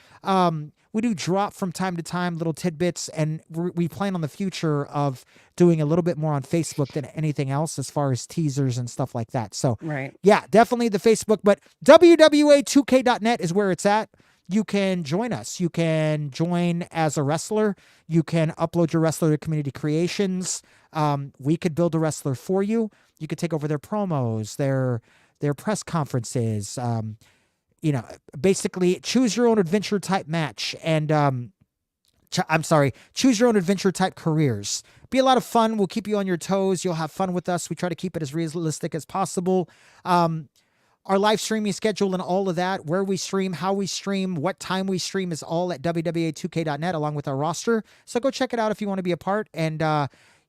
Speaker 2: We do drop from time to time little tidbits, and we plan on the future of doing a little bit more on Facebook than anything else as far as teasers and stuff like that. So,
Speaker 3: Right.
Speaker 2: yeah, definitely the Facebook. But WWA2K.net is where it's at. You can join us. You can join as a wrestler. You can upload your wrestler to Community Creations. We could build a wrestler for you. You could take over their promos, their press conferences. Basically choose your own adventure type match and choose your own adventure type careers. Be a lot of fun. We'll keep you on your toes. You'll have fun with us. We try to keep it as realistic as possible. Our live streaming schedule and all of that, where we stream, how we stream, what time we stream is all at WWA2K.net along with our roster. So go check it out if you want to be a part. And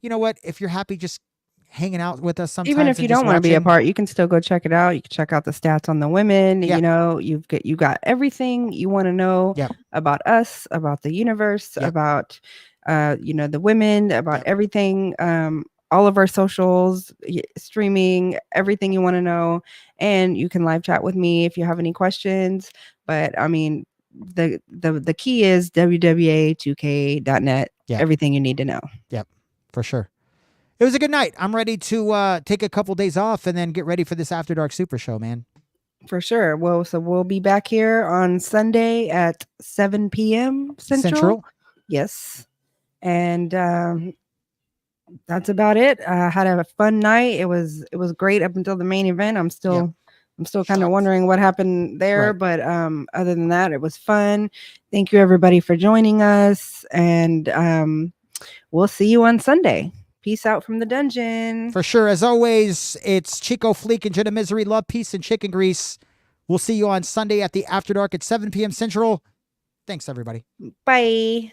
Speaker 2: you know what? If you're happy just hanging out with us sometimes.
Speaker 3: Even if you don't want to be a part, you can still go check it out. You can check out the stats on the women.
Speaker 2: Yeah.
Speaker 3: You know, you got everything you want to know about us, about the universe, about the women, about everything. All of our socials, streaming, everything you want to know, and you can live chat with me if you have any questions. But I mean, the key is WWA2K.net.
Speaker 2: Yeah.
Speaker 3: Everything you need to know.
Speaker 2: Yep, for sure. It was a good night. I'm ready to take a couple days off and then get ready for this After Dark Super Show, man.
Speaker 3: For sure. Well, so we'll be back here on Sunday at 7 p.m. Central. Yes. And that's about it. I had a fun night. It was great up until the main event. I'm still kind of wondering what happened there, but other than that, it was fun. Thank you everybody for joining us, and we'll see you on Sunday. Peace out from the dungeon.
Speaker 2: For sure. As always, it's Chico Fleek and Jenna Misery. Love, peace, and chicken grease. We'll see you on Sunday at the After Dark at 7 p.m. Central. Thanks, everybody.
Speaker 3: Bye.